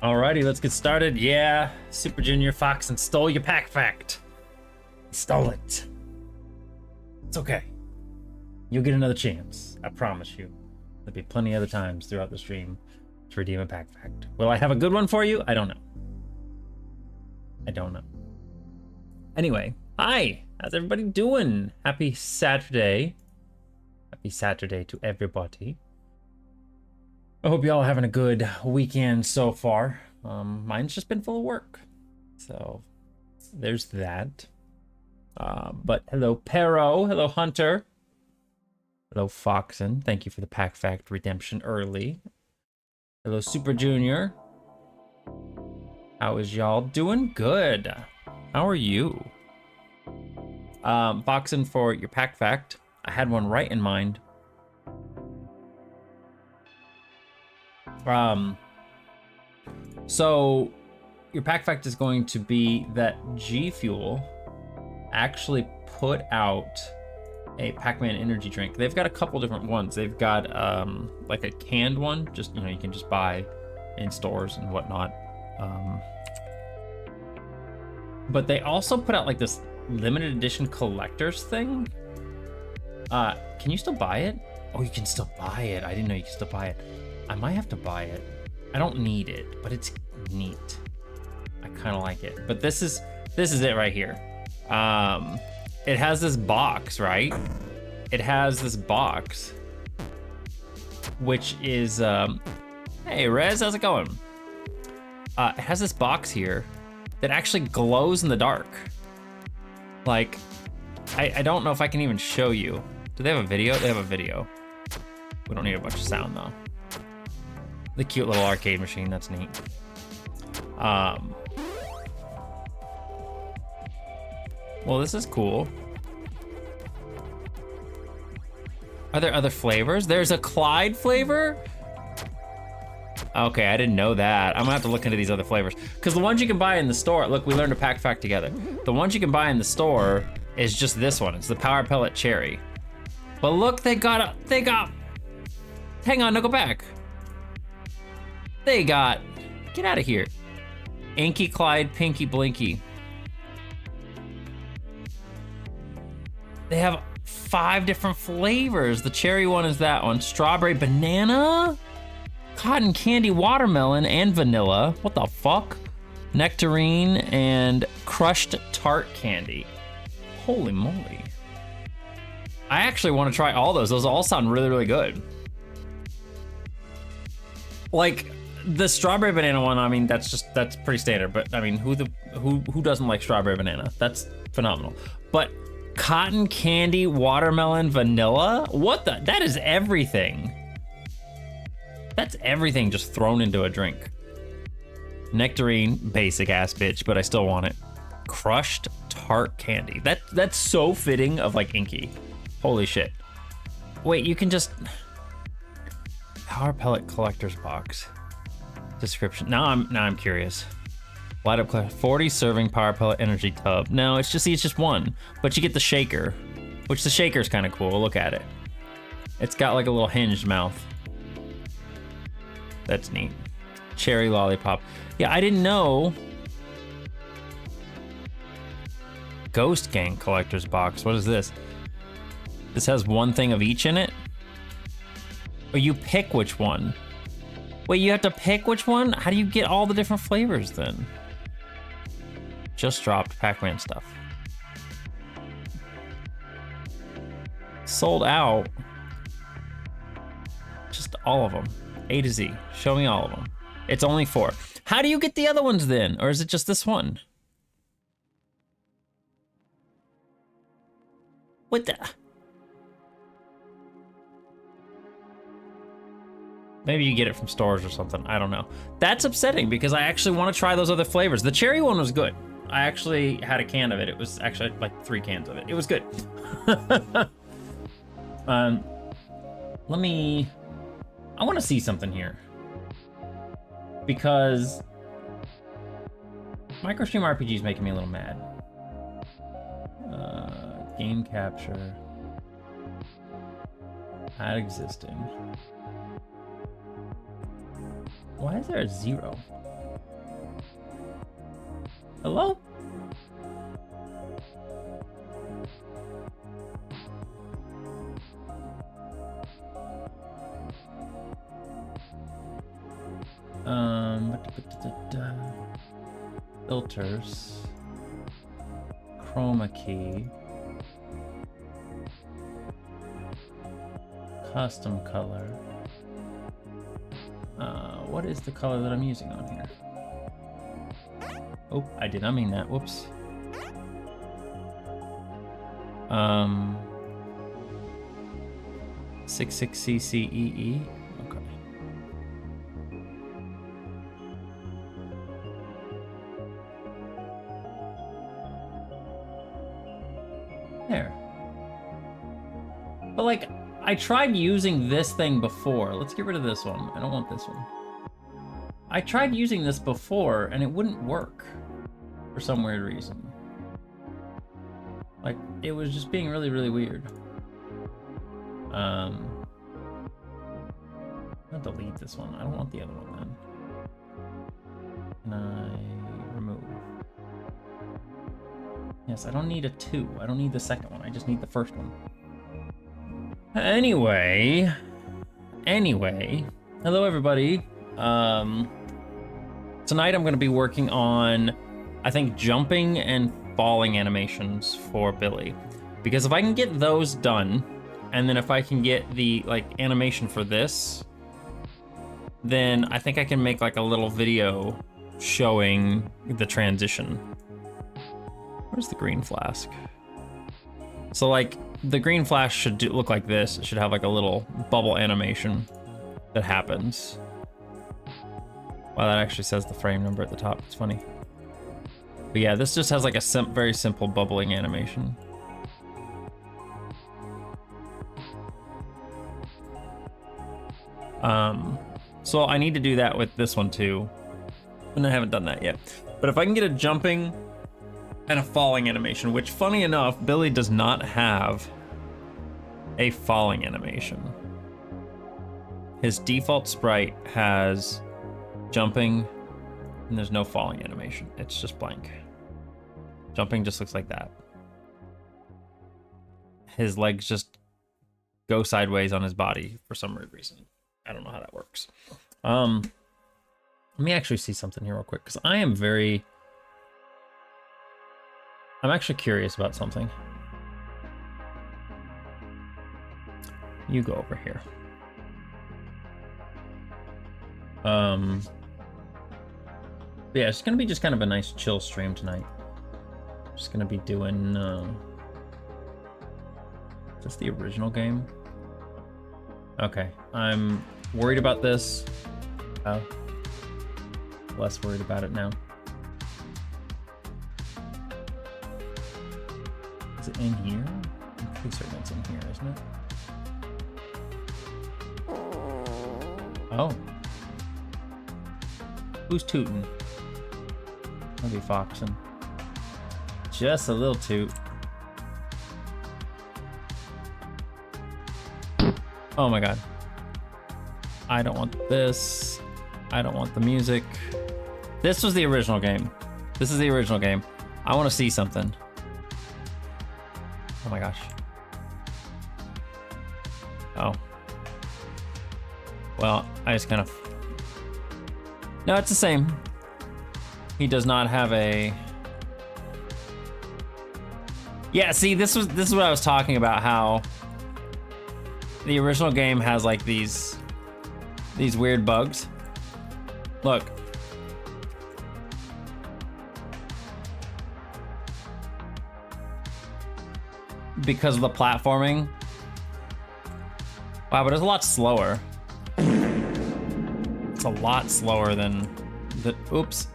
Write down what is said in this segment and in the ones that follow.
Alrighty, let's get started. Yeah, Super Junior Fox and stole your pack fact. Stole it. It's okay. You'll get another chance. I promise you. There'll be plenty other times throughout the stream to redeem a pack fact. Will I have a good one for you? I don't know. I don't know. Anyway, hi. How's everybody doing? Happy Saturday. Happy Saturday to everybody. I hope y'all are having a good weekend so far. Mine's just been full of work. So there's that. But hello, Pero. Hello, Hunter. Hello, Foxen. Thank you for the pack fact redemption early. Hello, Super Junior. How is y'all doing? Good. How are you? Foxen, for your pack fact, I had one right in mind. So your pack fact is going to be that G Fuel actually put out a Pac-Man energy drink. They've got a couple different ones. They've got like a canned one, just, you know, you can just buy in stores and whatnot. But they also put out like this limited edition collector's thing. Can you still buy it? Oh, you can still buy it. I didn't know you could still buy it. I might have to buy it. I don't need it, but it's neat. I kind of like it. But this is it right here. It has this box, right? It has this box, which is hey Rez, how's it going? It has this box here that actually glows in the dark. Like, I don't know if I can even show you. Do they have a video? They have a video. We don't need a bunch of sound though. The cute little arcade machine, that's neat. Well, this is cool. Are there other flavors? There's a Clyde flavor? Okay, I didn't know that. I'm gonna have to look into these other flavors. Because the ones you can buy in the store, look, we learned a pack fact together. The ones you can buy in the store is just this one. It's the Power Pellet Cherry. But look, they got, hang on, no, go back. They got, get out of here. Inky Clyde, Pinky Blinky. They have 5 different flavors. The cherry one is that one. Strawberry banana, cotton candy watermelon, and vanilla. What the fuck? Nectarine and crushed tart candy. Holy moly. I actually want to try all those. Those all sound really, really good. Like, the strawberry banana one, I mean, that's pretty standard, but I mean, who doesn't like strawberry banana? That's phenomenal. But cotton candy, watermelon, vanilla? What the? That is everything. That's everything just thrown into a drink. Nectarine, basic ass bitch, but I still want it. Crushed tart candy. That's so fitting of like Inky. Holy shit. Wait, you can just... Power Pellet Collector's Box. Description. Now I'm curious. Light up 40 serving Power Pellet Energy Tub. No, it's just one, but you get the shaker, which the shaker's kind of cool. Look at it. It's got like a little hinged mouth. That's neat. Cherry lollipop. Yeah, I didn't know. Ghost Gang Collector's Box. What is this? This has one thing of each in it? Or you pick which one? Wait, you have to pick which one? How do you get all the different flavors then? Just dropped Pac-Man stuff. Sold out. Just all of them. A to Z. Show me all of them. It's only 4. How do you get the other ones then? Or is it just this one? What the? Maybe you get it from stores or something. I don't know. That's upsetting because I actually want to try those other flavors. The cherry one was good. I actually had a can of it. It was actually like 3 cans of it. It was good. I want to see something here. Because Microstream RPG is making me a little mad. Game capture. Add existing. Why is there a 0? Hello? Filters. Chroma key. Custom color. What is the color that I'm using on here? Oh, I did not mean that. Whoops. 66CCEE. Okay. There. But like, I tried using this thing before. Let's get rid of this one. I don't want this one. I tried using this before and it wouldn't work for some weird reason. Like, it was just being really, really weird. I'll delete this one. I don't want the other one then. Can I remove? Yes, I don't need a 2. I don't need the second one. I just need the first one. Anyway, hello everybody. Tonight I'm going to be working on, I think, jumping and falling animations for Billy, because if I can get those done, and then if I can get the like animation for this, then I think I can make like a little video showing the transition. Where's the green flask? So like the green flash should look like this. It should have like a little bubble animation that happens. Wow, that actually says the frame number at the top. It's funny. But yeah, this just has like a very simple bubbling animation. So I need to do that with this one too. And I haven't done that yet. But if I can get a jumping and a falling animation, which funny enough, Billy does not have a falling animation. His default sprite has jumping and there's no falling animation. It's just blank. Jumping just looks like that. His legs just go sideways on his body for some weird reason. I don't know how that works. Let me actually see something here real quick, because I'm actually curious about something. You go over here. Yeah, it's gonna be just kind of a nice chill stream tonight. Just gonna be doing, is this the original game? Okay, I'm worried about this. Oh, less worried about it now. Is it in here? I'm pretty certain it's in here, isn't it? Oh. Who's tootin'? I'll be foxing. Just a little toot. Oh my god. I don't want this. I don't want the music. This was the original game. This is the original game. I want to see something. Oh my gosh. Oh. Well, I just kind of... No, it's the same. He does not have a... Yeah, see, this is what I was talking about, how the original game has like these weird bugs. Look. Because of the platforming. Wow, but it's a lot slower. It's a lot slower than the... Oops.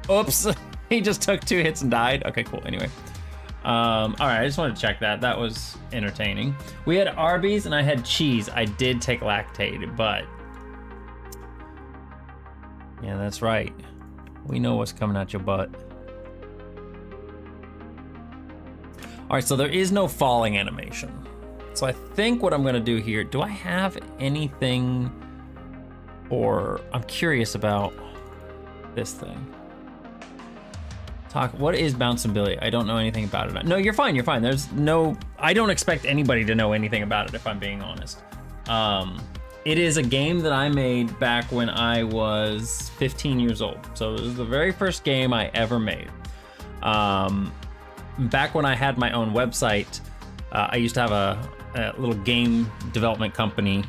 Oops. He just took 2 hits and died. Okay, cool. Anyway. All right, I just wanted to check that. That was entertaining. We had Arby's and I had cheese. I did take Lactaid, but... Yeah, that's right. We know what's coming out your butt. All right, so there is no falling animation. So I think what I'm gonna do here, do I have anything, or I'm curious about this thing. Talk. What is Bouncin Billy? I don't know anything about it. No, you're fine. You're fine. There's no. I don't expect anybody to know anything about it if I'm being honest. It is a game that I made back when I was 15 years old. So it was the very first game I ever made. Back when I had my own website, I used to have a little game development company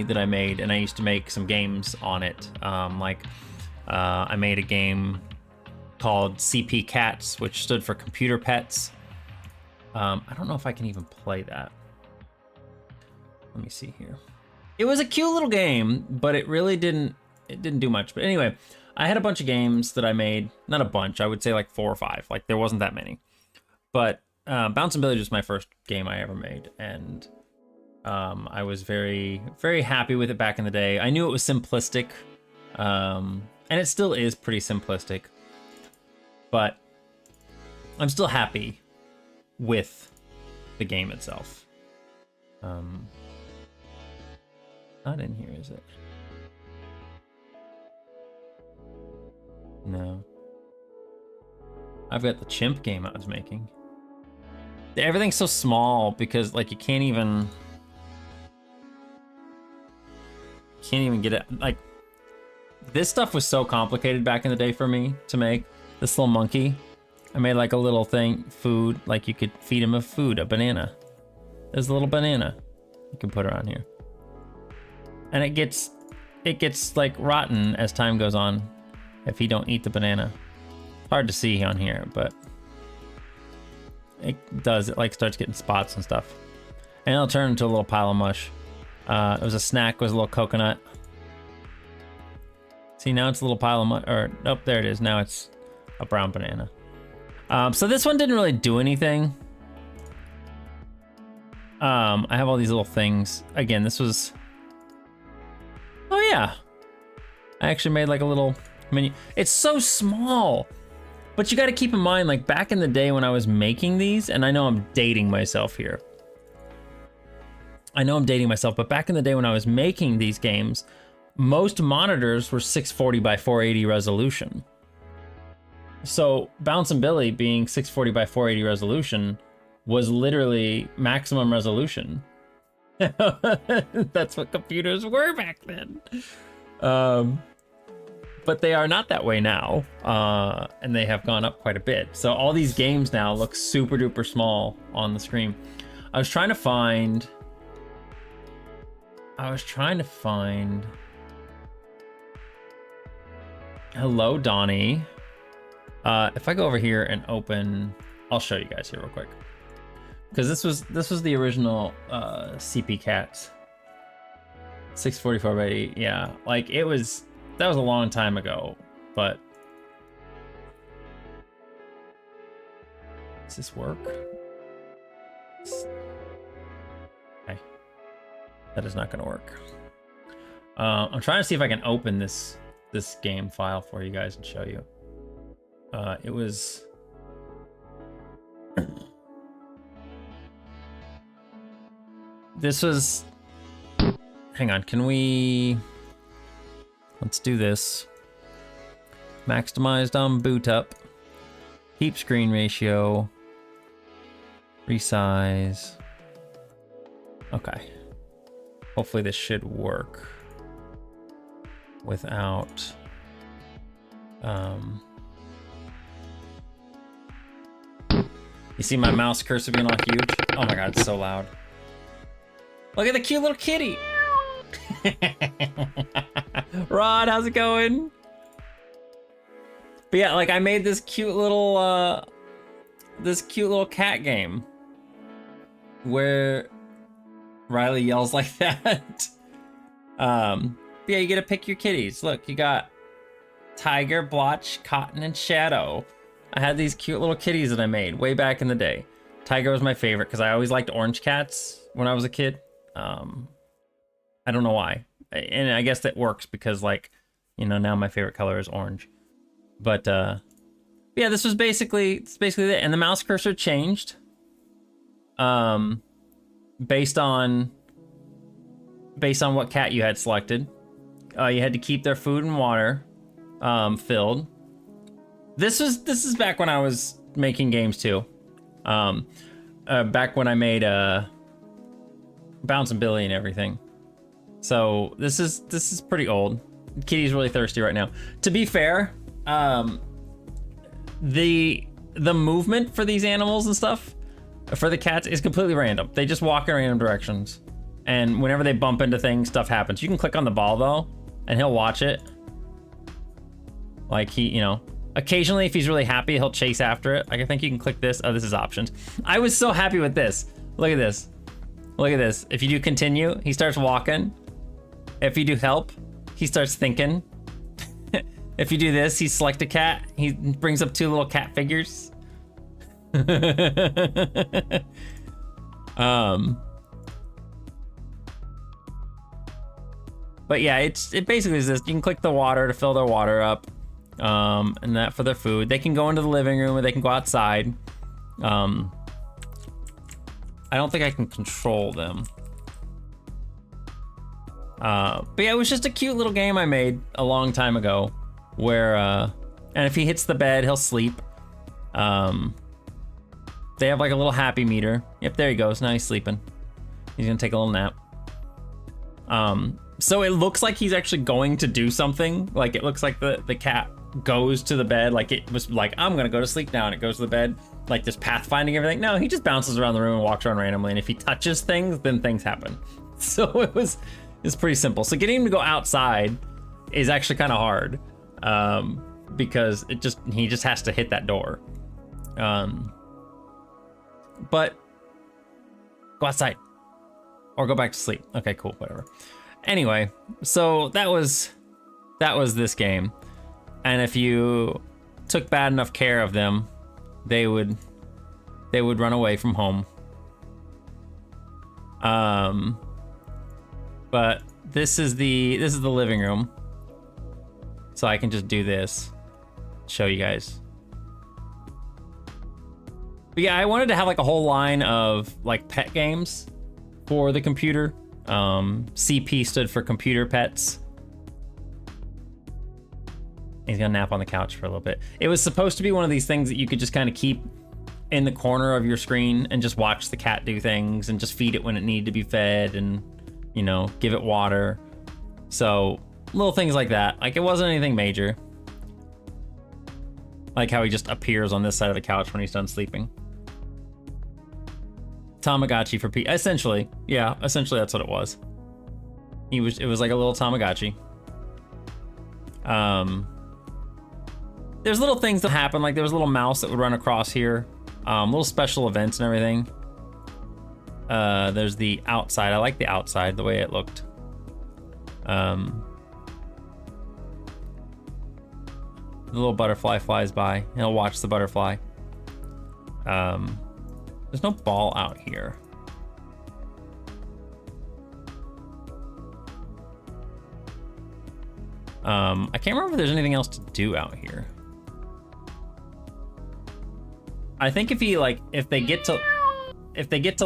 that I made, and I used to make some games on it. I made a game called CP Cats, which stood for Computer Pets. I don't know if I can even play that. Let me see here. It was a cute little game, but it really didn't do much. But anyway, I had a bunch of games that I made. Not a bunch, I would say like 4 or 5. Like there wasn't that many. But Bouncin Billy was my first game I ever made, and I was very, very happy with it back in the day. I knew it was simplistic, and it still is pretty simplistic, but I'm still happy with the game itself. Not in here, is it? No. I've got the chimp game I was making. Everything's so small because like you can't even get it. Like this stuff was so complicated back in the day for me to make. This little monkey, I made like a little thing, food, like you could feed him a food, a banana. There's a little banana you can put around here. And it gets like rotten as time goes on if you don't eat the banana. Hard to see on here, but it does. It like starts getting spots and stuff. And it'll turn into a little pile of mush. It was a snack, was a little coconut. See, now it's a little pile of mush, or nope, there it is. Now it's a brown banana. So this one didn't really do anything. I have all these little things. Again, this was, oh yeah. I actually made like a little menu. It's so small, but you got to keep in mind, like back in the day when I was making these, and I know I'm dating myself here. But back in the day when I was making these games, most monitors were 640 by 480 resolution. So Bouncin Billy being 640 by 480 resolution was literally maximum resolution. That's what computers were back then. But they are not that way now, and they have gone up quite a bit. So all these games now look super duper small on the screen. I was trying to find. Hello, Donnie. If I go over here and open, I'll show you guys here real quick. Because this was the original CP Cats. 644 by 8, yeah. Like that was a long time ago, but does this work? Okay. That is not gonna work. I'm trying to see if I can open this game file for you guys and show you. It was this was, hang on, let's do this. Maximized on boot up. Keep screen ratio. Resize. Okay. Hopefully this should work without you see my mouse cursor being all huge? Oh my god, it's so loud. Look at the cute little kitty. Rod, how's it going? But yeah, like I made this cute little cat game where Riley yells like that. Yeah, you get to pick your kitties. Look, you got Tiger, Blotch, Cotton, and Shadow. I had these cute little kitties that I made way back in the day. Tiger was my favorite because I always liked orange cats when I was a kid. I don't know why. And I guess that works because, like, you know, now my favorite color is orange. But yeah, this was basically it. And the mouse cursor changed based on what cat you had selected. You had to keep their food and water filled. This is back when I was making games too. Back when I made Bouncin Billy and everything. So this is pretty old. Kitty's really thirsty right now. To be fair, the movement for these animals and stuff, for the cats, is completely random. They just walk in random directions. And whenever they bump into things, stuff happens. You can click on the ball though, and he'll watch it. Like he, you know, occasionally if he's really happy, he'll chase after it. Like I think you can click this. Oh, this is options. I was so happy with this. Look at this. Look at this. If you do continue, he starts walking. If you do help, he starts thinking. If you do this, he select a cat. He brings up 2 little cat figures. But yeah, it basically is this. You can click the water to fill their water up, and that for their food. They can go into the living room or they can go outside. I don't think I can control them. But yeah, it was just a cute little game I made a long time ago where, and if he hits the bed, he'll sleep. They have like a little happy meter. Yep, there he goes. Now he's sleeping. He's gonna take a little nap. So it looks like he's actually going to do something. Like it looks like the cat goes to the bed. Like it was like, I'm gonna go to sleep now, and it goes to the bed. Like this pathfinding everything. No, he just bounces around the room and walks around randomly. And if he touches things, then things happen. So it's pretty simple. So getting him to go outside is actually kind of hard, because he just has to hit that door. But go outside or go back to sleep. Okay, cool, whatever. Anyway, so that was this game. And if you took bad enough care of them, they would run away from home. But this is the living room. So I can just do this, show you guys. But yeah, I wanted to have like a whole line of like pet games for the computer. CP stood for computer pets. He's gonna nap on the couch for a little bit. It was supposed to be one of these things that you could just kind of keep in the corner of your screen and just watch the cat do things and just feed it when it needed to be fed and, you know, give it water. So little things like that. Like it wasn't anything major. Like how he just appears on this side of the couch when he's done sleeping. Tamagotchi for P. Essentially, yeah, essentially that's what it was. It was like a little Tamagotchi. There's little things that happen, like there was a little mouse that would run across here. Little special events and everything. There's the outside. I like the outside, the way it looked. The little butterfly flies by. He'll watch the butterfly. There's no ball out here. I can't remember if there's anything else to do out here. I think if they get to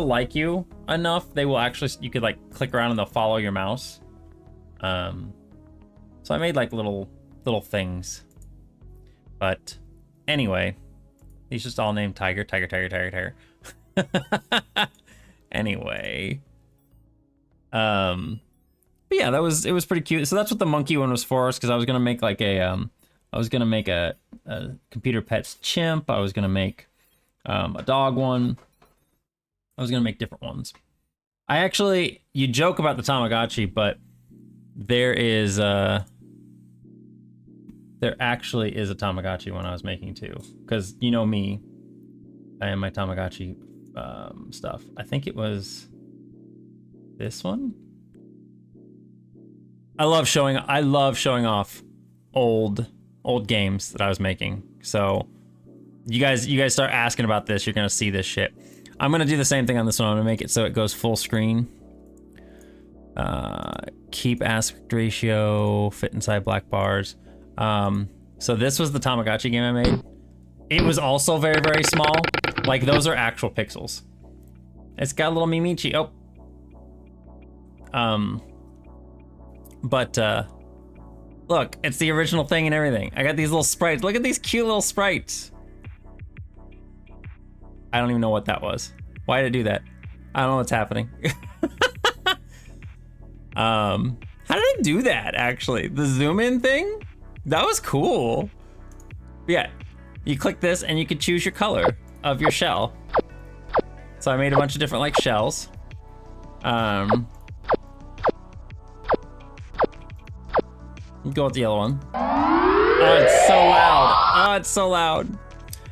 like you enough, they will actually, you could like click around and they'll follow your mouse. So I made like little things. But anyway, he's just all named Tiger. Anyway. But yeah, it was pretty cute. So that's what the monkey one was for, because I was gonna make like a computer pets chimp. I was gonna make a dog one. I was gonna make different ones. You joke about the Tamagotchi, but there actually is a Tamagotchi one I was making too, because you know me, I am my Tamagotchi stuff. I think it was this one. I love showing off old games that I was making. So you guys start asking about this, you're gonna see this shit. I'm gonna do the same thing on this one. I'm gonna make it so it goes full screen. Keep aspect ratio, fit inside black bars. So this was the Tamagotchi game I made. It was also very, very small. Like those are actual pixels. It's got a little Mimichi. Oh. But Look, it's the original thing and everything. I got these little sprites. Look at these cute little sprites. I don't even know what that was. Why did it do that? I don't know what's happening. How did I do that, actually? The zoom in thing? That was cool. Yeah, you click this and you can choose your color of your shell. So I made a bunch of different like shells. Go with the yellow one. Oh, it's so loud. Oh, it's so loud. And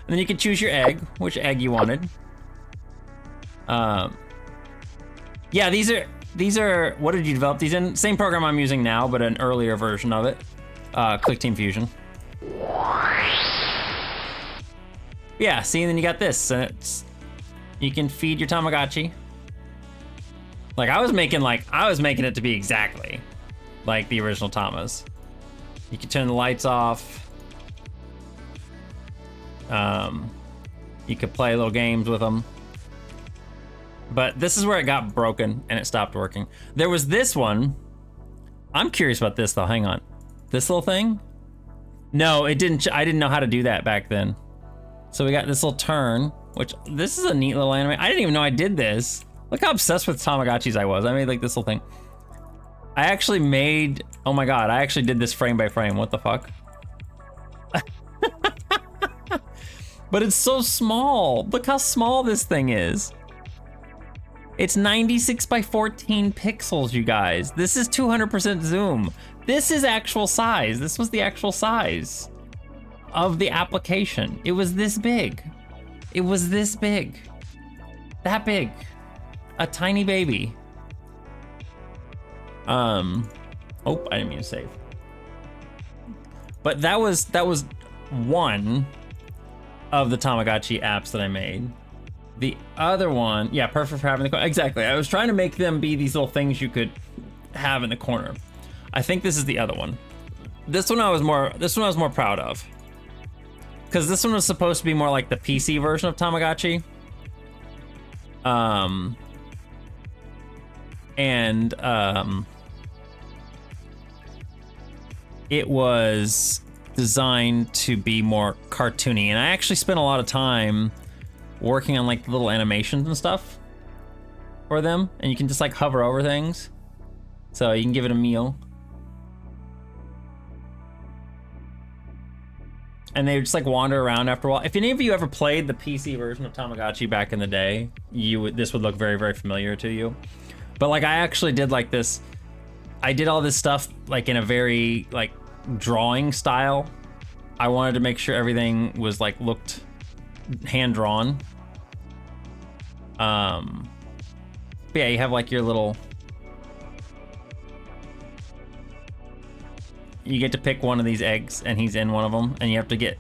then you can choose your egg, which egg you wanted. Yeah, these are, what did you develop these in? Same program I'm using now, but an earlier version of it. Clickteam Fusion. Yeah, see, and then you got this, and you can feed your Tamagotchi. Like I was making it to be exactly like the original Tamas. You can turn the lights off. You could play little games with them. But this is where it got broken and it stopped working. There was this one. I'm curious about this though, hang on. This little thing? No, it didn't, I didn't know how to do that back then. So we got this little turn, which this is a neat little anime. I didn't even know I did this. Look how obsessed with Tamagotchis I was. I made like this little thing. I actually made, oh my God, I actually did this frame by frame. What the fuck? But it's so small. Look how small this thing is. It's 96 by 14 pixels, you guys. This is 200% zoom. This is actual size. This was the actual size of the application. It was this big. It was this big. That big. A tiny baby. Oh, I didn't mean to save. But that was one of the Tamagotchi apps that I made. The other one, yeah, perfect for having the, exactly. I was trying to make them be these little things you could have in the corner. I think this is the other one. This one I was more proud of. Because this one was supposed to be more like the PC version of Tamagotchi. It was designed to be more cartoony, and I actually spent a lot of time working on like little animations and stuff for them, and you can just like hover over things, so you can give it a meal, and they would just like wander around after a while. If any of you ever played the PC version of Tamagotchi back in the day, this would look very, very familiar to you. But like I actually did like this, I did all this stuff like in a very like drawing style. I wanted to make sure everything was like looked hand drawn. But yeah, you have like your little, you get to pick one of these eggs and he's in one of them, and you have to get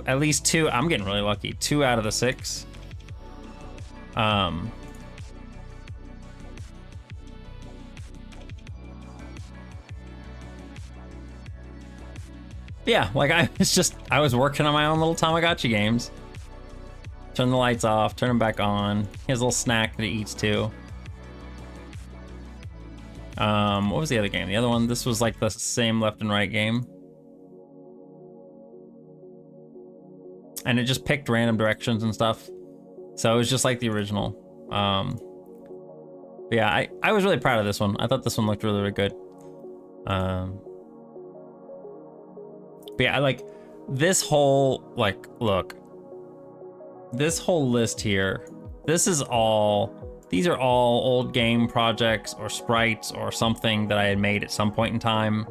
at least two. I'm getting really lucky. 2 out of the 6. Yeah, like I was working on my own little Tamagotchi games. Turn the lights off, turn them back on. He has a little snack that he eats too. What was the other game? The other one, this was like the same left and right game. And it just picked random directions and stuff. So it was just like the original. But yeah, I was really proud of this one. I thought this one looked really, really good. But yeah, I like this whole, like, look. This whole list here, these are all old game projects or sprites or something that I had made at some point in time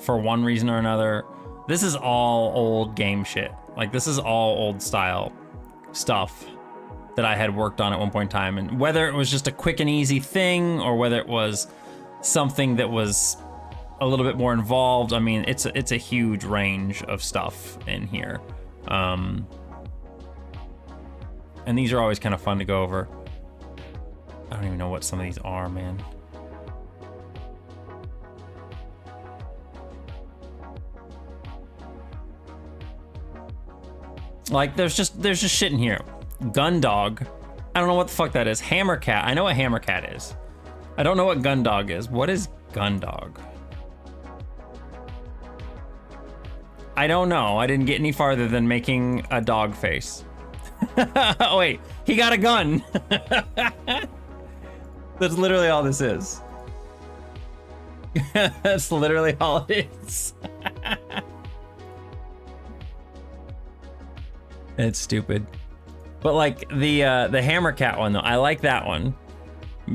for one reason or another. This is all old game shit. Like, this is all old style stuff that I had worked on at one point in time. And whether it was just a quick and easy thing or whether it was something that was a little bit more involved, I mean, it's a huge range of stuff in here. And these are always kind of fun to go over. I don't even know what some of these are, man. Like, there's just shit in here. Gundog. I don't know what the fuck that is. Hammercat. I know what Hammercat is. I don't know what Gundog is. What is Gundog? I don't know. I didn't get any farther than making a dog face. Oh, wait. He got a gun. That's literally all this is. That's literally all it is. It's stupid. But like the Hammer Cat one though, I like that one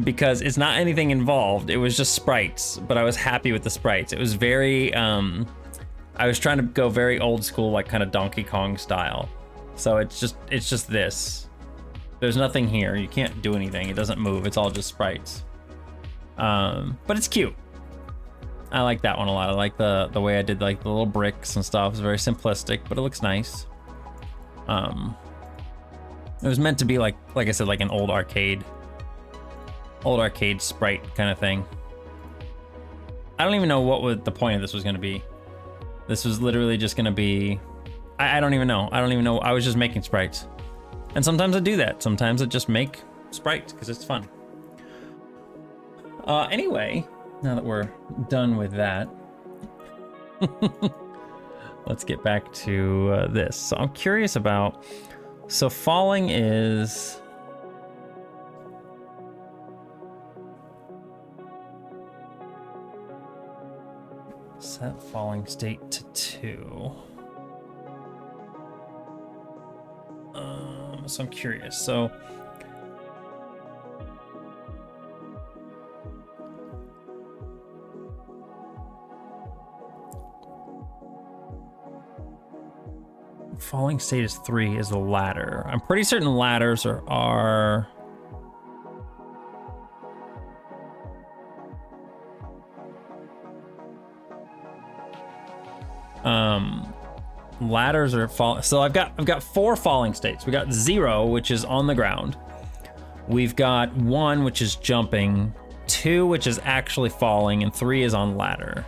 because it's not anything involved. It was just sprites, but I was happy with the sprites. It was very I was trying to go very old school, like kind of Donkey Kong style. So it's just this. There's nothing here. You can't do anything. It doesn't move. It's all just sprites. But it's cute. I like that one a lot. I like the way I did like the little bricks and stuff. It's very simplistic, but it looks nice. It was meant to be like I said, like an old arcade sprite kind of thing. I don't even know what the point of this was going to be. This was literally just going to be, I don't even know. I was just making sprites. And sometimes I do that. Sometimes I just make sprites because it's fun. Anyway, now that we're done with that, let's get back to this. So I'm curious about, so falling is, set falling state to 2. So I'm curious. So falling state is 3 is the ladder. I'm pretty certain ladders are ladders are fall. So I've got 4 falling states. We got 0, which is on the ground. We've got 1, which is jumping, 2, which is actually falling, and 3 is on ladder.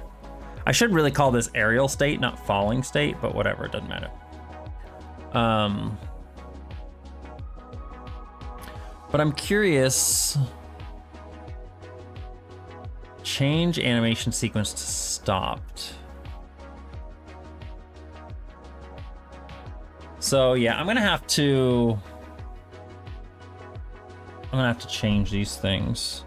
I should really call this aerial state, not falling state, but whatever, it doesn't matter. But I'm curious. Change animation sequence to stopped. So yeah, I'm gonna have to change these things.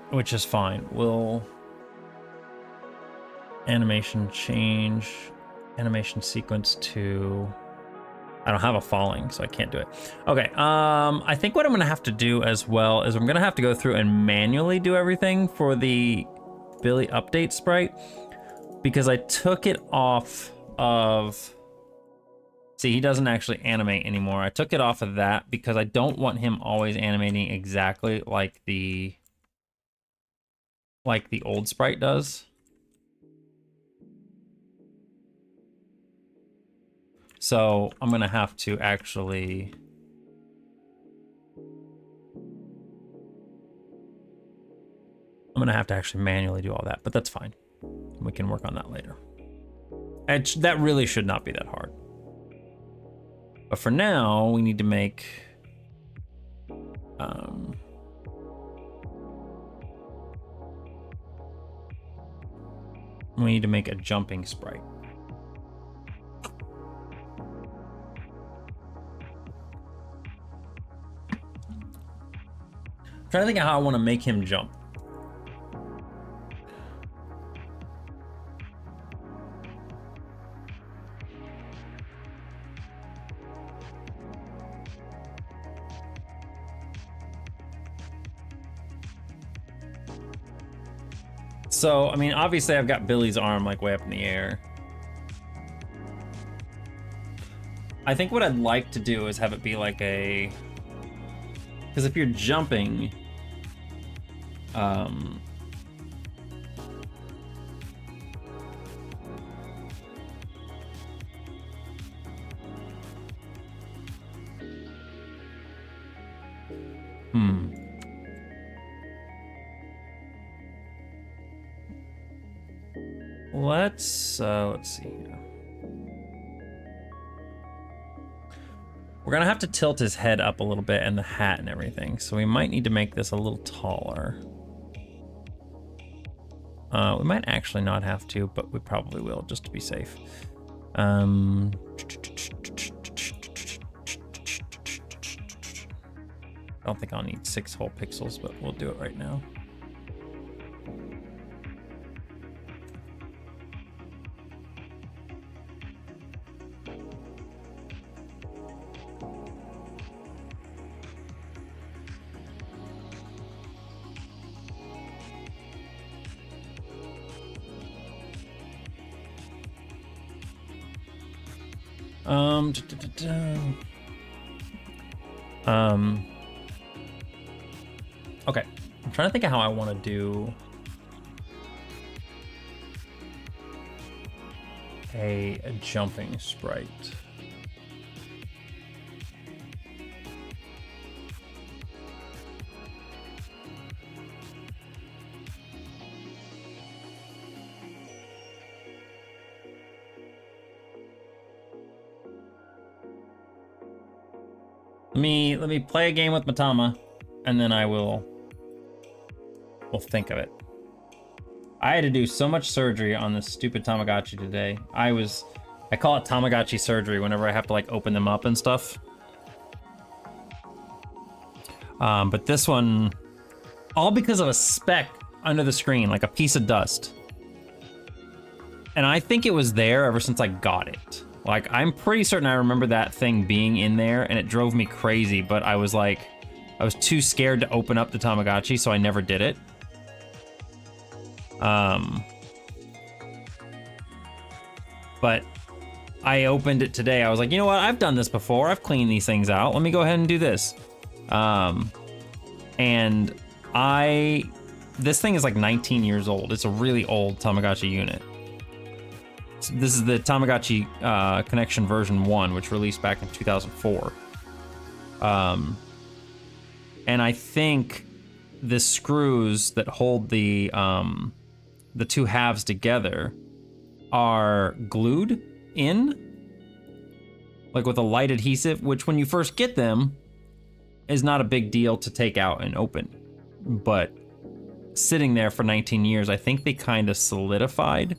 Which is fine. We'll animation change, animation sequence to, I don't have a falling, so I can't do it. Okay, I think what I'm gonna have to do as well is I'm gonna have to go through and manually do everything for the Billy update sprite, because I took it off of, see, he doesn't actually animate anymore. I took it off of that because I don't want him always animating exactly like the old sprite does. So I'm gonna have to actually manually do all that, but that's fine. We can work on that later. That really should not be that hard. But for now, we need to make a jumping sprite. I'm trying to think of how I want to make him jump. So, I mean, obviously I've got Billy's arm like way up in the air. I think what I'd like to do is have it be like a, because if you're jumping, let's see here. We're gonna have to tilt his head up a little bit and the hat and everything, so we might need to make this a little taller. We might actually not have to, but we probably will just to be safe. I don't think I'll need 6 whole pixels, but we'll do it right now. Okay, I'm trying to think of how I want to do a jumping sprite. Let me play a game with Matama, and then we'll think of it. I had to do so much surgery on this stupid Tamagotchi today. I call it Tamagotchi surgery whenever I have to like open them up and stuff. But this one, all because of a speck under the screen, like a piece of dust. And I think it was there ever since I got it. Like, I'm pretty certain I remember that thing being in there, and it drove me crazy, but I was too scared to open up the Tamagotchi, so I never did it. But I opened it today. I was like, you know what? I've done this before. I've cleaned these things out. Let me go ahead and do this. And this thing is like 19 years old. It's a really old Tamagotchi unit. So this is the Tamagotchi Connection version 1, which released back in 2004. And I think the screws that hold the 2 halves together are glued in, like with a light adhesive, which when you first get them is not a big deal to take out and open. But sitting there for 19 years, I think they kind of solidified,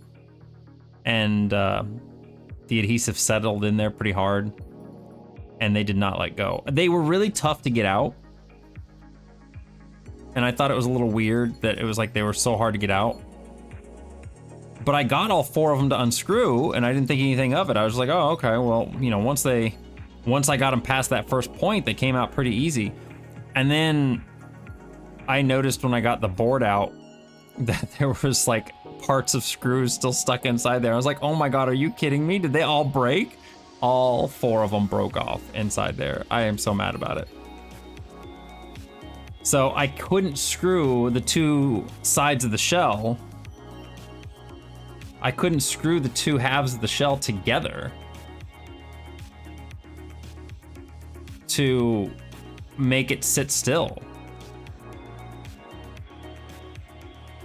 and the adhesive settled in there pretty hard, and they did not let go. They were really tough to get out, and I thought it was a little weird that it was like they were so hard to get out. But I got all 4 of them to unscrew, and I didn't think anything of it. I was like, oh, okay, well, you know, once I got them past that first point, they came out pretty easy. And then I noticed when I got the board out that there was like parts of screws still stuck inside there. I was like, oh my God, are you kidding me? Did they all break? All 4 of them broke off inside there. I am so mad about it. So I couldn't screw the 2 sides of the shell. I couldn't screw the 2 halves of the shell together to make it sit still.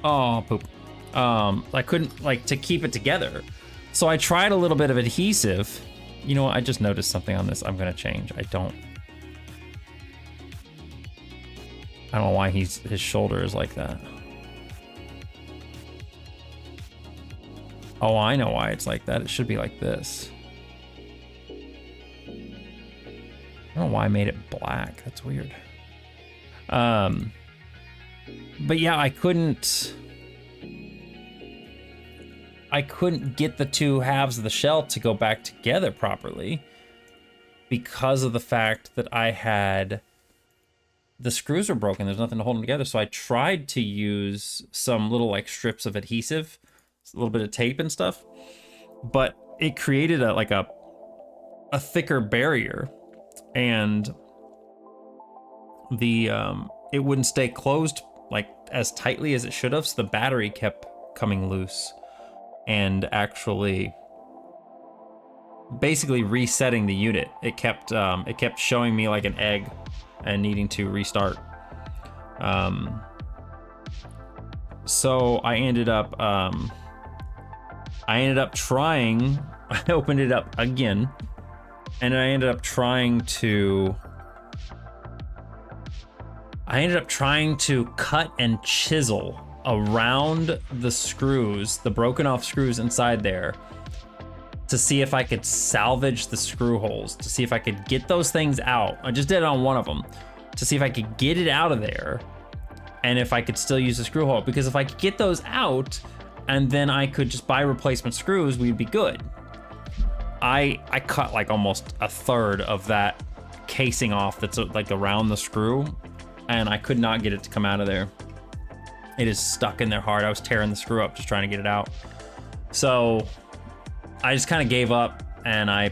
Oh, poop. I couldn't, like, to keep it together. So I tried a little bit of adhesive. You know what? I just noticed something on this. I'm gonna change. I don't know why his shoulder is like that. Oh, I know why it's like that. It should be like this. I don't know why I made it black. That's weird. But yeah, I couldn't get the 2 halves of the shell to go back together properly because of the fact that the screws were broken. There's nothing to hold them together. So I tried to use some little like strips of adhesive, a little bit of tape and stuff, but it created a thicker barrier, and it wouldn't stay closed like as tightly as it should have. So the battery kept coming loose and actually basically resetting the unit. It kept showing me like an egg and needing to restart. So I ended up trying, I opened it up again, and I ended up trying to cut and chisel around the screws, the broken off screws inside there, to see if I could salvage the screw holes, to see if I could get those things out. I just did it on one of them, to see if I could get it out of there and if I could still use the screw hole. Because if I could get those out and then I could just buy replacement screws, we'd be good. I cut like almost a third of that casing off that's like around the screw, and I could not get it to come out of there. It is stuck in there hard. I was tearing the screw up just trying to get it out. So I just kind of gave up, and I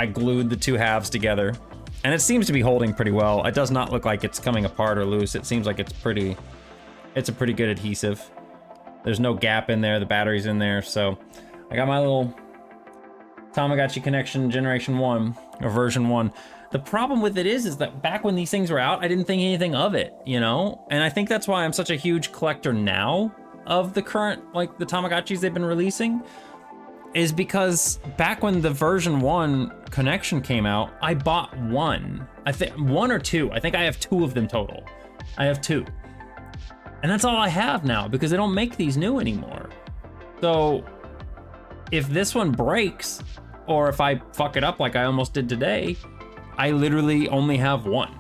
glued the two halves together, and it seems to be holding pretty well. It does not look like it's coming apart or loose. It seems like it's a pretty good adhesive. There's no gap in there. The battery's in there. So I got my little Tamagotchi connection generation 1 or version 1. The problem with it is that back when these things were out, I didn't think anything of it, you know? And I think that's why I'm such a huge collector now of the current, like the Tamagotchis they've been releasing, is because back when the version 1 connection came out, I bought one. I think 1 or 2. I think I have 2 of them total. I have 2. And that's all I have now because they don't make these new anymore. So if this one breaks, or if I fuck it up like I almost did today, I literally only have 1.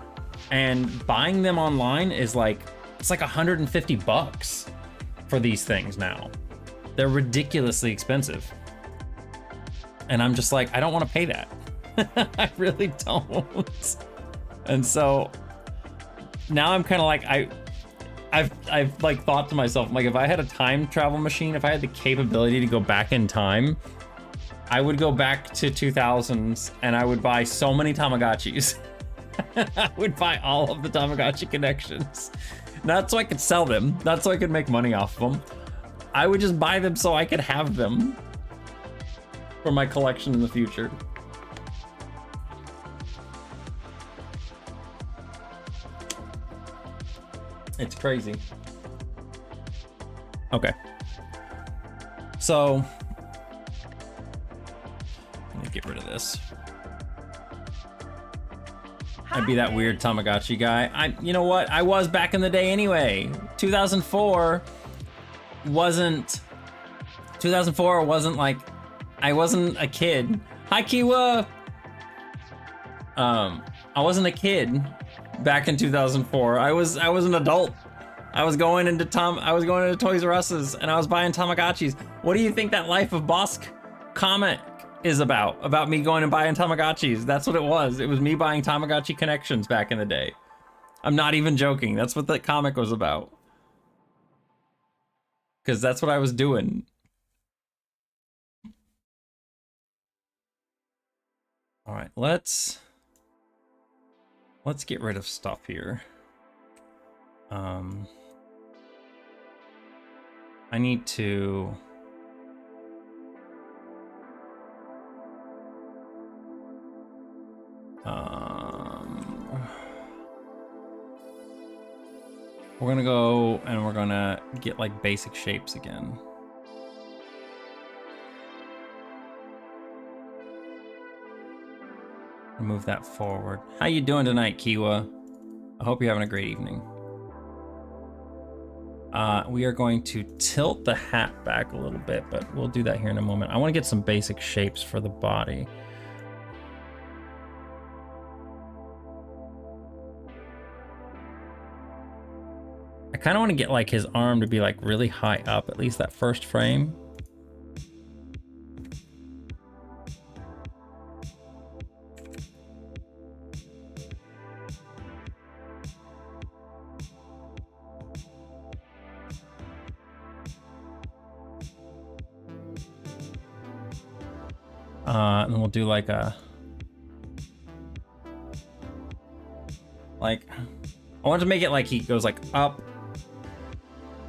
And buying them online is like, it's like $150 for these things now. They're ridiculously expensive. And I'm just like, I don't want to pay that. I really don't. And so now I'm kind of like, I've like thought to myself, like if I had a time travel machine, if I had the capability to go back in time, I would go back to 2000s and I would buy so many Tamagotchis. I would buy all of the Tamagotchi connections. Not so I could sell them, not so I could make money off them. I would just buy them so I could have them for my collection in the future. It's crazy. Okay. So, let me get rid of this. I'd be that weird Tamagotchi guy. You know what? I was back in the day anyway. 2004 wasn't like, I wasn't a kid. Hi, Kiwa. I wasn't a kid back in 2004. I was an adult. I was going into Toys R Us's and I was buying Tamagotchis. What do you think that Life of Bosk comic is about? About me going and buying Tamagotchis. That's what it was. It was me buying Tamagotchi connections back in the day. I'm not even joking. That's what that comic was about. Because that's what I was doing. All right, let's get rid of stuff here. I need to we're gonna go and we're gonna get like basic shapes again. Move that forward. How you doing tonight, Kiwa? I hope you're having a great evening. We are going to tilt the hat back a little bit, but we'll do that here in a moment. I want to get some basic shapes for the body. I kind of want to get like his arm to be like really high up, at least that first frame. And then we'll do like a, I want to make it like he goes like up,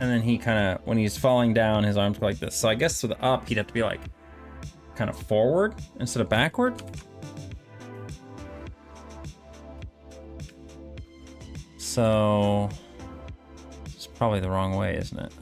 and then he kind of, when he's falling down, his arms go like this. So I guess for the up, he'd have to be like kind of forward instead of backward. So it's probably the wrong way, isn't it?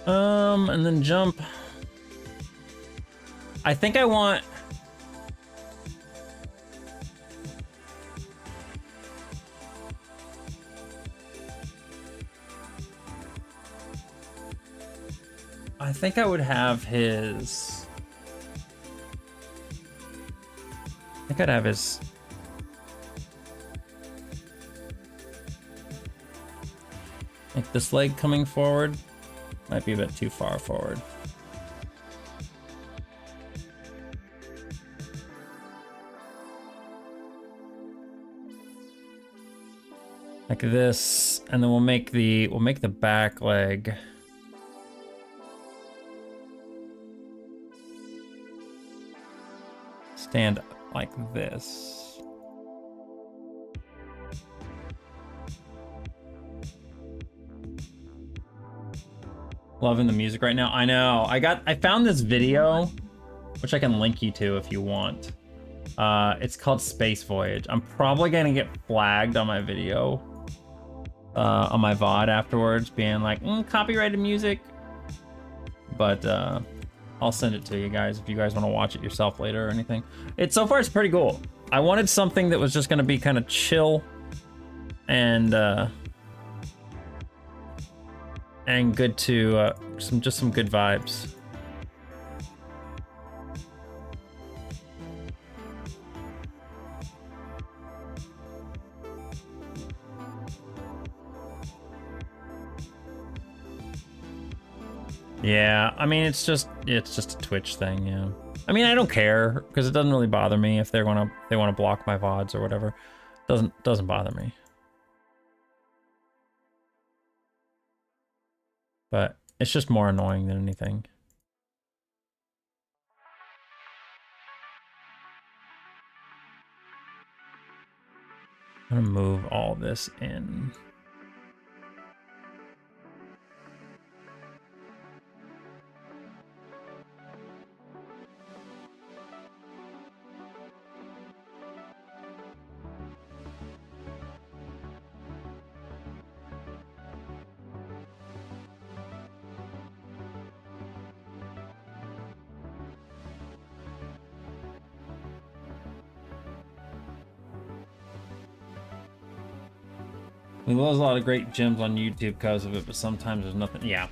And then jump. I think I want... I think I would have his... I think I'd have his... Like this leg coming forward. Might be a bit too far forward. Like this, and then we'll make the back leg. Stand like this. Loving the music right now. I know. I found this video, which I can link you to if you want. It's called Space Voyage. I'm probably gonna get flagged on my video, on my VOD afterwards, being like, copyrighted music. But I'll send it to you guys if you guys want to watch it yourself later or anything. So far it's pretty cool. I wanted something that was just gonna be kind of chill and good to some good vibes. Yeah, I mean it's just a Twitch thing, yeah. I mean I don't care because it doesn't really bother me if they want to block my VODs or whatever. Doesn't bother me. But it's just more annoying than anything. I'm gonna move all this in. We lose a lot of great gems on YouTube because of it, but sometimes there's nothing. Yeah.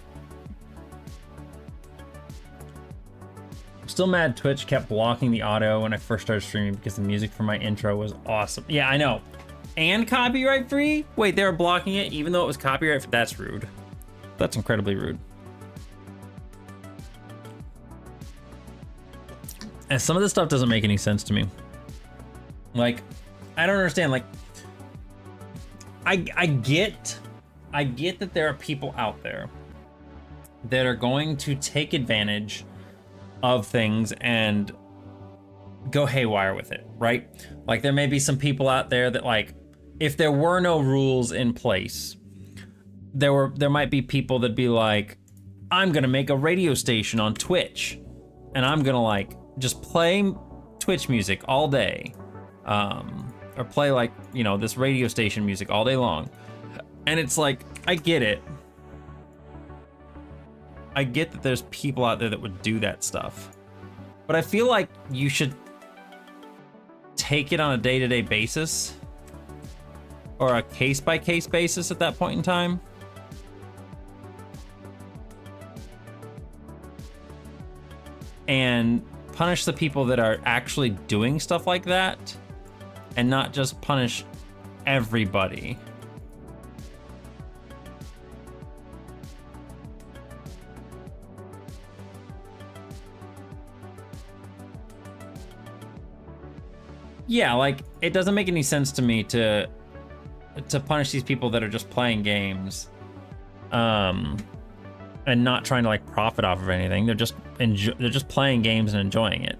I'm still mad Twitch kept blocking the audio when I first started streaming because the music for my intro was awesome. Yeah, I know. And copyright free? Wait, they were blocking it even though it was copyright free? That's rude. That's incredibly rude. And some of this stuff doesn't make any sense to me. Like, I don't understand. Like, I get that there are people out there that are going to take advantage of things and go haywire with it, right? Like there may be some people out there that, like, if there were no rules in place, there might be people that'd be like, I'm gonna make a radio station on Twitch and I'm gonna like just play Twitch music all day. Or play like, you know, this radio station music all day long. And it's like, I get it. I get that there's people out there that would do that stuff. But I feel like you should take it on a day-to-day basis or a case-by-case basis at that point in time. And punish the people that are actually doing stuff like that. And not just punish everybody. Yeah, like it doesn't make any sense to me to punish these people that are just playing games, and not trying to like profit off of anything. They're just playing games and enjoying it.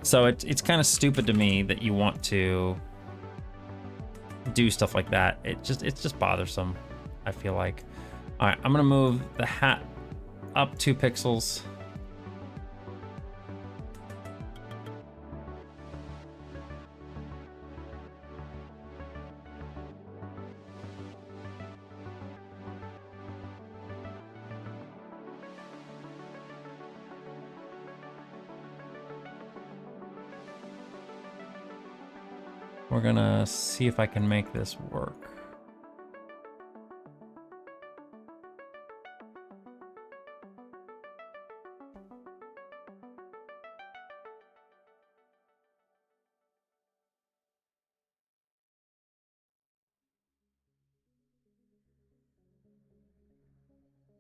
So it's kind of stupid to me that you want to do stuff like that. It's just bothersome, I feel like. All right, I'm gonna move the hat up 2 pixels. We're gonna see if I can make this work.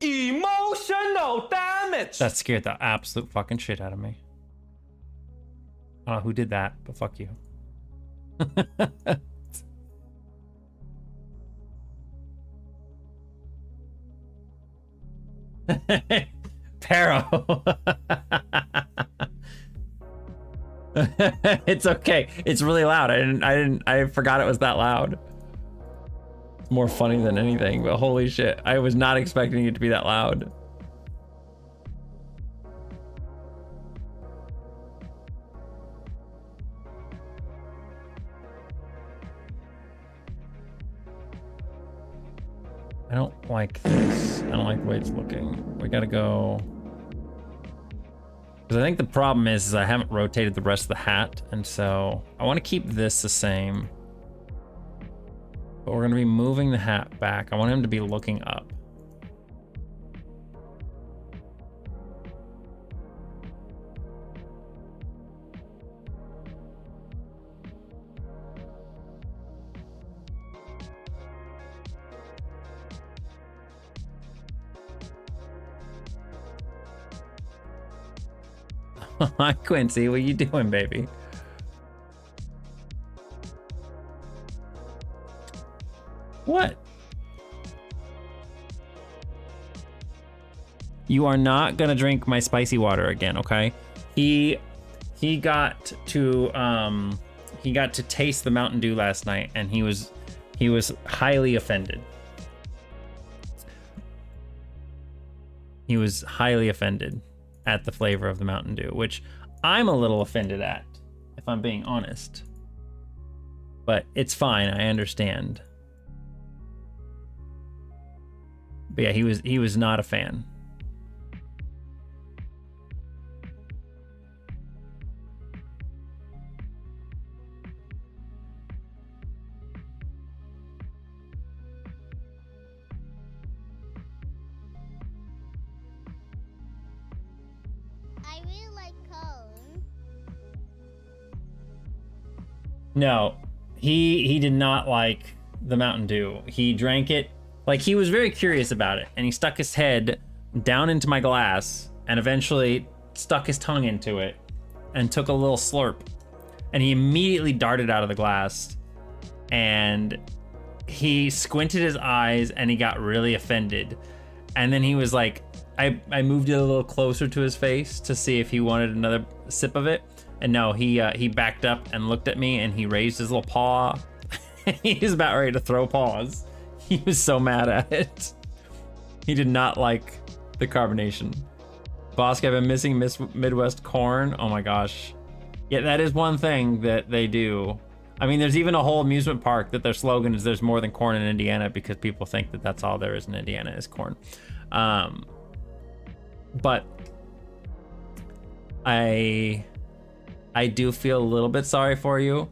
Emotional damage. That scared the absolute fucking shit out of me. I don't know who did that, but fuck you. Pero. It's okay. It's really loud. I forgot it was that loud. It's more funny than anything, but holy shit. I was not expecting it to be that loud. I don't like this. I don't like the way it's looking. We gotta go. Because I think the problem is I haven't rotated the rest of the hat, and so I want to keep this the same. But we're gonna be moving the hat back. I want him to be looking up. Hi, Quincy. What you doing, baby? What? You are not gonna drink my spicy water again, okay? He got to taste the Mountain Dew last night, and he was highly offended. He was highly offended at the flavor of the Mountain Dew, which I'm a little offended at, if I'm being honest. But it's fine, I understand. But yeah, he was not a fan. I really like cone. No, he did not like the Mountain Dew. He drank it, like he was very curious about it, and he stuck his head down into my glass and eventually stuck his tongue into it and took a little slurp, and he immediately darted out of the glass, and he squinted his eyes and he got really offended. And then he was like, I moved it a little closer to his face to see if he wanted another sip of it. And no, he backed up and looked at me, and he raised his little paw. He was about ready to throw paws. He was so mad at it. He did not like the carbonation. Bosk, I've been missing Midwest corn. Oh my gosh. Yeah, that is one thing that they do. I mean, there's even a whole amusement park that their slogan is there's more than corn in Indiana, because people think that that's all there is in Indiana is corn. But I do feel a little bit sorry for you.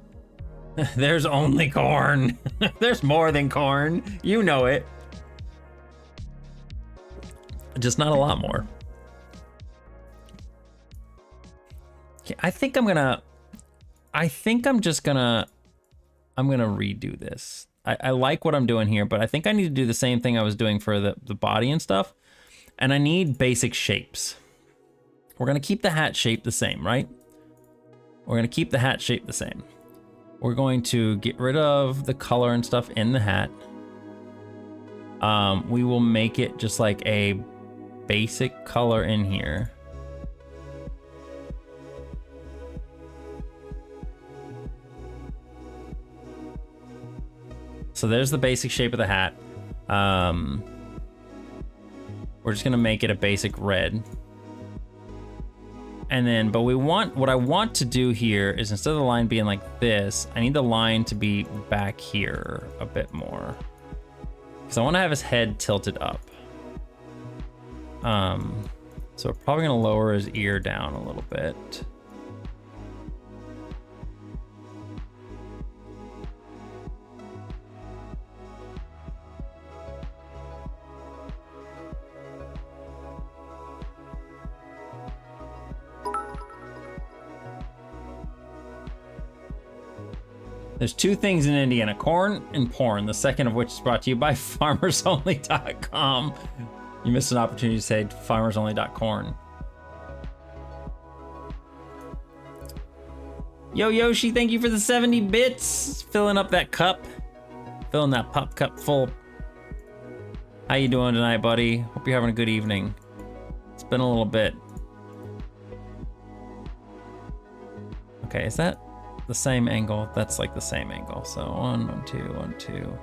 There's only corn. There's more than corn. You know it. Just not a lot more. Okay, I think I'm just gonna redo this. I like what I'm doing here, but I think I need to do the same thing I was doing for the body and stuff. And I need basic shapes. We're gonna keep the hat shape the same, right? We're gonna keep the hat shape the same. We're going to get rid of the color and stuff in the hat. We will make it just like a basic color in here. So there's the basic shape of the hat. We're just gonna make it a basic red. And then, but what I want to do here is, instead of the line being like this, I need the line to be back here a bit more. Because I want to have his head tilted up. So we're probably gonna lower his ear down a little bit. There's two things in Indiana, corn and porn, the second of which is brought to you by farmersonly.com. You missed an opportunity to say farmersonly.corn. Yo, Yoshi, thank you for the 70 bits. Filling up that cup. Filling that pop cup full. How you doing tonight, buddy? Hope you're having a good evening. It's been a little bit. Okay, is that the same angle? That's like the same angle. So 1, 1, 2, 1, 2.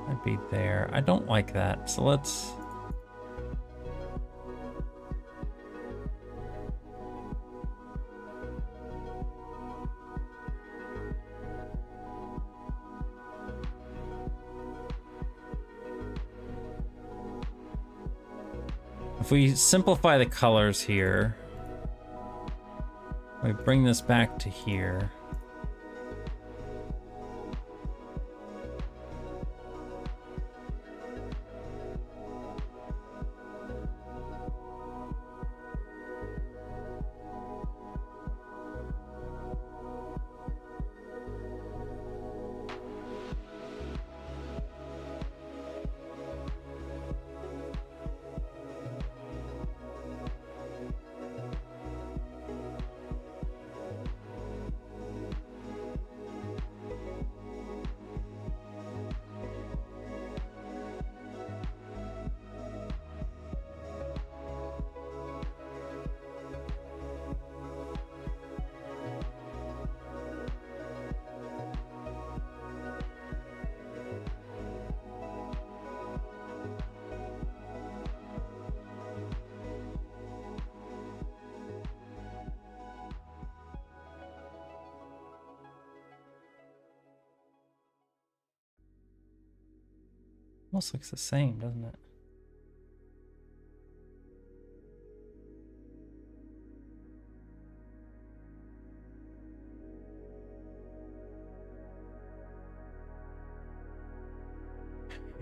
Might be there. I don't like that. So let's. If we simplify the colors here, we bring this back to here. Almost looks the same, doesn't it?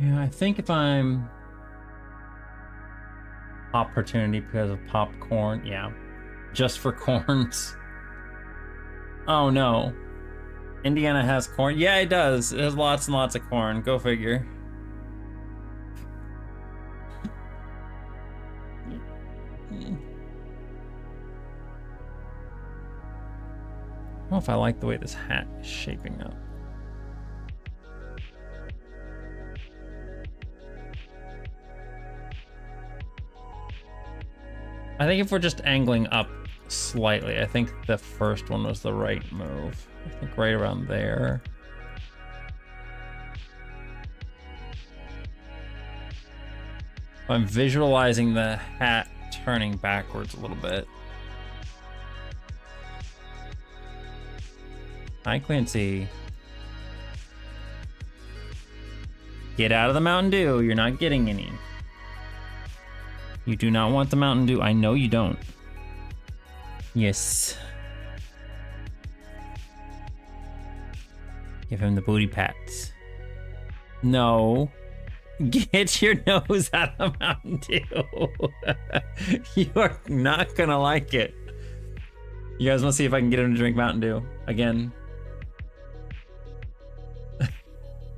Yeah, I think if I'm opportunity because of popcorn, yeah, just for corns. Oh no, Indiana has corn. Yeah, it does. It has lots and lots of corn. Go figure. I don't know if I like the way this hat is shaping up. I think if we're just angling up slightly, I think the first one was the right move. I think right around there. I'm visualizing the hat turning backwards a little bit. Hi, Quincy. Get out of the Mountain Dew. You're not getting any. You do not want the Mountain Dew. I know you don't. Yes. Give him the booty pats. No. Get your nose out of the Mountain Dew. You are not gonna like it. You guys want to see if I can get him to drink Mountain Dew again?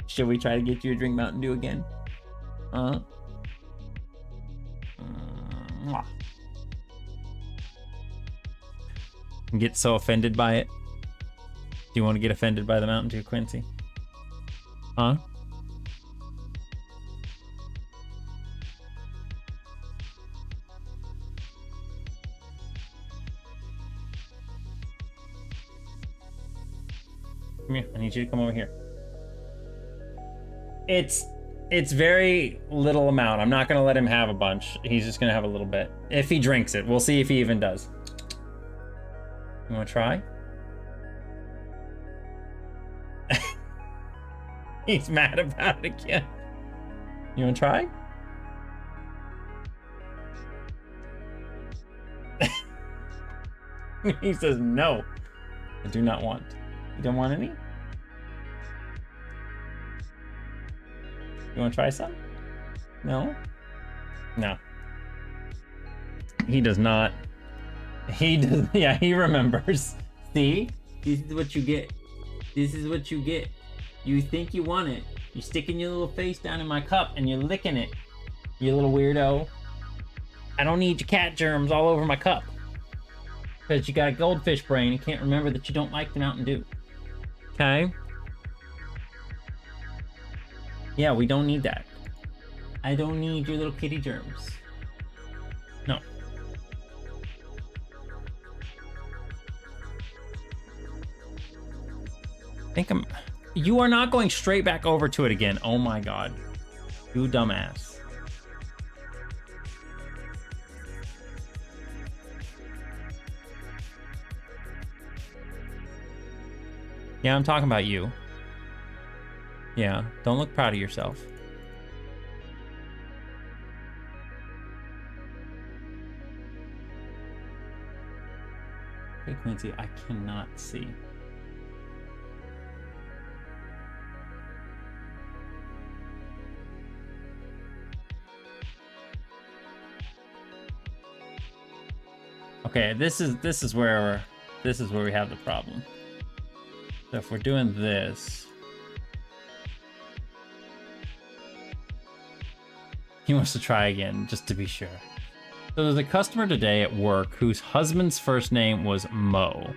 Should we try to get you to drink Mountain Dew again? Get so offended by it. Do you want to get offended by the Mountain Dew, Quincy? Huh? Come here. I need you to come over here. It's very little amount. I'm not gonna let him have a bunch. He's just gonna have a little bit. If he drinks it, we'll see if he even does. You wanna try? He's mad about it again. You wanna try? He says no. I do not want. You don't want any? You want to try some? No? No. He does not. He does. Yeah, he remembers. See? This is what you get. This is what you get. You think you want it. You're sticking your little face down in my cup and you're licking it. You little weirdo. I don't need your cat germs all over my cup. Because you got a goldfish brain and can't remember that you don't like the Mountain Dew. Okay? Yeah, we don't need that. I don't need your little kitty germs. No. I think I'm... You are not going straight back over to it again. Oh my god. You dumbass. Yeah, I'm talking about you. Yeah, don't look proud of yourself. Hey, Quincy, I cannot see. Okay, this is where we have the problem. So if we're doing this, he wants to try again just to be sure. So there's a customer today at work whose husband's first name was Mo.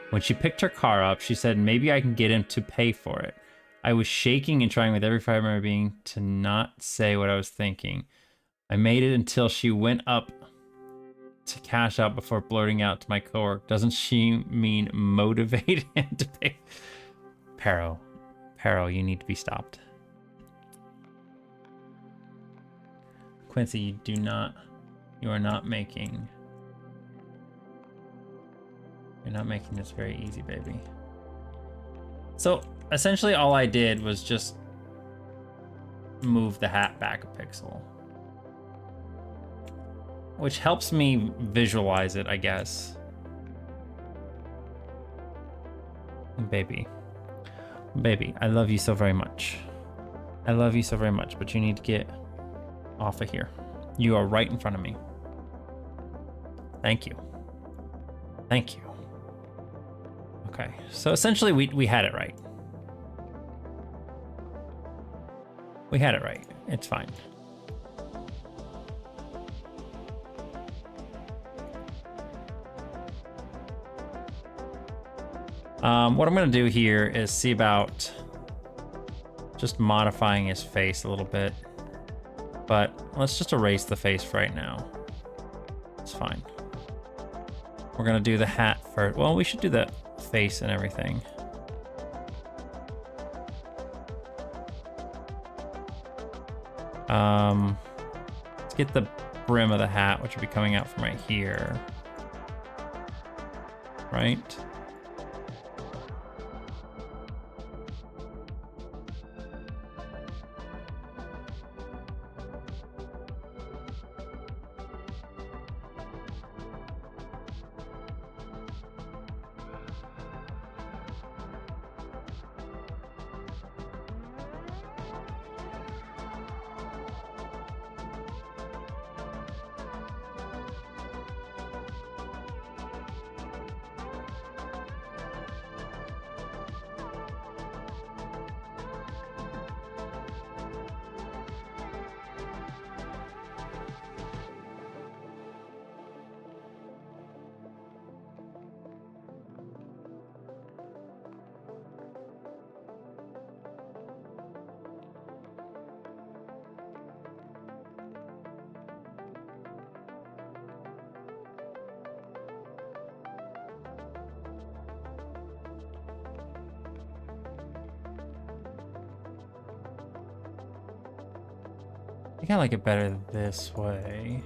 When she picked her car up, she said maybe I can get him to pay for it. I was shaking and trying with every fiber of my being to not say what I was thinking. I made it until she went up to cash out before blurting out to my coworker, doesn't she mean motivate him to pay? Pero, you need to be stopped. Quincy, you are not making this very easy, baby. So essentially all I did was just move the hat back a pixel, which helps me visualize it, I guess. Baby, I love you so very much. I love you so very much, but you need to get off of here. You are right in front of me. Thank you. Thank you. Okay, so essentially we had it right. We had it right. It's fine. What I'm going to do here is see about just modifying his face a little bit. But let's just erase the face for right now. It's fine. We're going to do the hat first. Well, we should do the face and everything. Let's get the brim of the hat, which will be coming out from right here. Right? I think I like it better this way.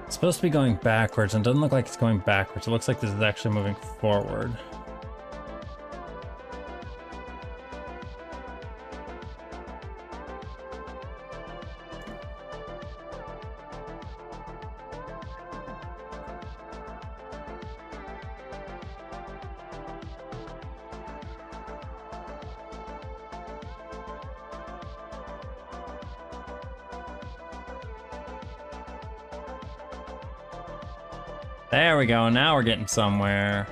It's supposed to be going backwards, and it doesn't look like it's going backwards. It looks like this is actually moving forward. There we go, now we're getting somewhere.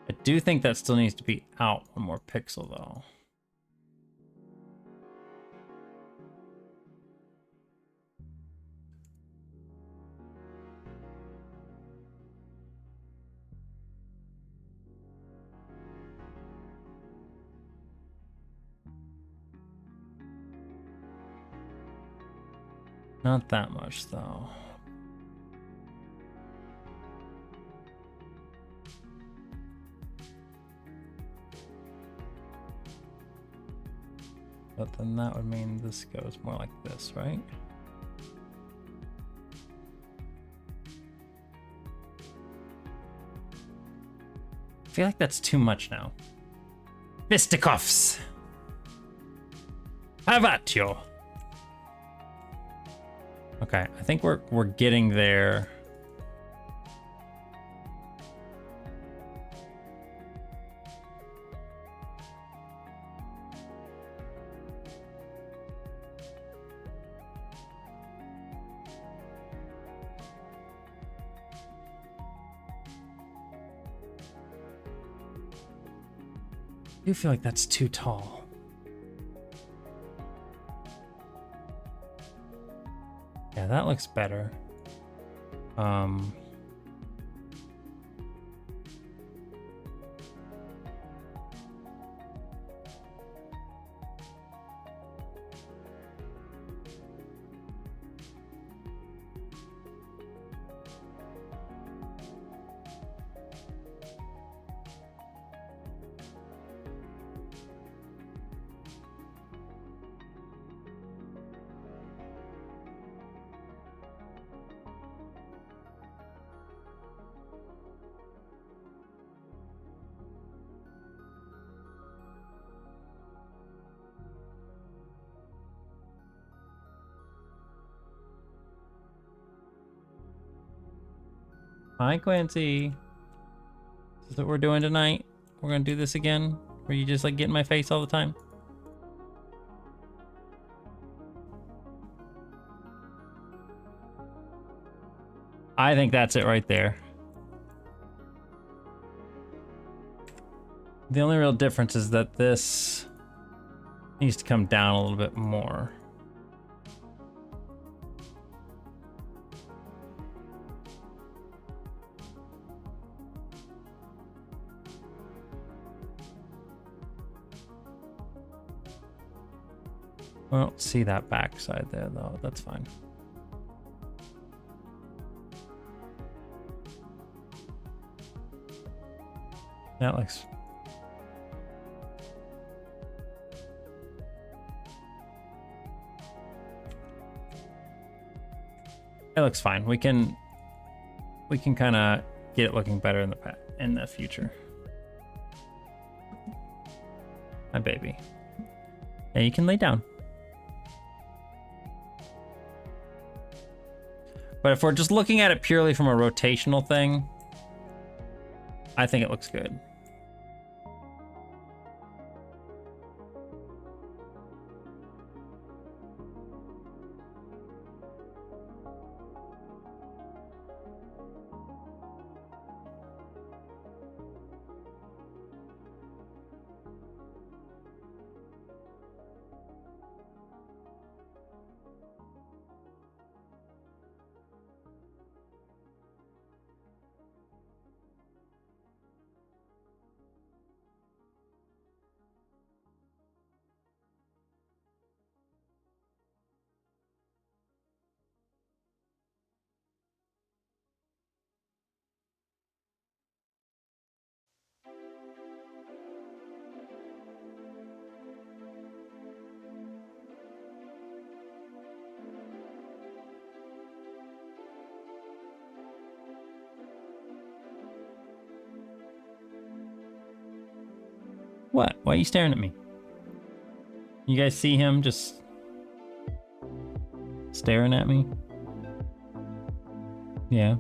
I do think that still needs to be out one more pixel though. Not that much though. But then that would mean this goes more like this, right? I feel like that's too much now. Fisticuffs! Have at you! Okay, I think we're getting there. I do feel like that's too tall. Yeah, that looks better. Hi, Quincy. Is this what we're doing tonight? We're gonna do this again? Where you just like get in my face all the time? I think that's it right there. The only real difference is that this needs to come down a little bit more. I don't see that backside there though, that's fine. That looks... It looks fine. We can kind of get it looking better in the future. My baby. Yeah, you can lay down. But if we're just looking at it purely from a rotational thing, I think it looks good. What? Why are you staring at me? You guys see him just staring at me? Yeah.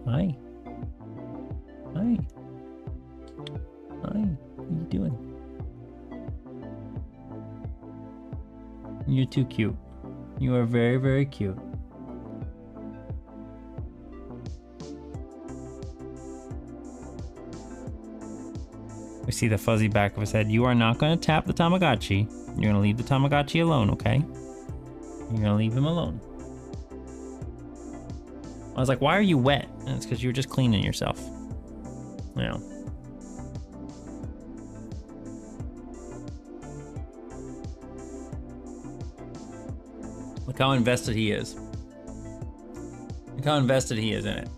Hi. Hi. Hi. What are you doing? You're too cute. You are very, very cute. We see the fuzzy back of his head. You are not going to tap the Tamagotchi. You're going to leave the Tamagotchi alone, okay? You're going to leave him alone. I was like, why are you wet? And it's because you were just cleaning yourself. Yeah. Look how invested he is. Look how invested he is in it.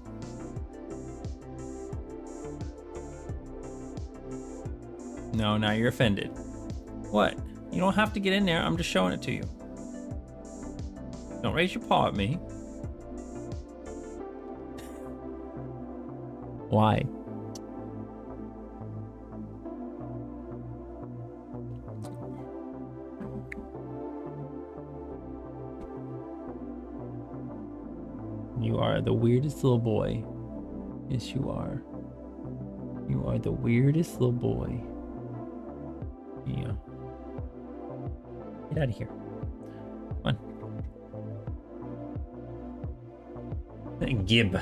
No, now you're offended. What? You don't have to get in there. I'm just showing it to you. Don't raise your paw at me. Why? You are the weirdest little boy. Yes, you are. You are the weirdest little boy. Yeah. Get out of here. Come on. Gib.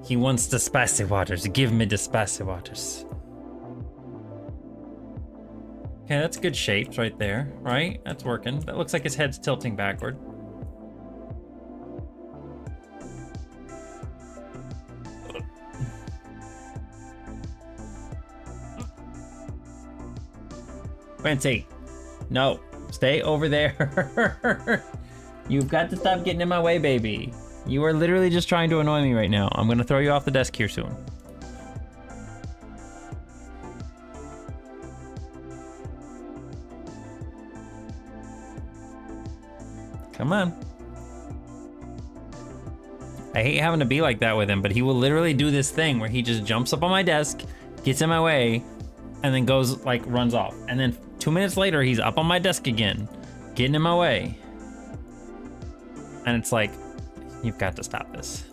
He wants the spicy waters. Give me the spicy waters. Okay, that's good shapes right there, right? That's working. That looks like his head's tilting backward. Quincy, no, stay over there. You've got to stop getting in my way, baby. You are literally just trying to annoy me right now. I'm gonna throw you off the desk here soon. Come on. I hate having to be like that with him, but he will literally do this thing where he just jumps up on my desk, gets in my way, and then goes, like, runs off. And then 2 minutes later, he's up on my desk again, getting in my way. And it's like, you've got to stop this.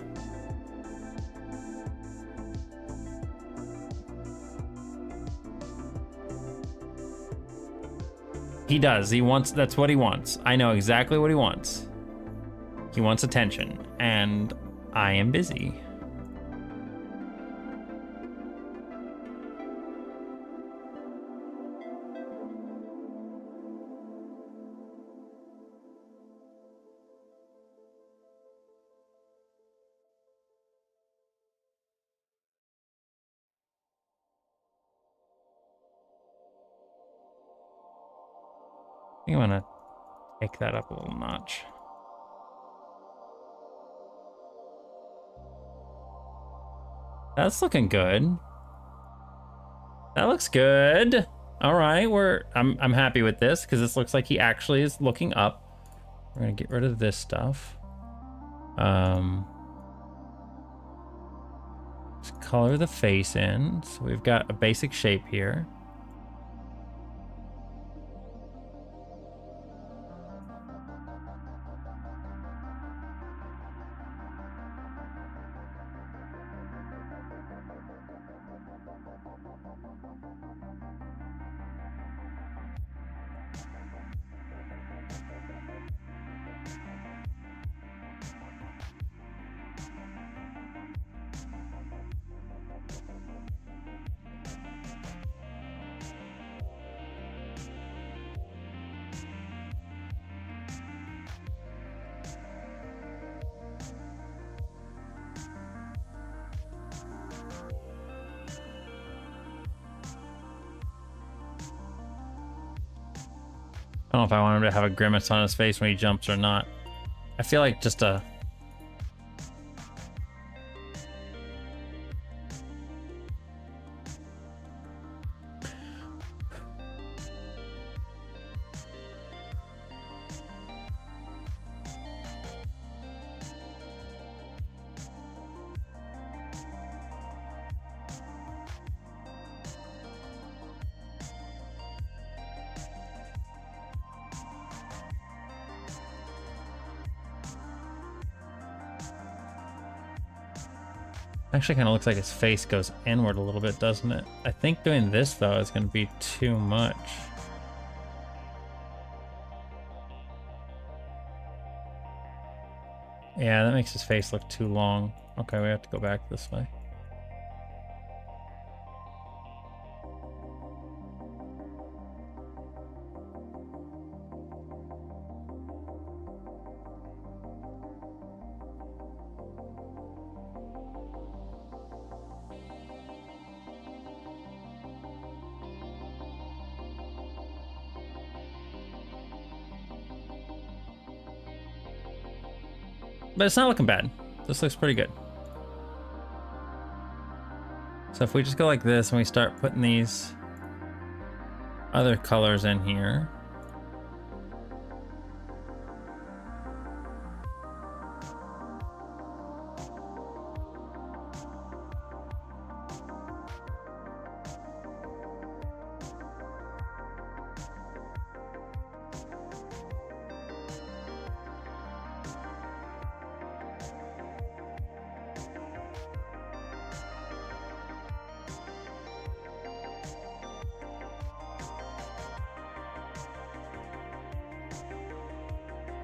He does. He wants, that's what he wants. I know exactly what he wants. He wants attention, and I am busy. I think I'm gonna take that up a little notch. That's looking good. That looks good. All right, I'm happy with this because this looks like he actually is looking up. We're gonna get rid of this stuff. Let's color the face in. So we've got a basic shape here. I don't know if I want him to have a grimace on his face when he jumps or not. I feel like just a... Actually kind of looks like his face goes inward a little bit, doesn't it? I think doing this, though, is going to be too much. Yeah, that makes his face look too long. Okay, we have to go back this way. But it's not looking bad. This looks pretty good. So if we just go like this and we start putting these other colors in here.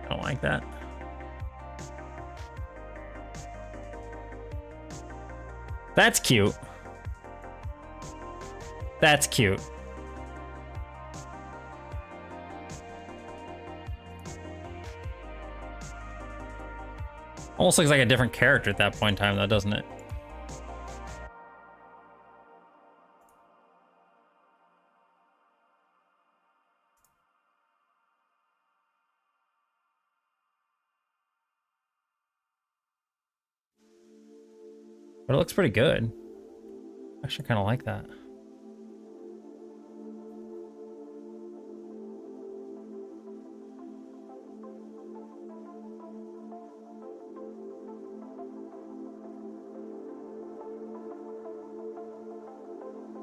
I don't like that. That's cute. That's cute. Almost looks like a different character at that point in time, though, doesn't it? But it looks pretty good. I actually kind of like that.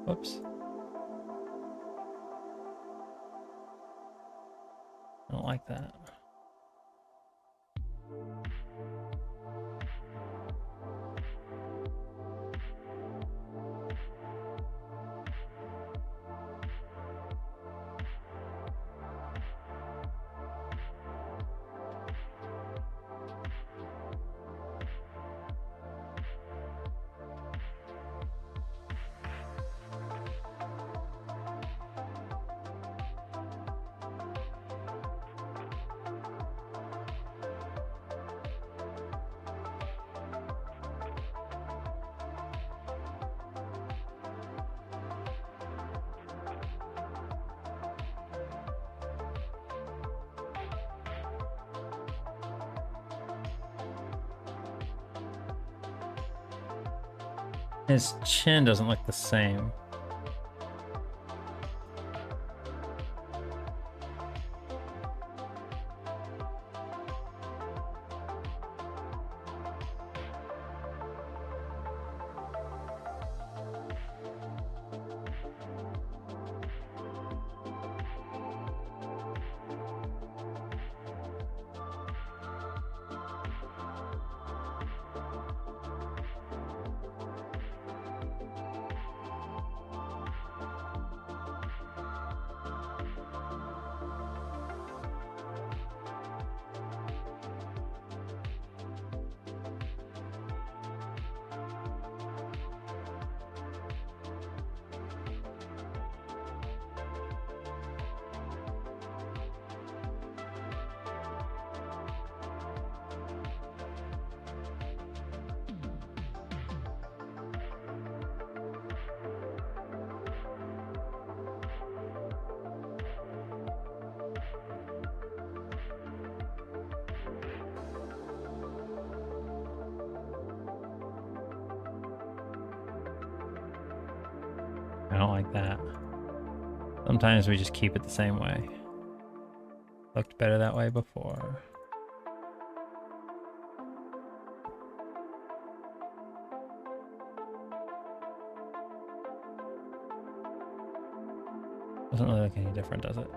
Whoops. I don't like that. His chin doesn't look the same. I don't like that. Sometimes we just keep it the same way. Looked better that way before. Doesn't really look any different, does it?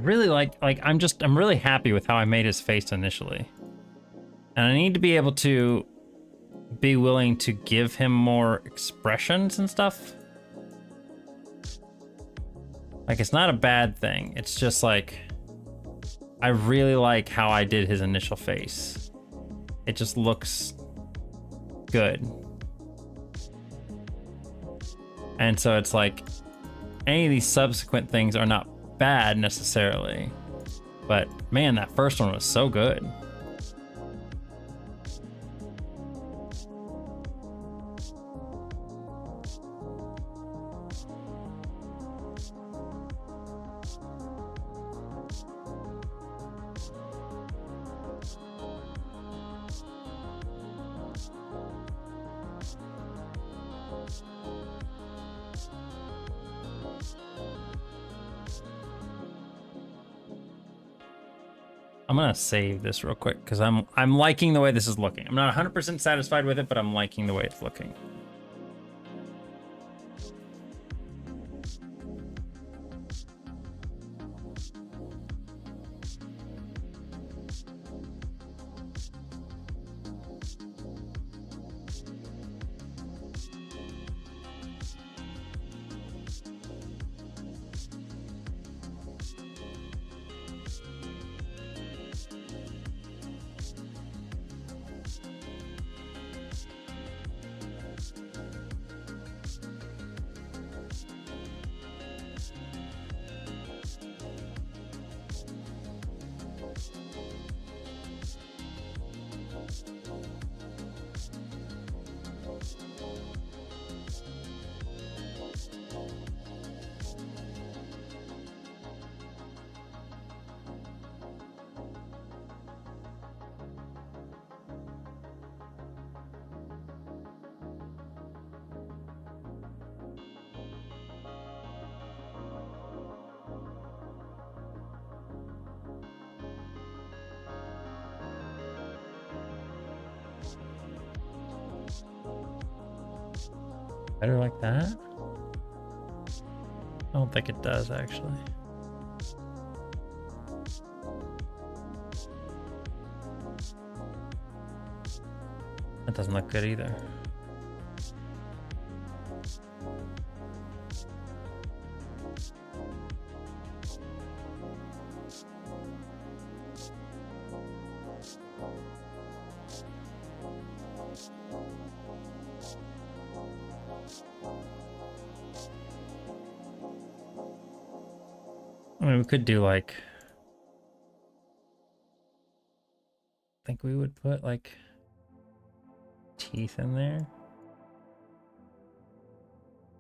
really like I'm really happy with how I made his face initially. And I need to be able to be willing to give him more expressions and stuff. Like, it's not a bad thing. It's just like, I really like how I did his initial face. It just looks good. And so it's like, any of these subsequent things are not bad necessarily. But man, that first one was so good. I'm gonna save this real quick because I'm liking the way this is looking. I'm not 100% satisfied with it, but I'm liking the way it's looking. Better like that? I don't think it does, actually. That doesn't look good either. I mean, we could do like, I think we would put like teeth in there.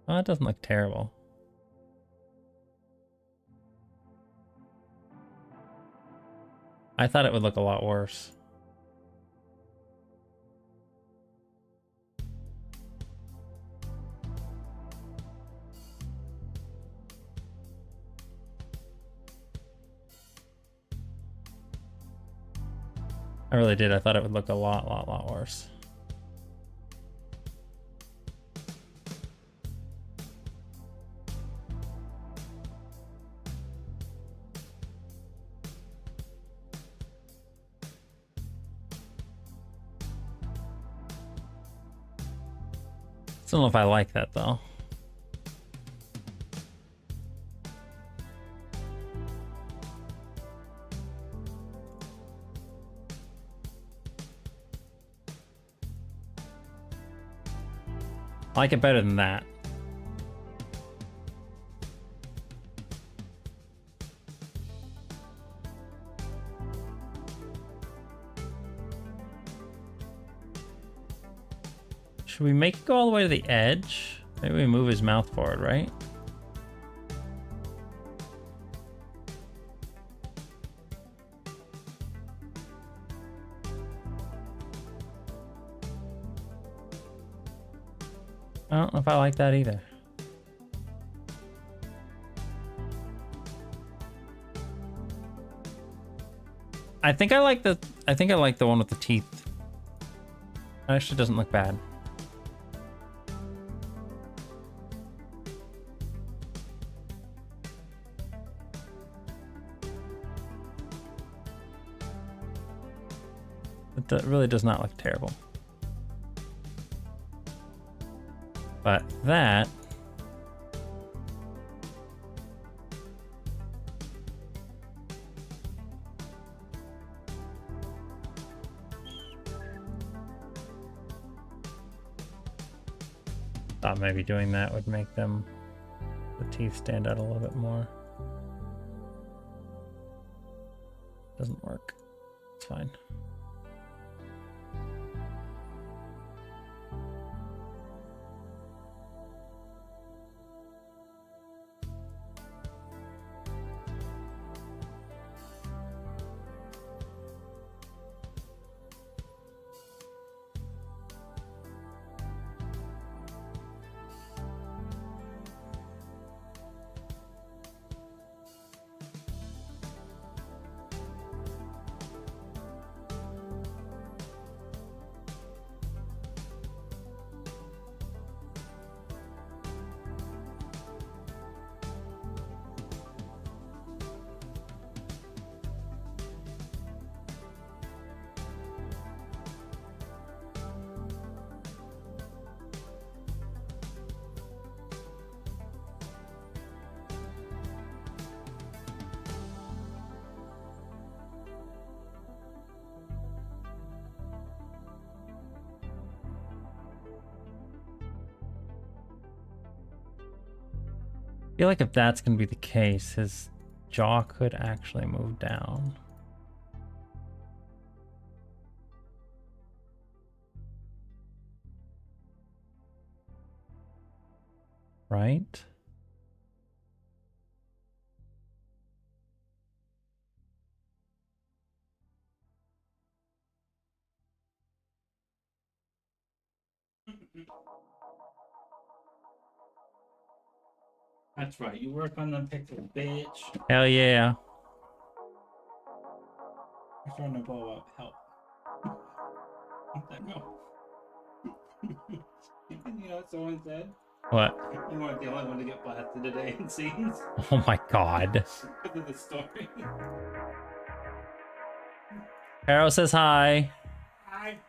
Oh, it doesn't look terrible. I thought it would look a lot worse. I really did. I thought it would look a lot worse. I don't know if I like that though. I like it better than that. Should we make it go all the way to the edge? Maybe we move his mouth forward, right? I don't know if I like that either. I think I like the one with the teeth. It actually doesn't look bad. It really does not look terrible. But that... Thought maybe doing that would make them, the teeth stand out a little bit more. Doesn't work. It's fine. I feel like if that's going to be the case, his jaw could actually move down. Right? That's right. You work on them pixels, bitch. Hell yeah. I'm trying to blow up. Help. Let go. You know what someone said? What? You weren't the only one to get blasted today in scenes Oh my god. because of the story. Arrow says hi. Hi.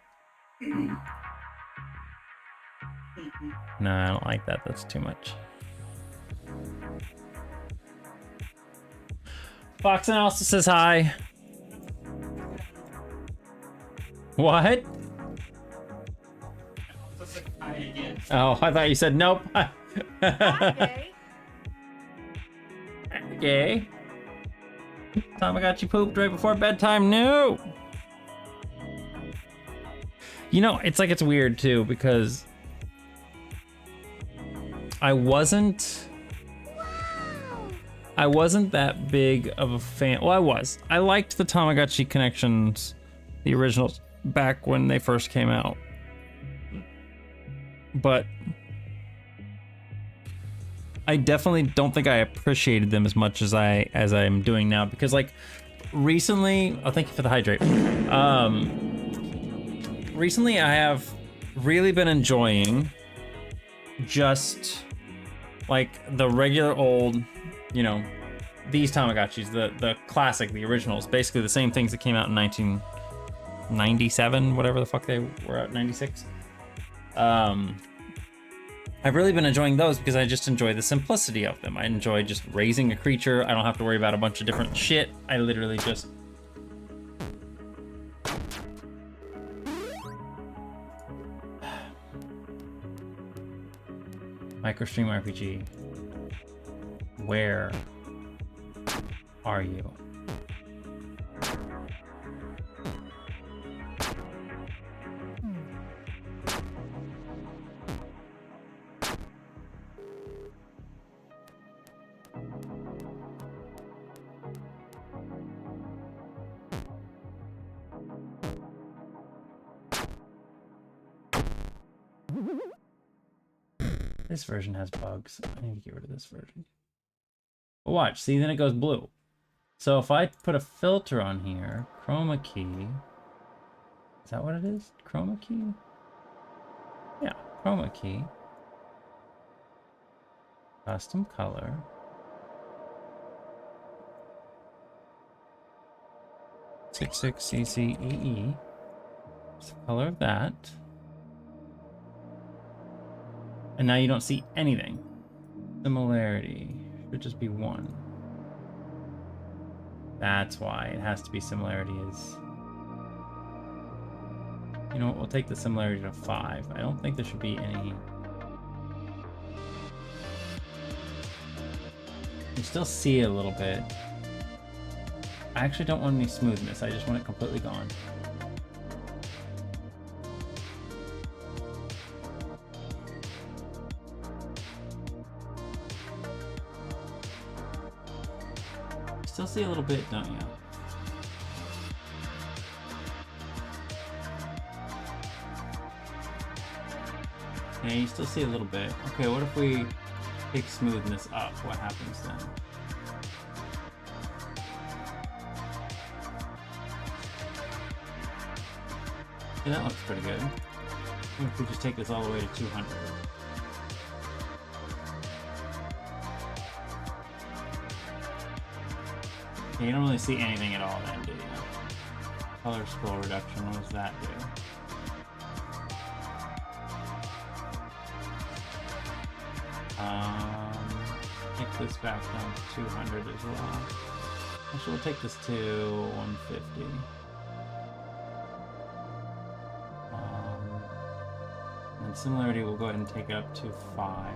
No, I don't like that. That's too much. Foxen also says hi. What? Just like hi again. Oh, I thought you said nope. Hi, Okay. Tamagotchi pooped right before bedtime. No. You know, it's like it's weird too because I wasn't that big of a fan. Well, I was. I liked the Tamagotchi Connections, the originals, back when they first came out. But I definitely don't think I appreciated them as much as I'm doing now because like recently, oh, thank you for the hydrate. Recently I have really been enjoying just like the regular old, you know, these Tamagotchis, the classic, the originals, basically the same things that came out in 1997, whatever the fuck they were at, 96. I've really been enjoying those because I just enjoy the simplicity of them. I enjoy just raising a creature. I don't have to worry about a bunch of different shit. I literally just... Microstream RPG. Where are you? This version has bugs. I need to get rid of this version. But watch, see, then it goes blue. So if I put a filter on here, chroma key. Is that what it is? Chroma key? Yeah, chroma key. Custom color. 66CCEE. It's the color of that. And now you don't see anything. Similarity should just be 1. That's why it has to be similarity is... You know what, we'll take the similarity to 5. I don't think there should be any... You still see a little bit. I actually don't want any smoothness, I just want it completely gone. Still see a little bit, don't you? Yeah, you still see a little bit. Okay, what if we take smoothness up? What happens then? Yeah, that looks pretty good. What if we just take this all the way to 200? Yeah, you don't really see anything at all then, do you? Color scroll reduction, what does that do? Take this back down to 200 as well. Actually, we'll take this to 150. And similarity, we'll go ahead and take it up to 5.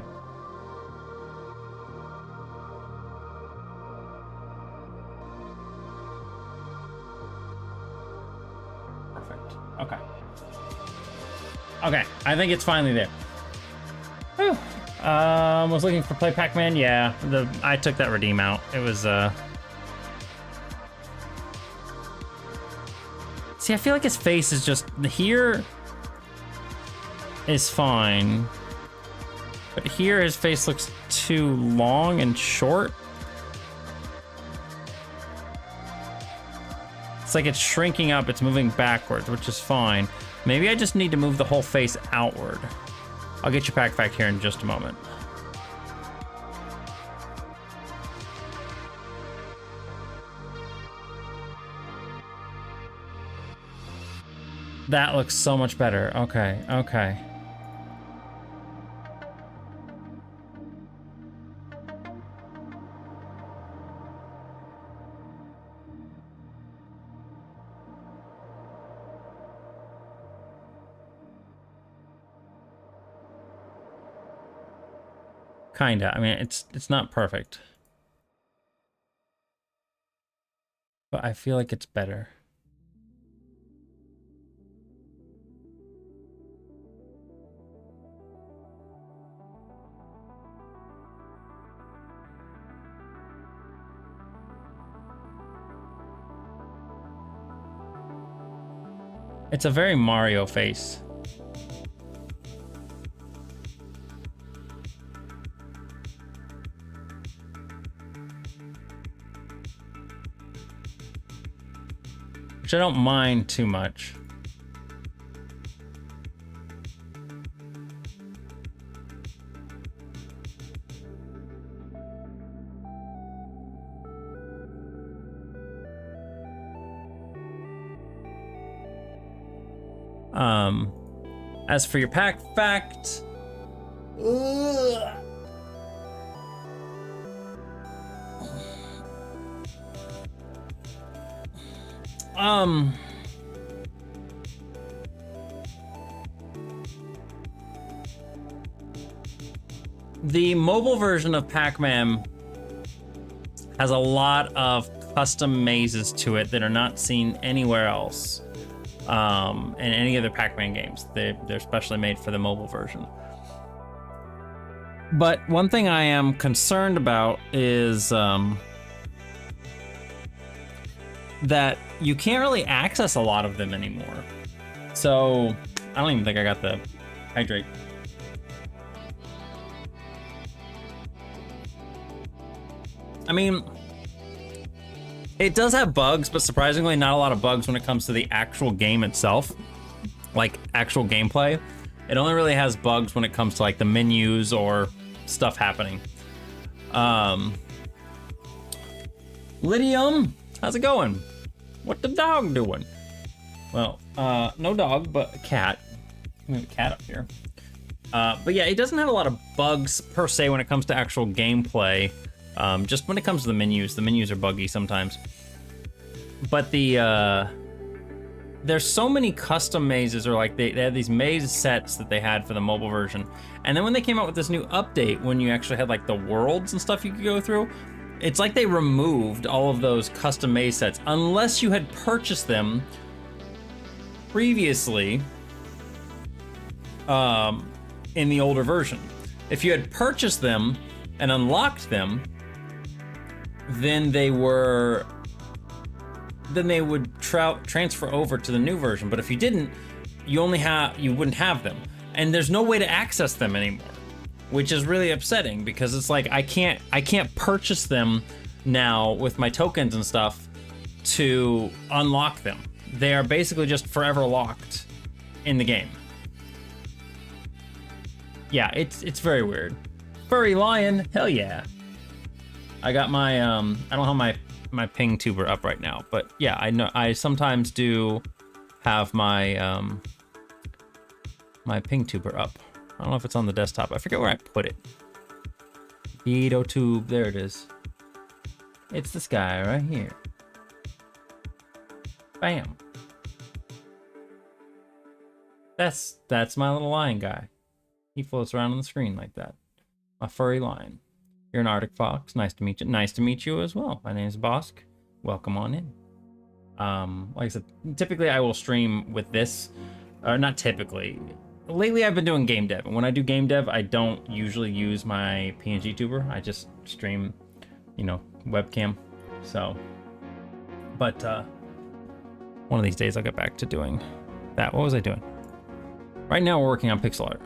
Perfect. Okay. Okay, I think it's finally there. Whew. Was looking for Play Pac-Man. Yeah, I took that redeem out. It was See, I feel like his face is just here is fine, but here his face looks too long and short. It's like it's shrinking up, it's moving backwards, which is fine. Maybe I just need to move the whole face outward. I'll get your pack fact here in just a moment. That looks so much better. Okay, okay. Kinda. I mean, it's not perfect, but I feel like it's better. It's a very Mario face. Which I don't mind too much. As for your pack fact, the mobile version of Pac-Man has a lot of custom mazes to it that are not seen anywhere else. In any other Pac-Man games. They're specially made for the mobile version. But one thing I am concerned about is that you can't really access a lot of them anymore. So I don't even think I got the hydrate. I mean, it does have bugs, but surprisingly not a lot of bugs when it comes to the actual game itself, like actual gameplay. It only really has bugs when it comes to like the menus or stuff happening. Lydium, how's it going? What the dog doing? Well, no dog, but a cat. We have a cat up here. But yeah, it doesn't have a lot of bugs per se when it comes to actual gameplay. Just when it comes to the menus are buggy sometimes. But there's so many custom mazes, or like they had these maze sets that they had for the mobile version. And then when they came out with this new update, when you actually had like the worlds and stuff you could go through, it's like they removed all of those custom maze sets unless you had purchased them previously in the older version. If you had purchased them and unlocked them, then they would transfer over to the new version. But if you didn't, you wouldn't have them, and there's no way to access them anymore, which is really upsetting because it's like I can't purchase them now with my tokens and stuff to unlock them. They are basically just forever locked in the game. Yeah, it's very weird. Furry lion, hell yeah. I got my I don't have my ping tuber up right now, but yeah, I know I sometimes do have my my ping tuber up. I don't know if it's on the desktop. I forget where I put it. Beto tube, there it is. It's this guy right here. Bam. That's my little lion guy. He floats around on the screen like that. My furry lion. You're an Arctic fox. Nice to meet you. Nice to meet you as well. My name is Bosk. Welcome on in. Like I said, typically I will stream with this. Or not typically. Lately I've been doing game dev. And when I do game dev, I don't usually use my PNG tuber. I just stream, webcam. So, but one of these days I'll get back to doing that. What was I doing? Right now we're working on pixel art.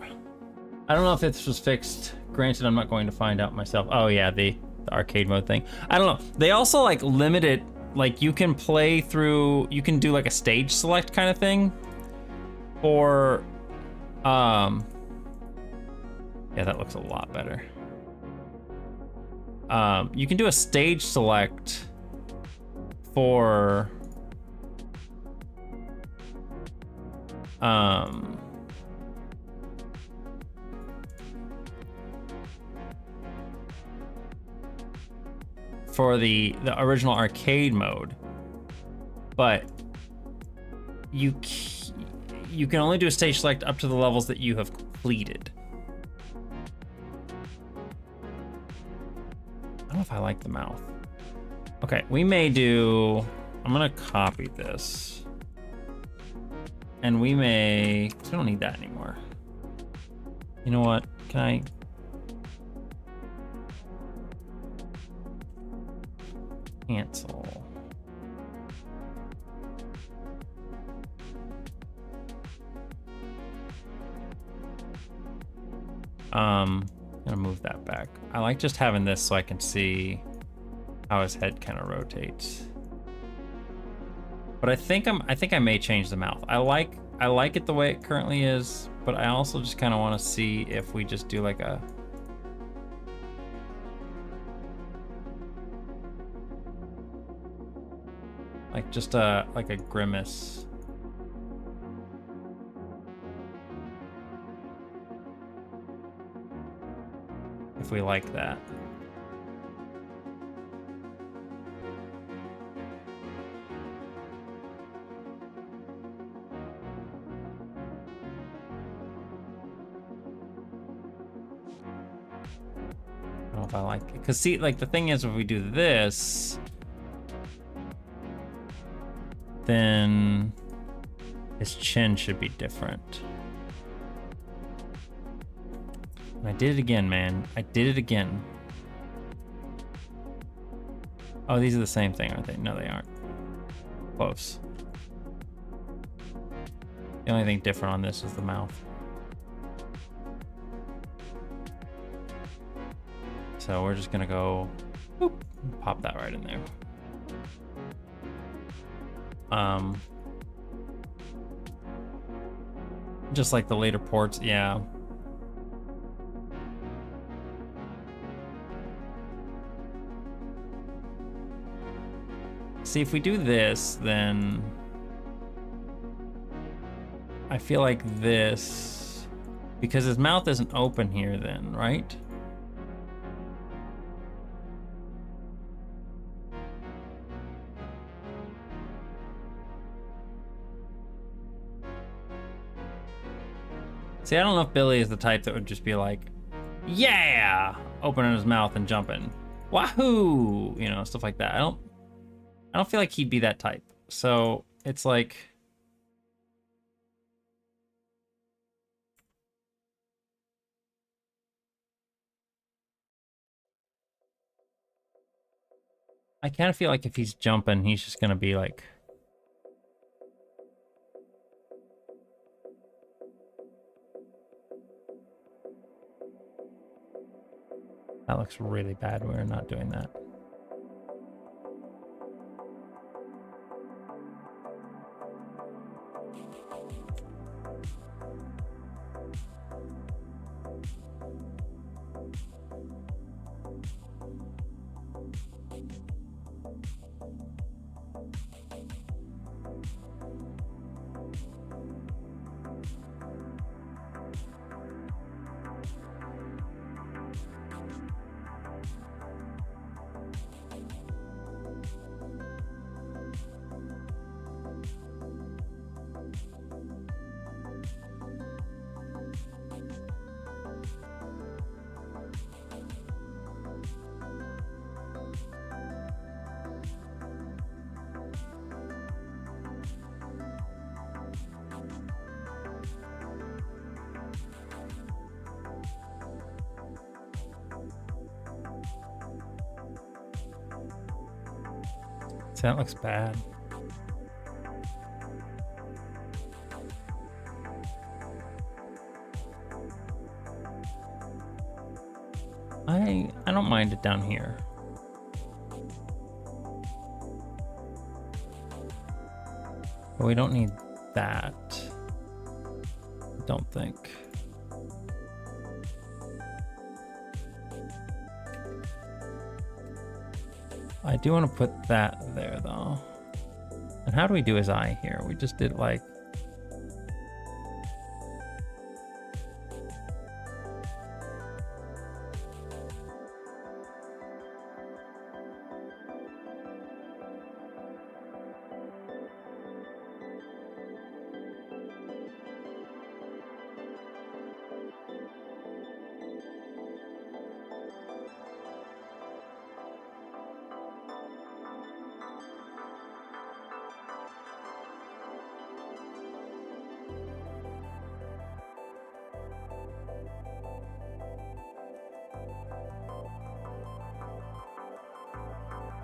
I don't know if this was fixed. Granted, I'm not going to find out myself. Oh yeah, the arcade mode thing. I don't know. They also like limit it. Like you can play through. You can do like a stage select kind of thing. Or, yeah, that looks a lot better. You can do a stage select for. For the original arcade mode, but you can only do a stage select up to the levels that you have completed. I don't know if I like the mouth. Okay, I'm gonna copy this, and we don't need that anymore. You know what? Can I? Cancel. I'm gonna move that back. I like just having this so I can see how his head kind of rotates. But I think I may change the mouth. I like it the way it currently is, but I also just kind of want to see if we just do like a like a grimace. If we like that. I don't know if I like it. Cause see, like the thing is if we do this, then his chin should be different. And I did it again, man. I did it again. Oh, these are the same thing, aren't they? No, they aren't. Close. The only thing different on this is the mouth. So we're just gonna go, boop, pop that right in there. Just like the later ports, yeah. See, if we do this, then I feel like this, because his mouth isn't open here then, right? See, I don't know if Billy is the type that would just be like, yeah, opening his mouth and jumping. Wahoo! You know, stuff like that. I don't feel like he'd be that type. So it's like, I kind of feel like if he's jumping, he's just gonna be like, that looks really bad. We're not doing that. So that looks bad. I don't mind it down here. But we don't need that. I don't think. I do want to put that there though. And how do we do his eye here? We just did like,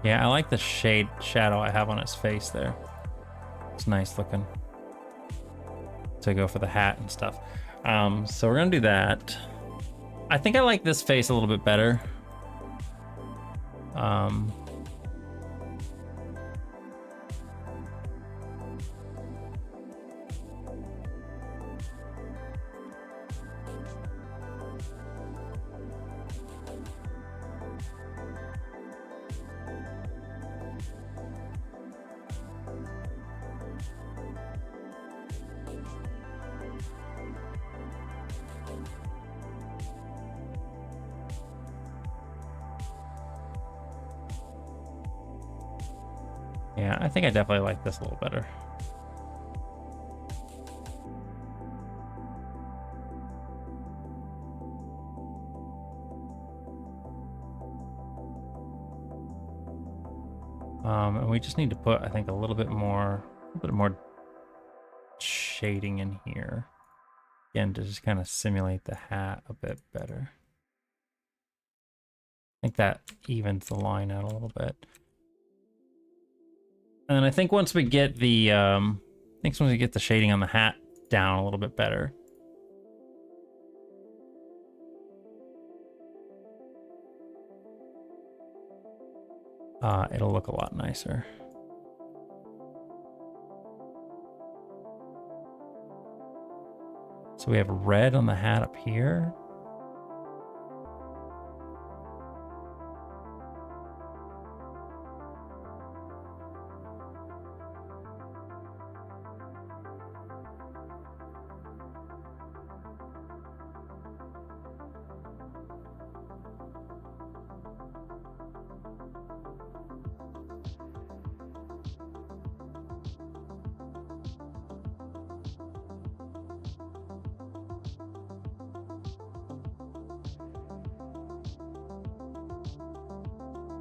yeah, I like the shadow I have on his face there. It's nice looking. To go for the hat and stuff. So we're gonna do that. I think I like this face a little bit better. Yeah, I think I definitely like this a little better. And we just need to put, I think, a little bit more shading in here. Again, to just kind of simulate the hat a bit better. I think that evens the line out a little bit. And then I think once we get the, once we get the shading on the hat down a little bit better, it'll look a lot nicer. So we have red on the hat up here.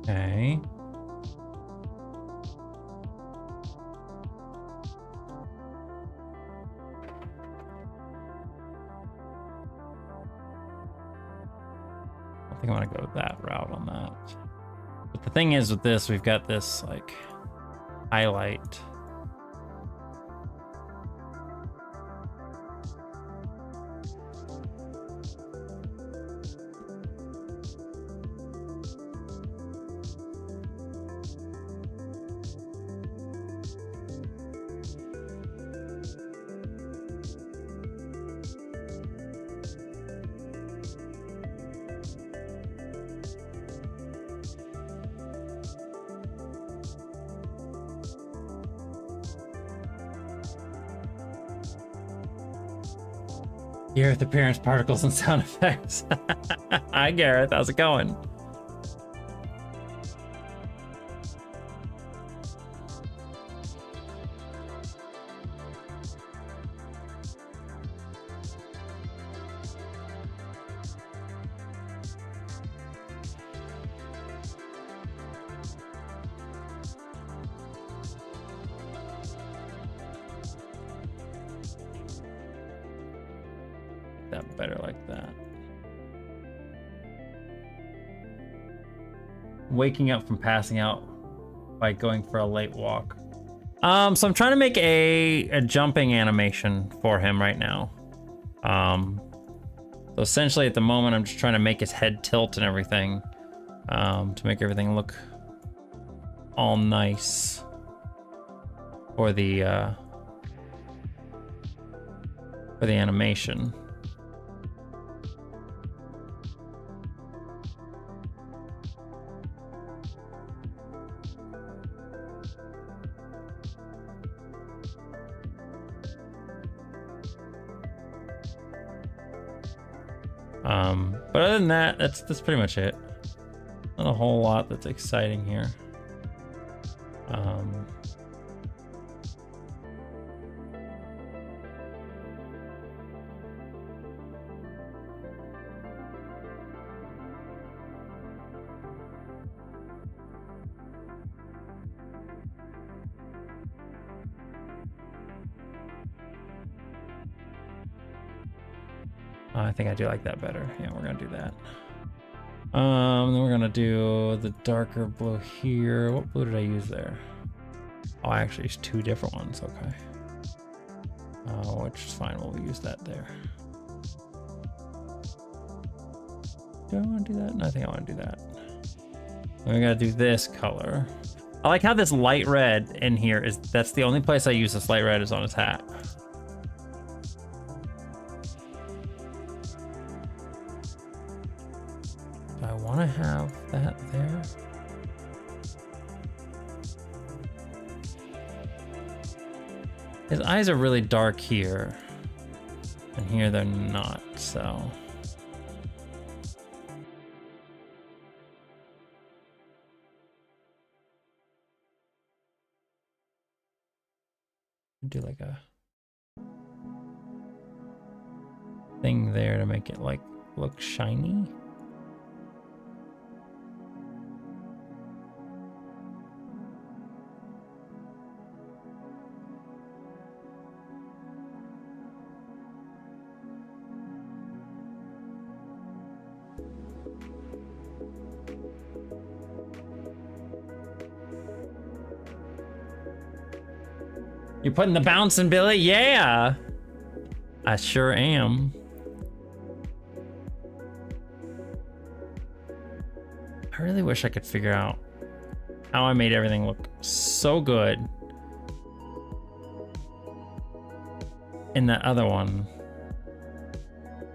Okay. I think I want to go that route on that. But the thing is with this, we've got this like highlight. Gareth appearance, particles, and sound effects. Hi, Gareth. How's it going? That better like that. Waking up from passing out by going for a late walk. So I'm trying to make a jumping animation for him right now. So essentially at the moment I'm just trying to make his head tilt and everything, to make everything look all nice for the animation. But other than that, that's pretty much it. Not a whole lot that's exciting here. I think I do like that better. Yeah, we're gonna do that. Then we're gonna do the darker blue here. What blue did I use there? Oh, I actually used two different ones. Okay. Which is fine. We'll use that there. Do I want to do that? No, I think I want to do that. Then we gotta do this color. I like how this light red in here is. That's the only place I use this light red is on his hat. I want to have that there. His eyes are really dark here, and here they're not, so. Do like a thing there to make it like look shiny. You're putting the Bouncin Billy? Yeah! I sure am. I really wish I could figure out how I made everything look so good in that other one.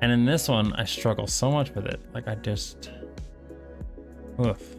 And in this one, I struggle so much with it. Like I just, oof.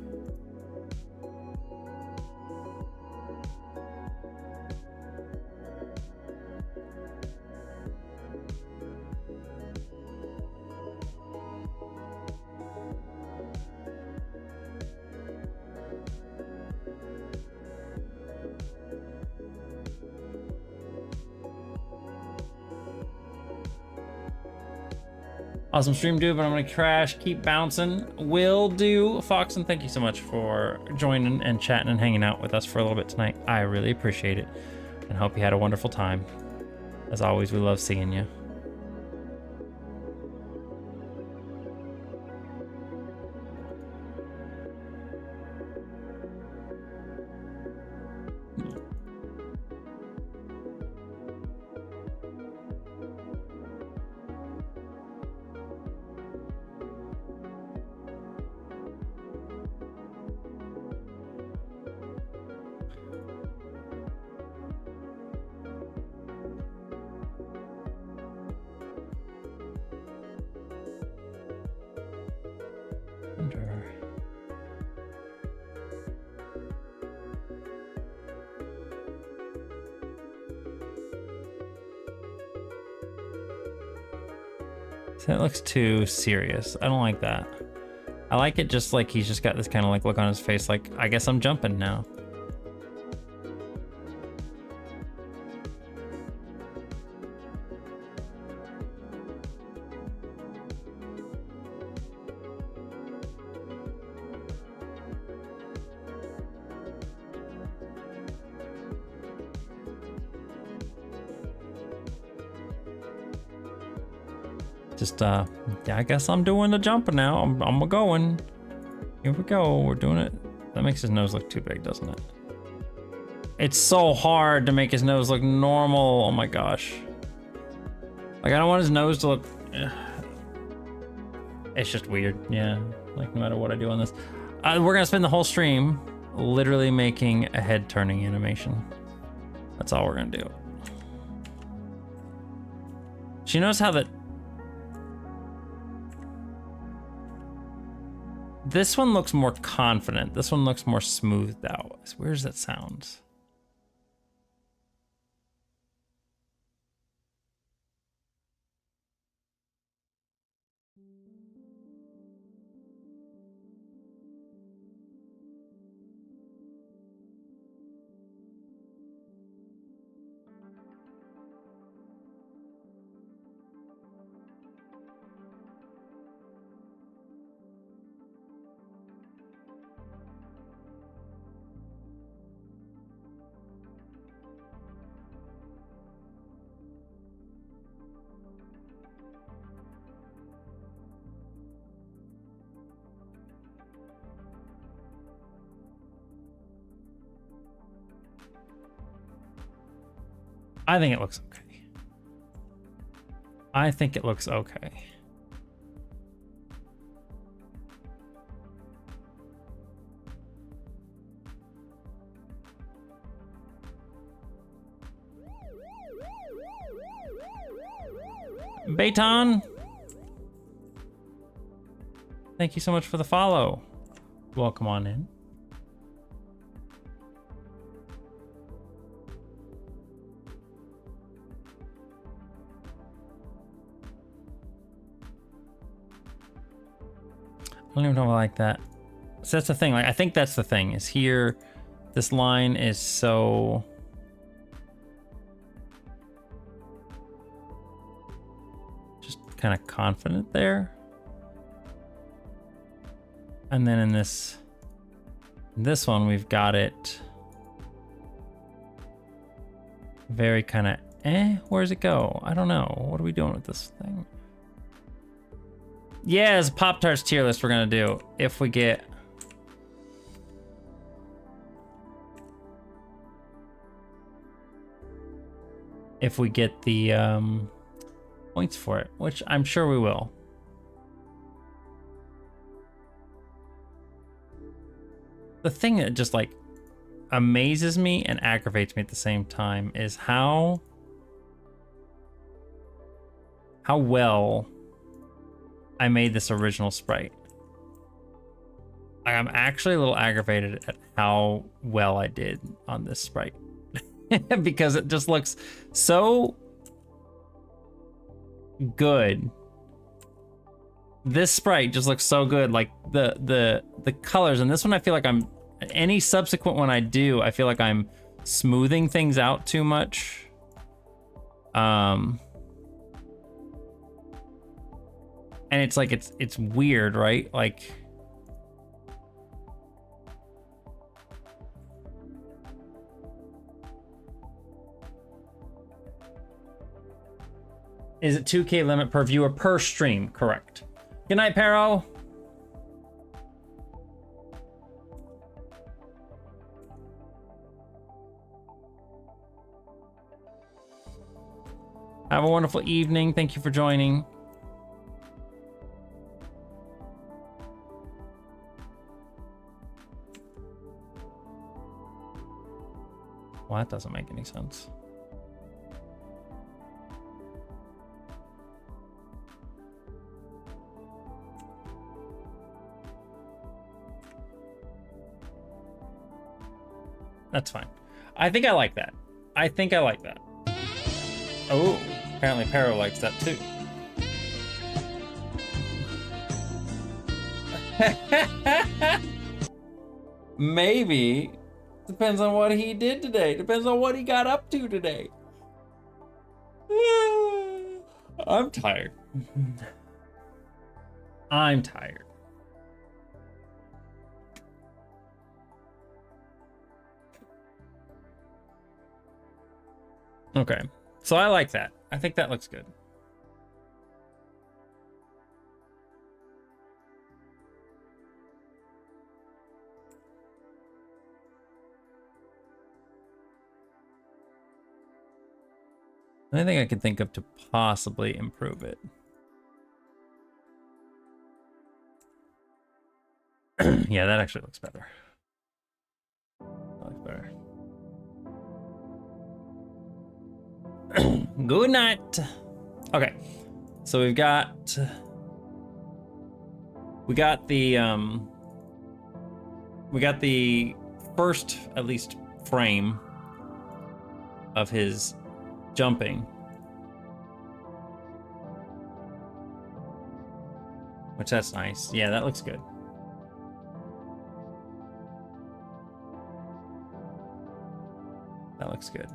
Awesome stream, dude, but I'm gonna crash. Keep bouncing. Will do. Fox, and thank you so much for joining and chatting and hanging out with us for a little bit tonight. I really appreciate it and hope you had a wonderful time. As always, we love seeing you. That looks too serious. I don't like that. I like it just like he's just got this kind of like look on his face like, I guess I'm jumping now. Just, yeah, I guess I'm doing the jumping now. I'm going. Here we go. We're doing it. That makes his nose look too big, doesn't it? It's so hard to make his nose look normal. Oh my gosh. Like, I don't want his nose to look... It's just weird. Yeah. Like, no matter what I do on this. We're gonna spend the whole stream literally making a head-turning animation. That's all we're gonna do. She knows how that... This one looks more confident. This one looks more smoothed out. As weird as that sounds. I think it looks okay. I think it looks okay. Bayton, thank you so much for the follow. Welcome on in. I don't even know if I like that. So that's the thing. Like, I think that's the thing is here. This line is so. Just kind of confident there. And then in this one, we've got it very kind of, where's it go? I don't know. What are we doing with this thing? Yeah, it's Pop-Tarts tier list we're gonna do if we get the points for it, which I'm sure we will. The thing that just like amazes me and aggravates me at the same time is how well I made this original sprite. I'm actually a little aggravated at how well I did on this sprite because it just looks so good. This sprite just looks so good. Like the colors, and this one I feel like any subsequent one I do, I feel like I'm smoothing things out too much. And it's like, it's weird, right? Like, is it 2K limit per viewer per stream? Correct. Good night, Pero. Have a wonderful evening. Thank you for joining. Well, that doesn't make any sense. That's fine. I think I like that. I think I like that. Oh, apparently Pero likes that too. Maybe. Depends on what he did today. Depends on what he got up to today. I'm tired. I'm tired. Okay. So I like that. I think that looks good. I think I could think of to possibly improve it. Yeah, that actually looks better. That looks better. Good night. Okay, so we got the first, at least, frame of his jumping, which that's nice. Yeah, that looks good. That looks good.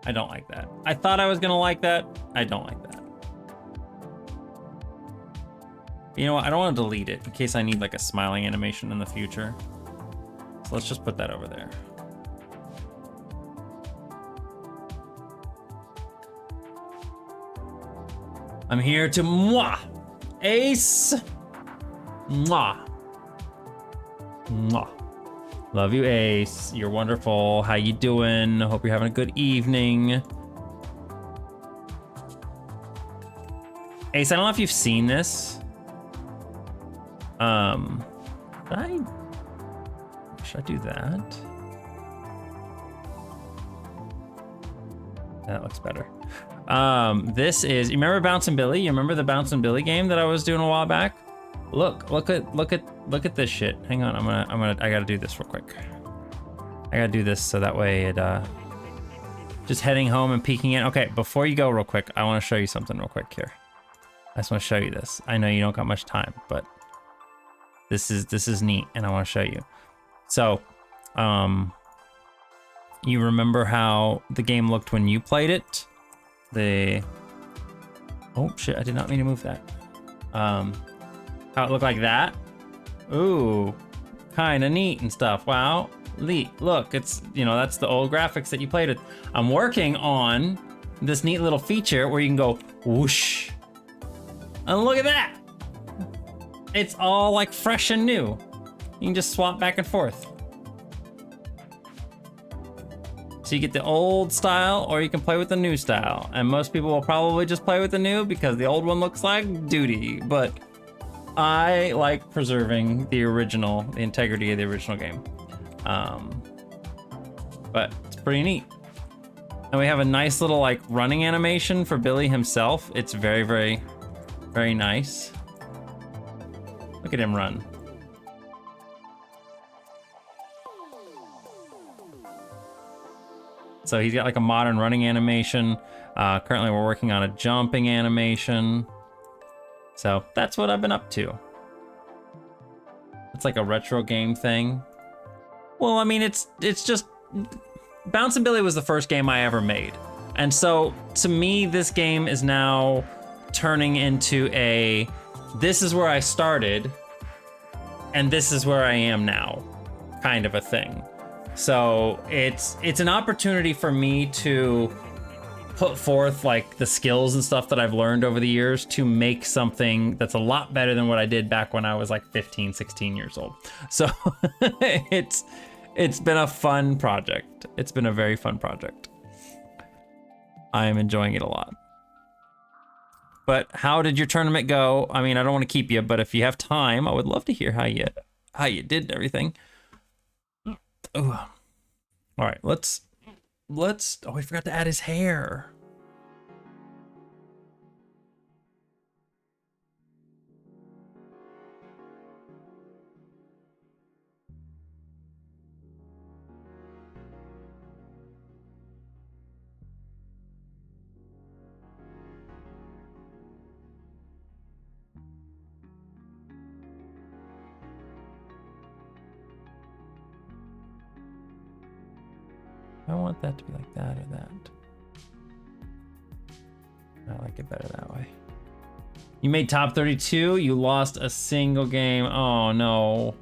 I don't like that. I thought I was gonna like that. I don't like that. You know what? I don't want to delete it in case I need like a smiling animation in the future. So let's just put that over there. I'm here to mwah! Ace! Mwah! Mwah. Love you, Ace. You're wonderful. How you doing? Hope you're having a good evening. Ace, I don't know if you've seen this. Should I do that? That looks better. This is, you remember Bouncin Billy? You remember the Bouncin Billy game that I was doing a while back? Look at this shit. Hang on, I gotta do this real quick. I gotta do this so that way it, just heading home and peeking in. Okay, before you go real quick, I wanna show you something real quick here. I just wanna show you this. I know you don't got much time, but this is neat and I wanna show you. So, you remember how the game looked when you played it? Oh shit, I did not mean to move that. How it looked like that? Ooh, kinda neat and stuff. Wow, look, it's, you know, that's the old graphics that you played with. I'm working on this neat little feature where you can go whoosh. And look at that. It's all like fresh and new. You can just swap back and forth. So you get the old style or you can play with the new style. And most people will probably just play with the new because the old one looks like duty. But I like preserving the original, the integrity of the original game. But it's pretty neat. And we have a nice little like running animation for Billy himself. It's very, very, very nice. Look at him run. So he's got like a modern running animation. Currently we're working on a jumping animation. So that's what I've been up to. It's like a retro game thing. Well, I mean, it's just Bouncin Billy was the first game I ever made, and so to me, this game is now turning into a this is where I started, and this is where I am now, kind of a thing. So it's an opportunity for me to put forth like the skills and stuff that I've learned over the years to make something that's a lot better than what I did back when I was like 15, 16 years old. So it's been a fun project. It's been a very fun project. I am enjoying it a lot. But how did your tournament go? I mean, I don't want to keep you, but if you have time, I would love to hear how you did and everything. Ooh. All right, let's oh, we forgot to add his hair. I want that to be like that or that. I like it better that way. You made top 32, you lost a single game. Oh no.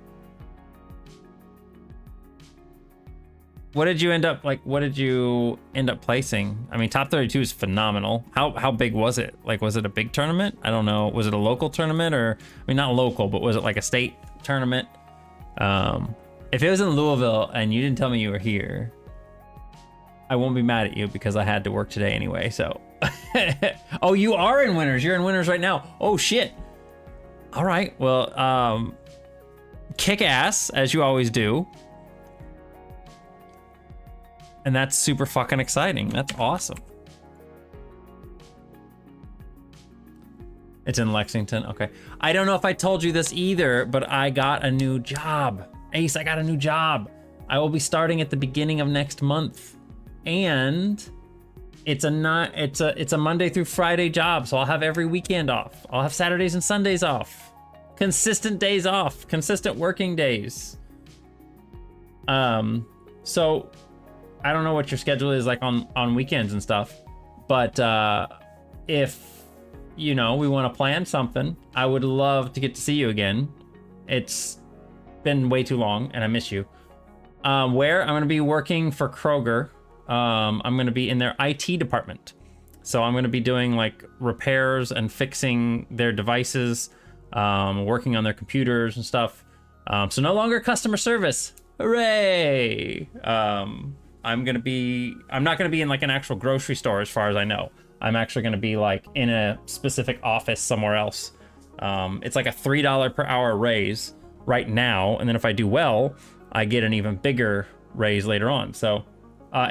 What did you end up placing? I mean, top 32 is phenomenal. How big was it? Like, was it a big tournament? I don't know. Was it a local tournament or, I mean, not local, but was it like a state tournament? If it was in Louisville and you didn't tell me you were here, I won't be mad at you because I had to work today anyway, so. Oh, you are in winners. You're in winners right now. Oh, shit. All right, well, kick ass, as you always do. And that's super fucking exciting. That's awesome. It's in Lexington, okay. I don't know if I told you this either, but I got a new job. Ace, I got a new job. I will be starting at the beginning of next month. And it's a Monday through Friday job, so I'll have every weekend off. I'll have Saturdays and Sundays off. Consistent days off, consistent working days. So I don't know what your schedule is like on weekends and stuff, but if we want to plan something, I would love to get to see you again. It's been way too long and I miss you. Where I'm going to be working for Kroger. I'm going to be in their IT department. So I'm going to be doing like repairs and fixing their devices, working on their computers and stuff. So no longer customer service. Hooray! I'm not going to be in like an actual grocery store as far as I know. I'm actually going to be like in a specific office somewhere else. It's like a $3 per hour raise right now. And then if I do well, I get an even bigger raise later on. So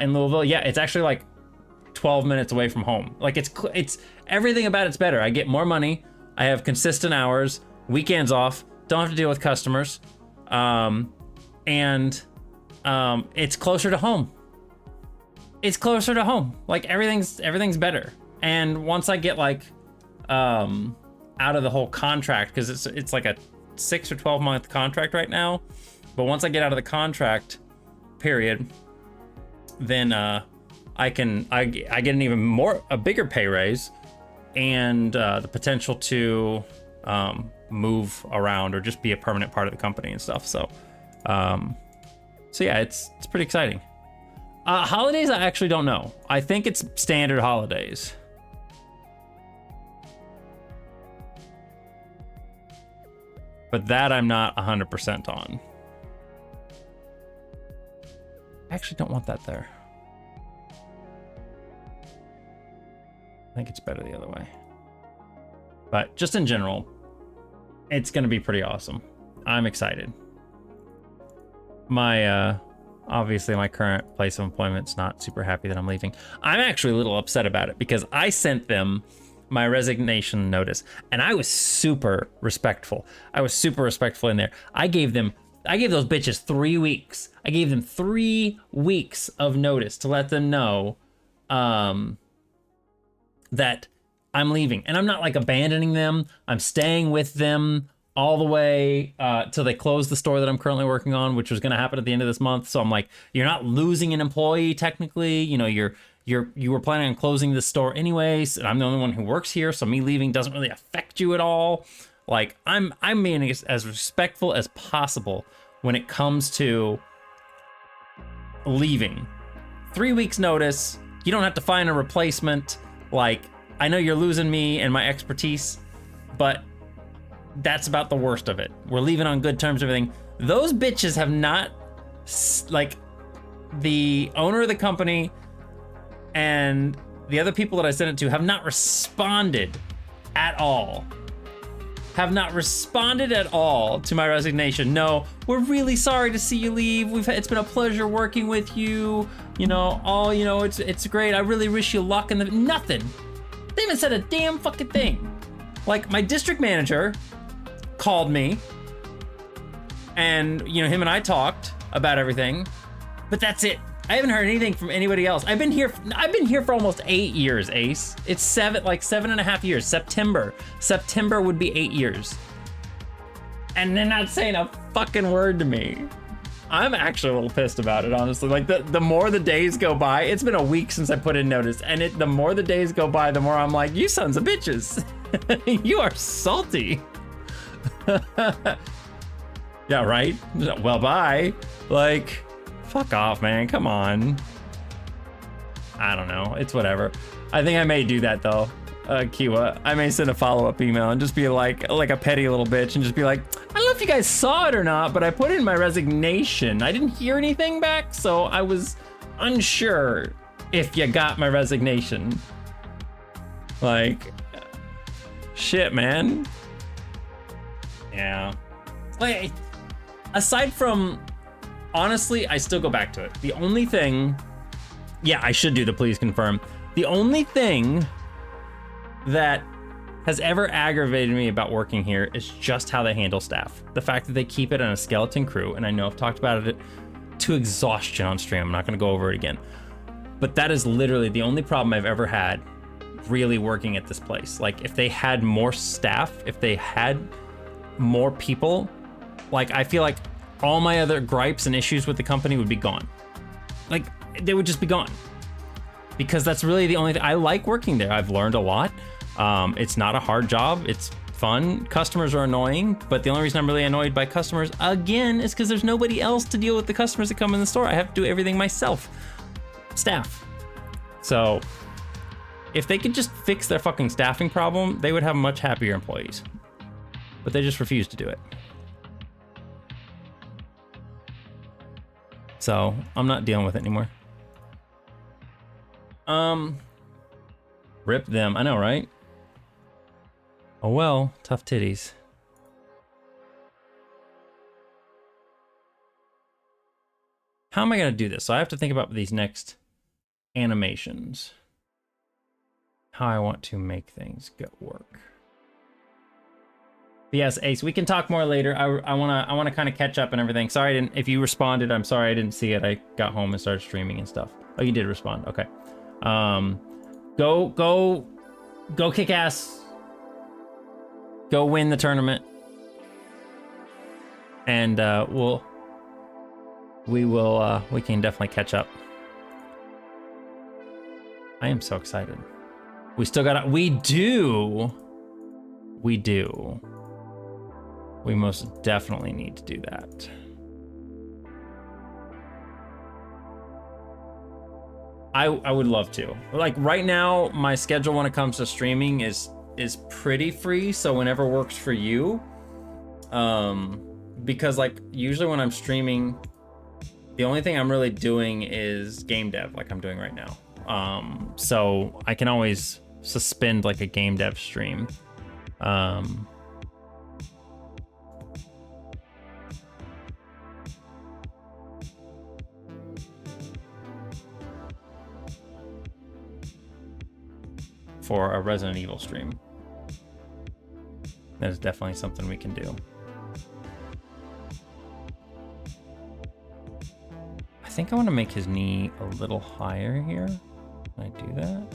in Louisville, yeah, it's actually like 12 minutes away from home. Like it's everything about it's better. I get more money. I have consistent hours, weekends off, don't have to deal with customers. And it's closer to home. It's closer to home. Like everything's better. And once I get like out of the whole contract, because it's like a 6 or 12 month contract right now. But once I get out of the contract period, then I get an a bigger pay raise and the potential to move around or just be a permanent part of the company and stuff. So yeah, it's pretty exciting. Holidays, I actually don't know. I think it's standard holidays. But that I'm not 100% on. I actually don't want that there. I think it's better the other way. But just in general, it's going to be pretty awesome. I'm excited. Obviously my current place of employment's not super happy that I'm leaving. I'm actually a little upset about it because I sent them my resignation notice and I was super respectful. I was super respectful in there. I gave those bitches 3 weeks. I gave them 3 weeks of notice to let them know that I'm leaving. And I'm not like abandoning them. I'm staying with them all the way till they close the store that I'm currently working on, which was going to happen at the end of this month. So I'm like, you're not losing an employee technically. You know, you were planning on closing the store anyways, and I'm the only one who works here, so me leaving doesn't really affect you at all. Like, I'm being as respectful as possible when it comes to leaving. 3 weeks notice, you don't have to find a replacement. Like, I know you're losing me and my expertise, but that's about the worst of it. We're leaving on good terms, everything. Those bitches have not, like, the owner of the company and the other people that I sent it to have not responded at all. Have not responded at all to my resignation. No, we're really sorry to see you leave. It's been a pleasure working with you. You know, it's great. I really wish you luck in the nothing. They haven't said a damn fucking thing. Like, my district manager called me, and you know, him and I talked about everything, but that's it. I haven't heard anything from anybody else. I've been here for almost 8 years, Ace. It's 7.5 years. September would be 8 years. And they're not saying a fucking word to me. I'm actually a little pissed about it, honestly. Like, the more the days go by, it's been a week since I put in notice, and the more the days go by, the more I'm like, you sons of bitches. You are salty. Yeah, right? Well, bye. Like, fuck off, man. Come on. I don't know. It's whatever. I think I may do that, though. Kiwa, I may send a follow-up email and just be like a petty little bitch and just be like, I don't know if you guys saw it or not, but I put in my resignation. I didn't hear anything back, so I was unsure if you got my resignation. Like, shit, man. Yeah. Like, aside from, honestly, I still go back to it. The only thing, yeah, I should do the please confirm. The only thing that has ever aggravated me about working here is just how they handle staff. The fact that they keep it on a skeleton crew, and I know I've talked about it to exhaustion on stream. I'm not gonna go over it again. But that is literally the only problem I've ever had really working at this place. Like, if they had more staff, if they had more people, like, I feel like all my other gripes and issues with the company would be gone. Like, they would just be gone. Because that's really the only thing. I like working there. I've learned a lot. It's not a hard job. It's fun. Customers are annoying, but the only reason I'm really annoyed by customers, again, is because there's nobody else to deal with the customers that come in the store. I have to do everything myself. Staff. So, if they could just fix their fucking staffing problem, they would have much happier employees. But they just refuse to do it. So, I'm not dealing with it anymore. Rip them. I know, right? Oh well, tough titties. How am I gonna do this? So I have to think about these next animations. How I want to make things go work. But yes, Ace, we can talk more later. I wanna kind of catch up and everything. Sorry, if you responded, I'm sorry I didn't see it. I got home and started streaming and stuff. Oh, you did respond. Okay. Go kick ass. Go win the tournament. And we can definitely catch up. I am so excited. We still got we do. We most definitely need to do that. I would love to. Like, right now, my schedule when it comes to streaming is pretty free, so whenever works for you. Because, like, usually when I'm streaming, the only thing I'm really doing is game dev, like I'm doing right now. So I can always suspend like a game dev stream. For a Resident Evil stream. That is definitely something we can do. I think I want to make his knee a little higher here. Can I do that?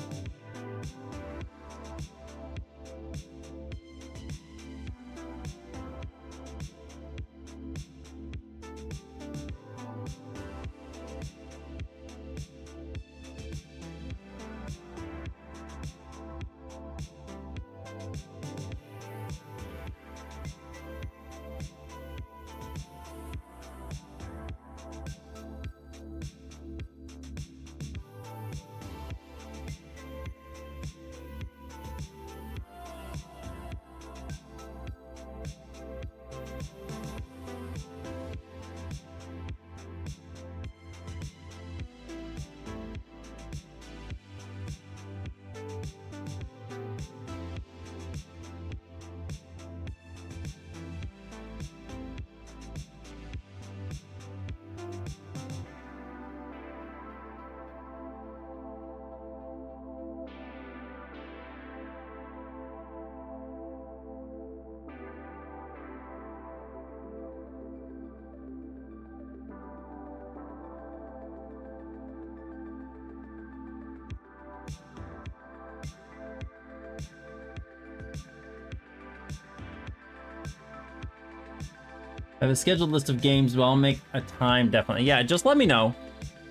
I have a scheduled list of games, but I'll make a time definitely. Yeah, just let me know.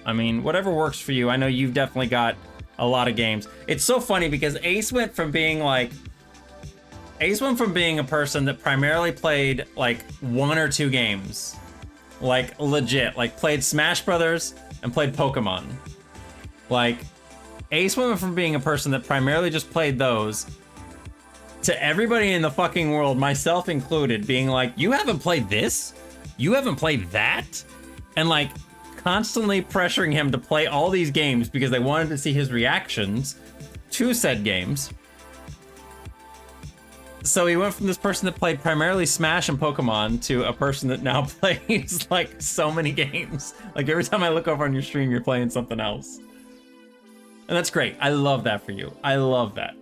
I mean, whatever works for you. I know you've definitely got a lot of games. It's so funny because Ace went from being a person that primarily played like 1 or 2 games. Like legit, like played Smash Brothers and played Pokemon. Like Ace went from being a person that primarily just played those to everybody in the fucking world, myself included, being like, you haven't played this? You haven't played that? And like constantly pressuring him to play all these games because they wanted to see his reactions to said games. So he went from this person that played primarily Smash and Pokemon to a person that now plays like so many games. Like every time I look over on your stream, you're playing something else. And that's great. I love that for you. I love that.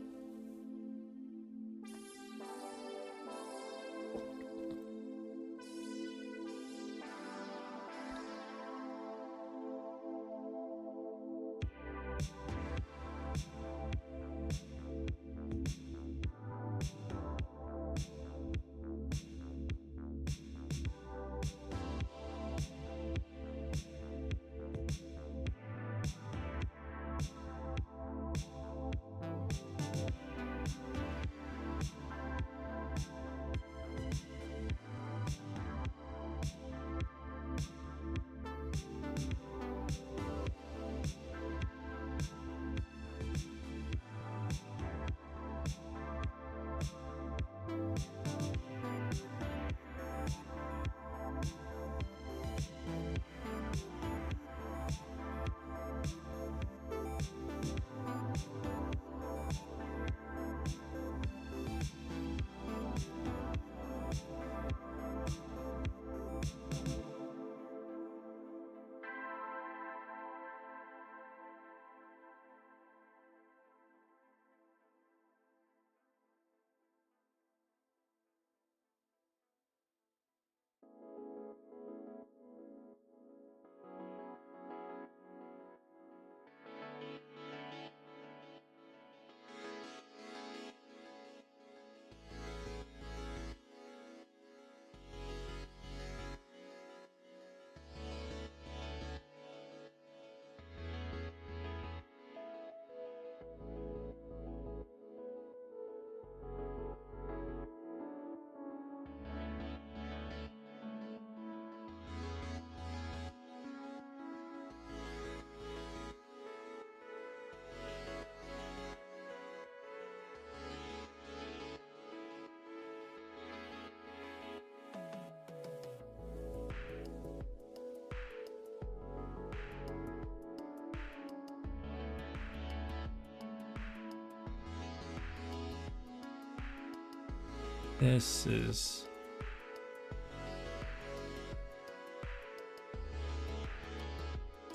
This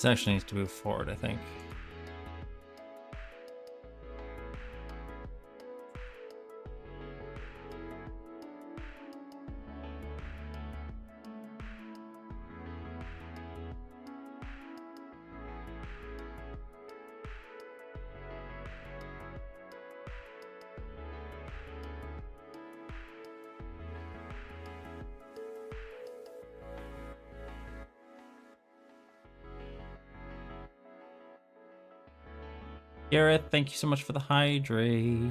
actually needs to move forward, I think. Gareth, thank you so much for the hydrate.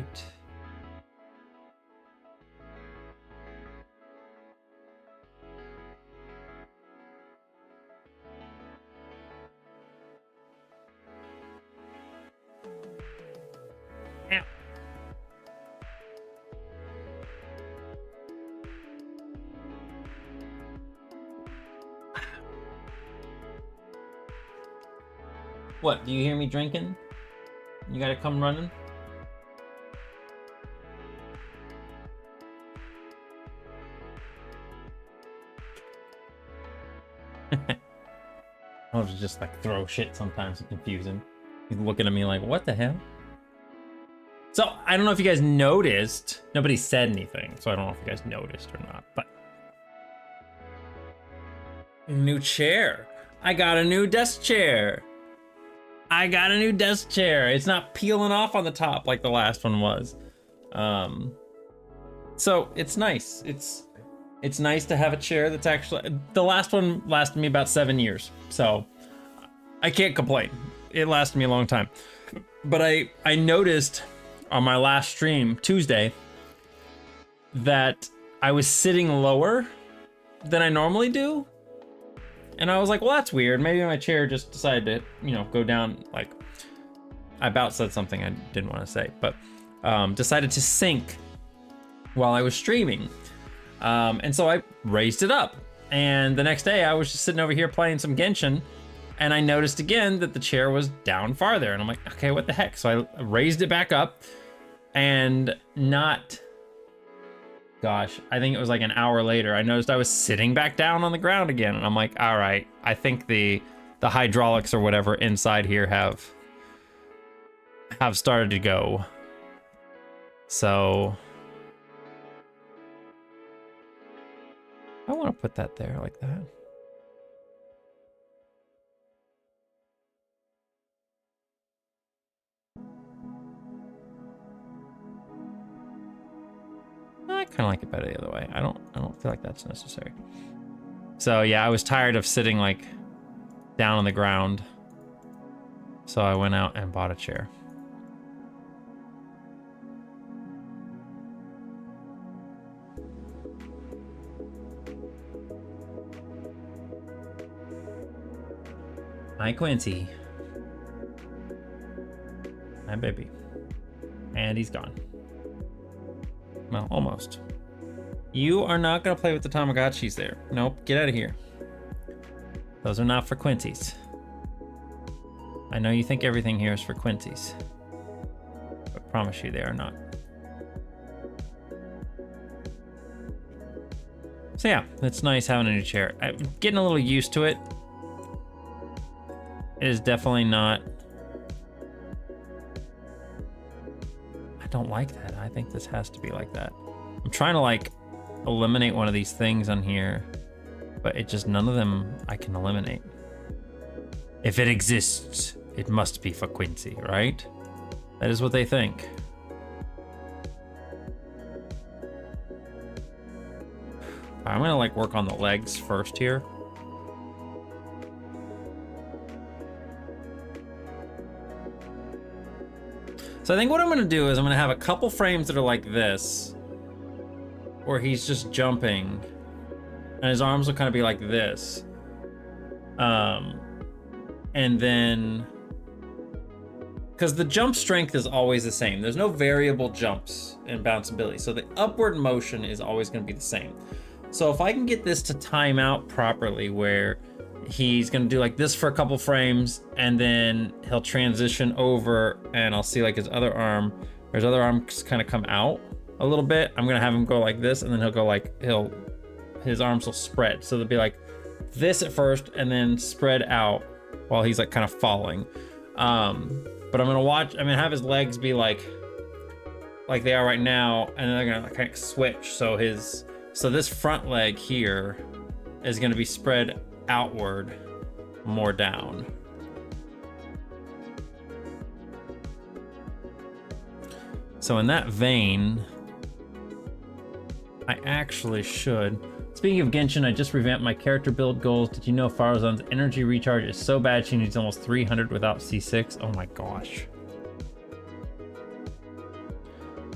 Ow. What, do you hear me drinking? You gotta come running? I'll just like throw shit sometimes to confuse him. He's looking at me like, what the hell? So, I don't know if you guys noticed. Nobody said anything, so I don't know if you guys noticed or not, but... New chair. I got a new desk chair. I got a new desk chair. It's not peeling off on the top like the last one was. So it's nice. It's nice to have a chair that's actually, the last one lasted me about 7 years, so I can't complain. It lasted me a long time. But I noticed on my last stream, Tuesday, that I was sitting lower than I normally do. And I was like, well, that's weird. Maybe my chair just decided to, you know, go down. Like, I about said something I didn't want to say, but decided to sink while I was streaming. And so I raised it up. And the next day I was just sitting over here playing some Genshin, and I noticed again that the chair was down farther. And I'm like, okay, what the heck? So I raised it back up, and not, gosh, I think it was like an hour later, I noticed I was sitting back down on the ground again. And I'm like, all right, I think the hydraulics or whatever inside here have started to go. So I want to put that there like that. I kind of like it better the other way. I don't feel like that's necessary. So yeah, I was tired of sitting like down on the ground. So I went out and bought a chair. Hi, Quincy. Hi, baby. And he's gone. Well, almost. You are not gonna play with the Tamagotchis there. Nope, get out of here. Those are not for Quincy's. I know you think everything here is for Quincy's, but I promise you they are not. So yeah, it's nice having a new chair. I'm getting a little used to it. It is definitely not. I don't like that. I think this has to be like that. I'm trying to like eliminate one of these things on here, but it just, none of them I can eliminate. If it exists, it must be for Quincy, right? That is what they think. I'm gonna like work on the legs first here. So I think what I'm gonna do is I'm gonna have a couple frames that are like this, where he's just jumping, and his arms will kind of be like this. And then, because the jump strength is always the same. There's no variable jumps in Bouncin Billy, so the upward motion is always gonna be the same. So if I can get this to time out properly, where he's gonna do like this for a couple frames, and then he'll transition over, and I'll see like his other arm, or his other arms kind of come out a little bit. I'm gonna have him go like this, and then he'll go like, his arms will spread. So they'll be like this at first, and then spread out while he's like kind of falling. But I'm gonna have his legs be like they are right now, and then they're gonna kind of switch. So this front leg here is gonna be spread outward, more down. So in that vein, I actually should. Speaking of Genshin, I just revamped my character build goals. Did you know Faruzan's energy recharge is so bad she needs almost 300 without C6? Oh my gosh.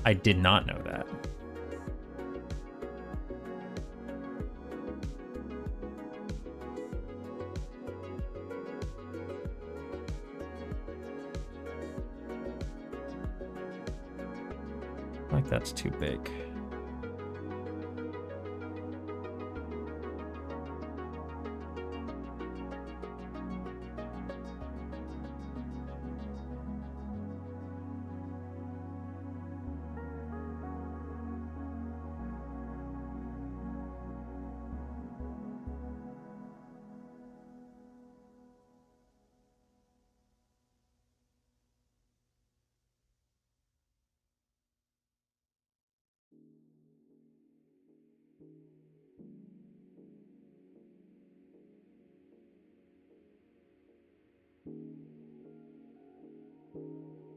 I did not know that. Like that's too big.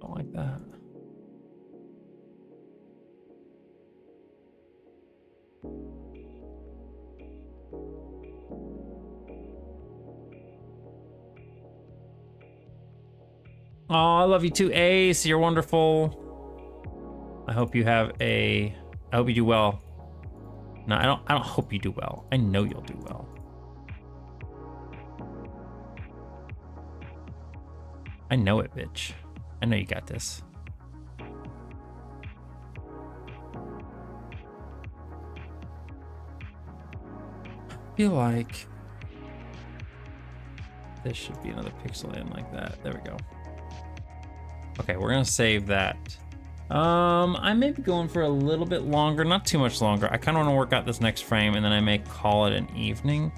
Don't like that. Oh, I love you too, Ace. You're wonderful. I hope you do well. No, I don't hope you do well. I know you'll do well. I know it, bitch. I know you got this. I feel like this should be another pixel in like that. There we go. Okay, we're gonna save that. I may be going for a little bit longer, not too much longer. I kind of want to work out this next frame, and then I may call it an evening.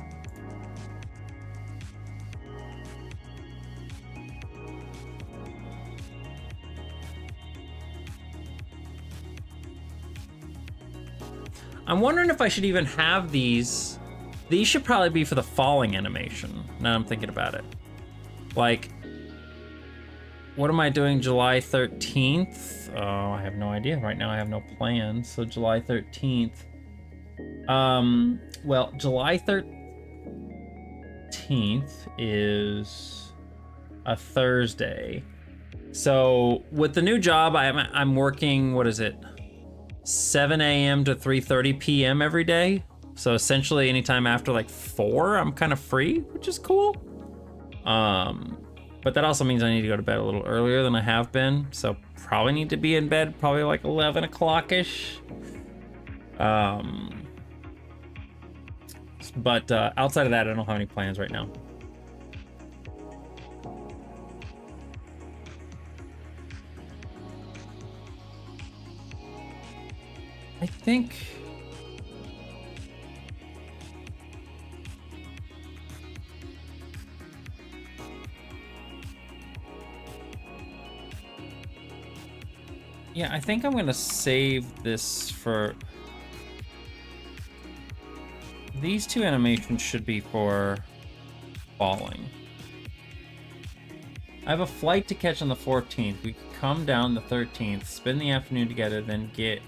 I'm wondering if I should even have these. These should probably be for the falling animation, now I'm thinking about it. Like, what am I doing July 13th? Oh, I have no idea. Right now I have no plans. So July 13th. Well, July 13th is a Thursday. So with the new job, I'm working, what is it? 7 a.m. to 3:30 p.m. every day. So essentially anytime after like 4, I'm kind of free, which is cool. But that also means I need to go to bed a little earlier than I have been. So probably need to be in bed probably like 11 o'clock-ish. But outside of that, I don't have any plans right now. I think... Yeah, I think I'm gonna save this for... These two animations should be for falling. I have a flight to catch on the 14th. We could come down the 13th, spend the afternoon together, then get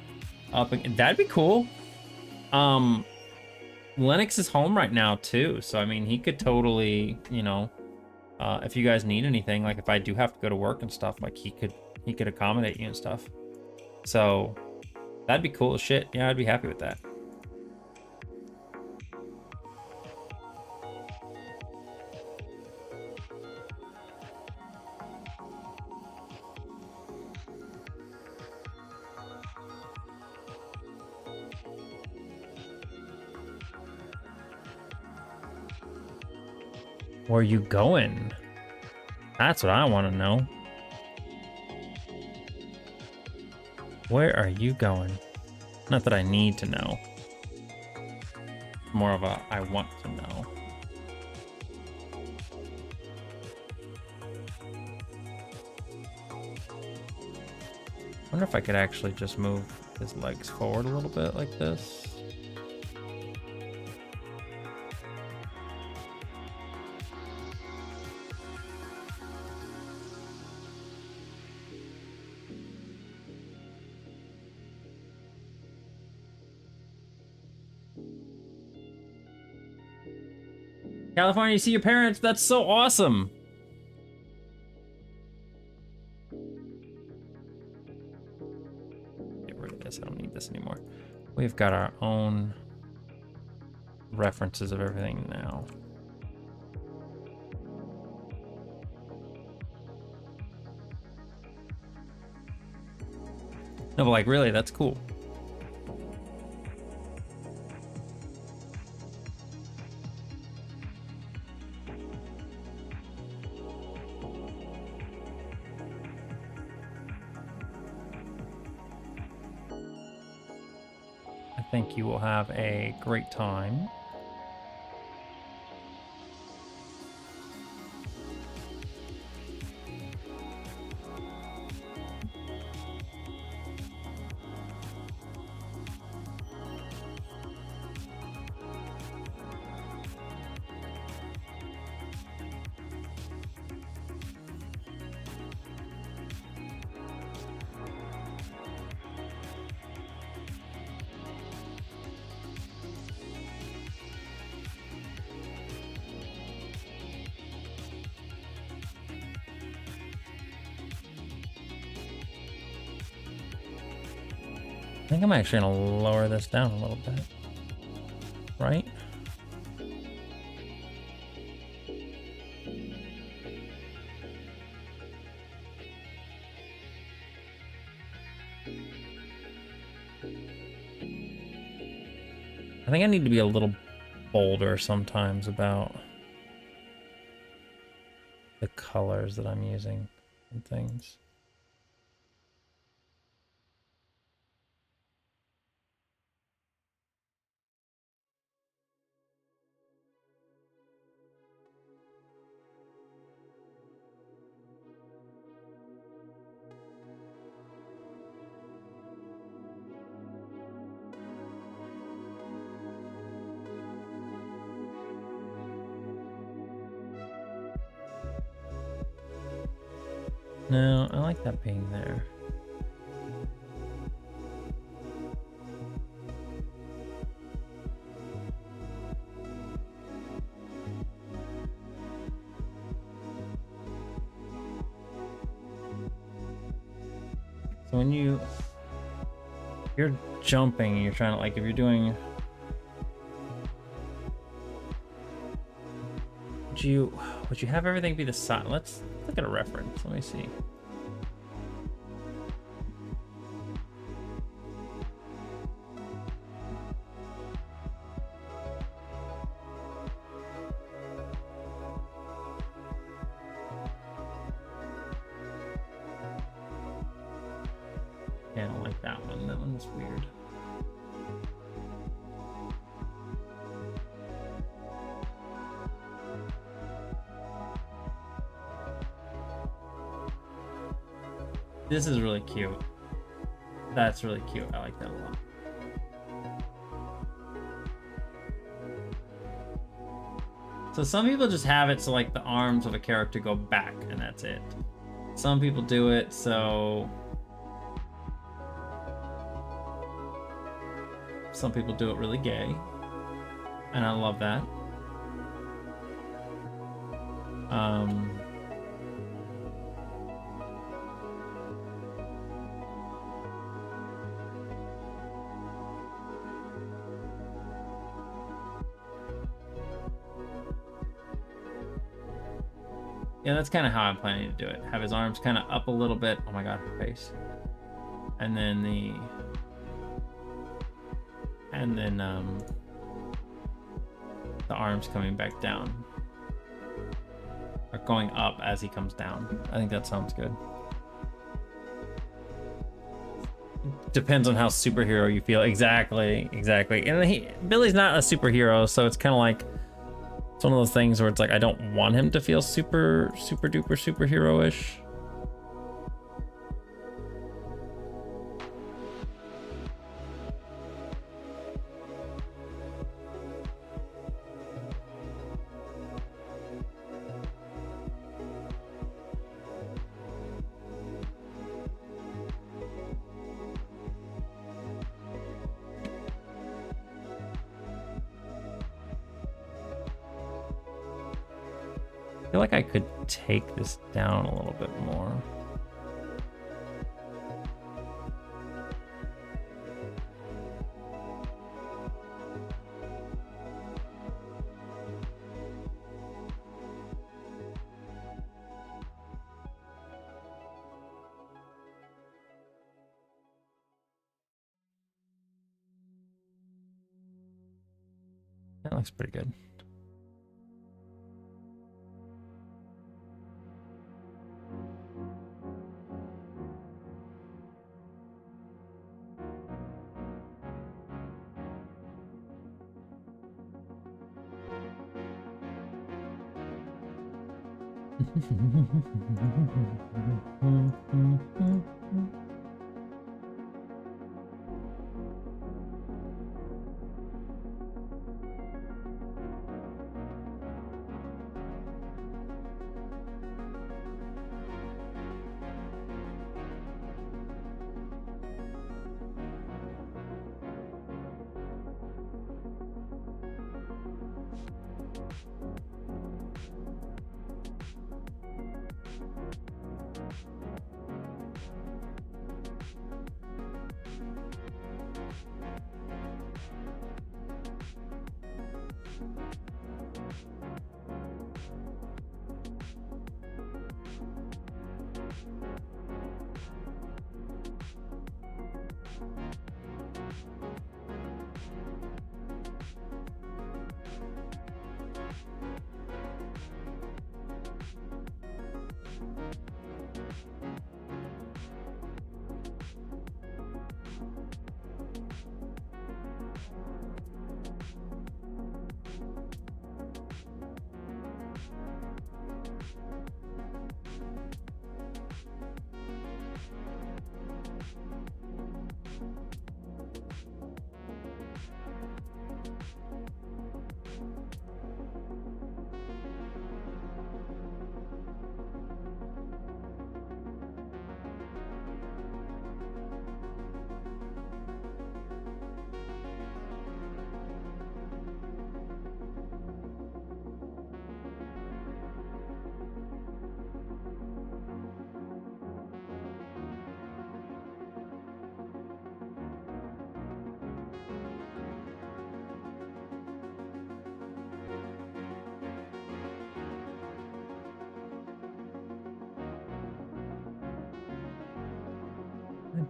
up again. That'd be cool. Lennox is home right now too, so I mean, he could totally, you know, if you guys need anything, like if I do have to go to work and stuff, like he could accommodate you and stuff. So that'd be cool as shit. Yeah, I'd be happy with that. Where are you going? That's what I want to know. Where are you going? Not that I need to know. More of a I want to know. I wonder if I could actually just move his legs forward a little bit like this. California, you see your parents? That's so awesome. Get rid of this. I don't need this anymore. We've got our own references of everything now. No, but like, really, that's cool. I think you will have a great time. think I'm actually gonna lower this down a little bit. Right? I think I need to be a little bolder sometimes about the colors that I'm using and things. No, I like that being there. So when you're jumping, you're trying to, like, if you're doing, would you have everything be the side? Let's look at a reference. Let me see. Yeah, I don't like that one. That one's weird. This is really cute. That's really cute. I like that a lot. So some people just have it so like the arms of a character go back and that's it. Some people do it so some people do it really gay. And I love that. Yeah, that's kind of how I'm planning to do it. Have his arms kind of up a little bit. Oh my god, her face. And then the arms coming back down. Or going up as he comes down. I think that sounds good. Depends on how superhero you feel. Exactly. And Billy's not a superhero, so it's kind of like, it's one of those things where it's like, I don't want him to feel super duper superhero-ish. I feel like I could take this down a little bit more. That looks pretty good.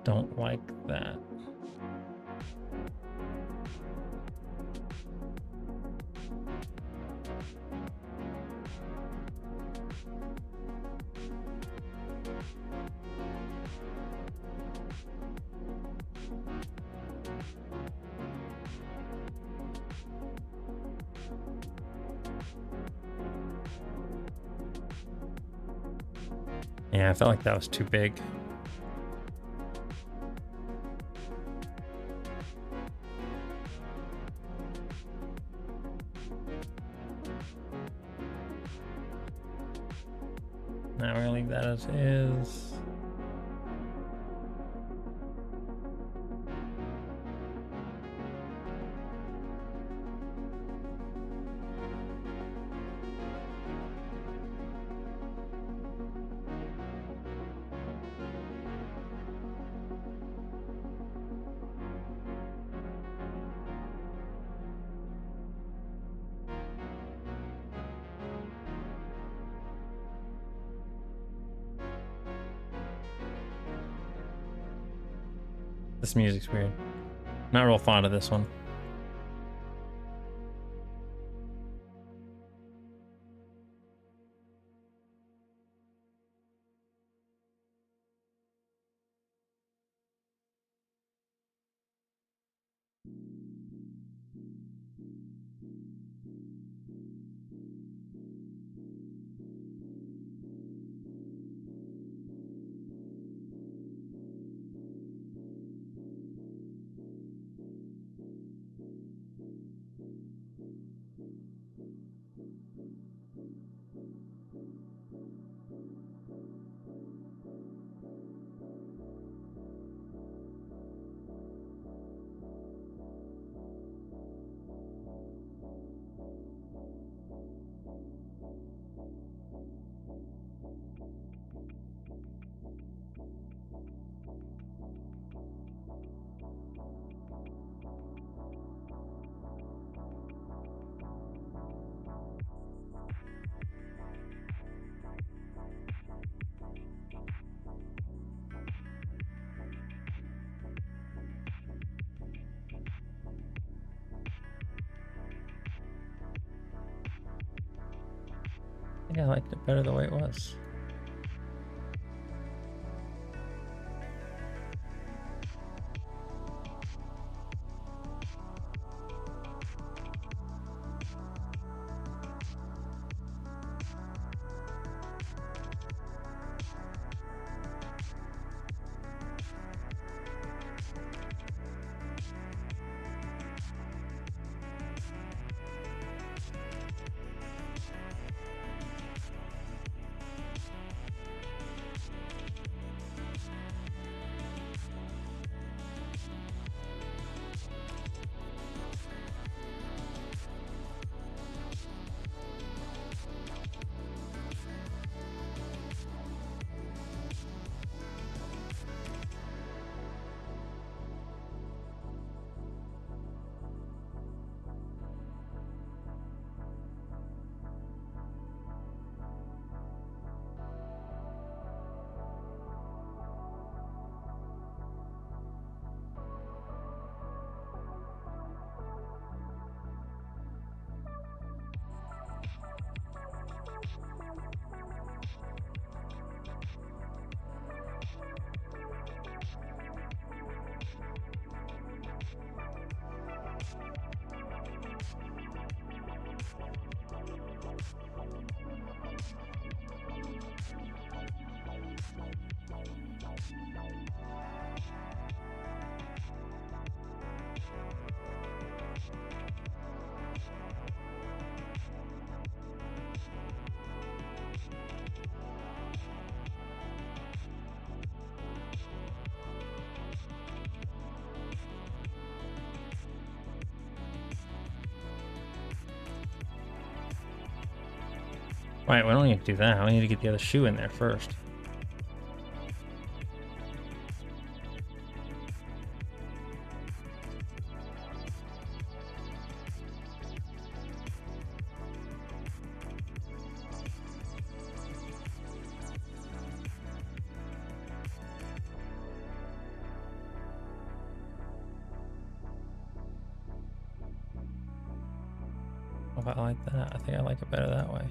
don't like that. Yeah, I felt like that was too big. Now we're gonna leave that as is. This music's weird. Not real fond of this one. I think I liked it better the way it was. Right, we don't need to do that. We need to get the other shoe in there first. If I like that, I think I like it better that way.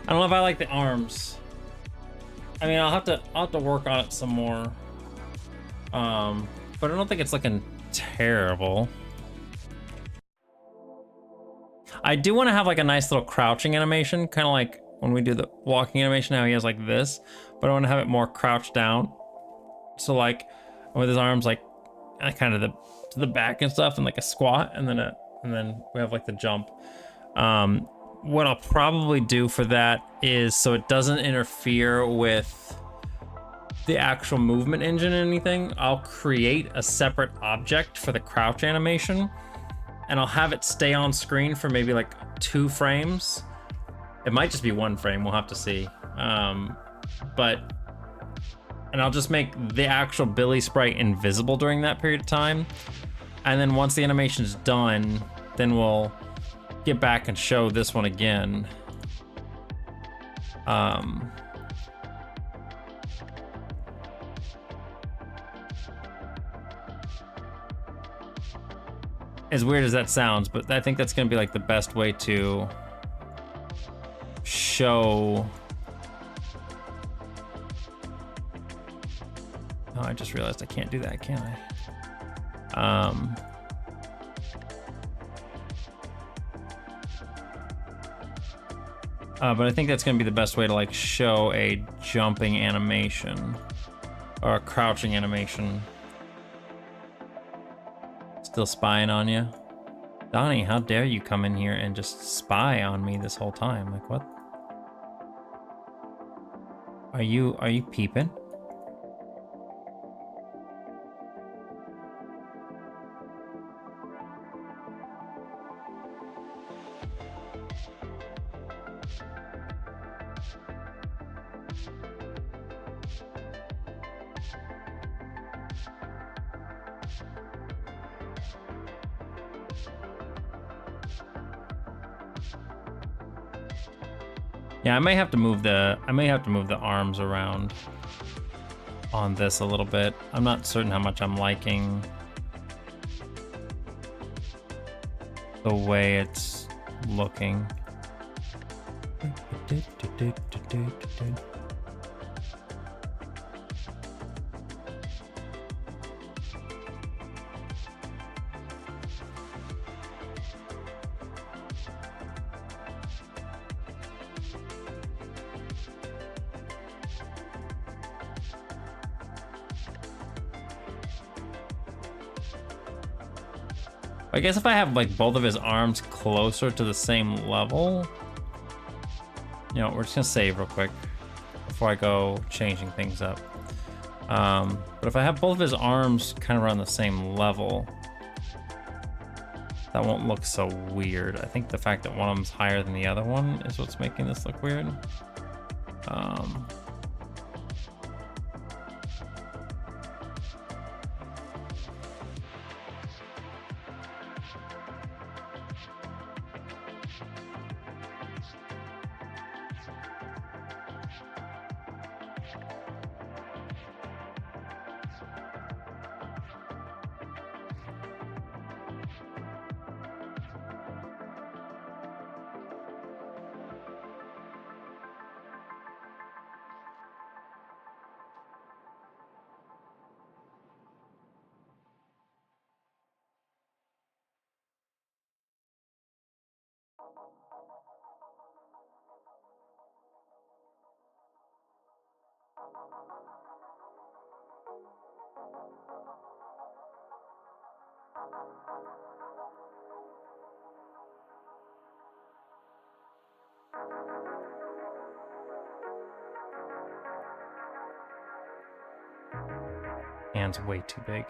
I don't know if I like the arms. I mean, I'll have to work on it some more. But I don't think it's looking terrible. I do want to have like a nice little crouching animation, kind of like when we do the walking animation. Now he has like this, but I want to have it more crouched down. So like with his arms like kind of to the back and stuff, and like a squat, and then we have like the jump. What I'll probably do for that is so it doesn't interfere with the actual movement engine or anything, I'll create a separate object for the crouch animation, and I'll have it stay on screen for maybe like 2 frames. It might just be 1 frame, we'll have to see. And I'll just make the actual Billy sprite invisible during that period of time. And then once the animation's done, then we'll get back and show this one again. As weird as that sounds, but I think that's gonna be like the best way to show. Oh, I just realized I can't do that, can I? But I think that's gonna be the best way to like show a jumping animation or a crouching animation. Still spying on you? Donnie, how dare you come in here and just spy on me this whole time? Like, what? Are you peeping? Yeah, I may have to move the arms around on this a little bit. I'm not certain how much I'm liking the way it's looking. I guess if I have like both of his arms closer to the same level, you know, we're just gonna save real quick before I go changing things up. But if I have both of his arms kind of around the same level, that won't look so weird. I think the fact that one of them's higher than the other one is what's making this look weird. Hand's way too big.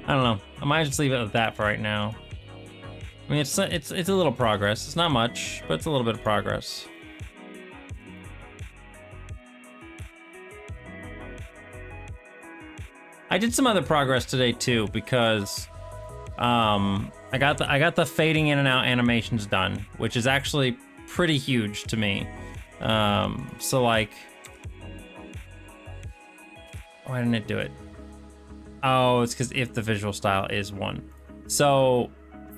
I don't know. I might just leave it at that for right now. I mean, it's a little progress. It's not much, but it's a little bit of progress. I did some other progress today too because I got the fading in and out animations done, which is actually pretty huge to me. So like, why didn't it do it? Oh, it's because if the visual style is 1. So,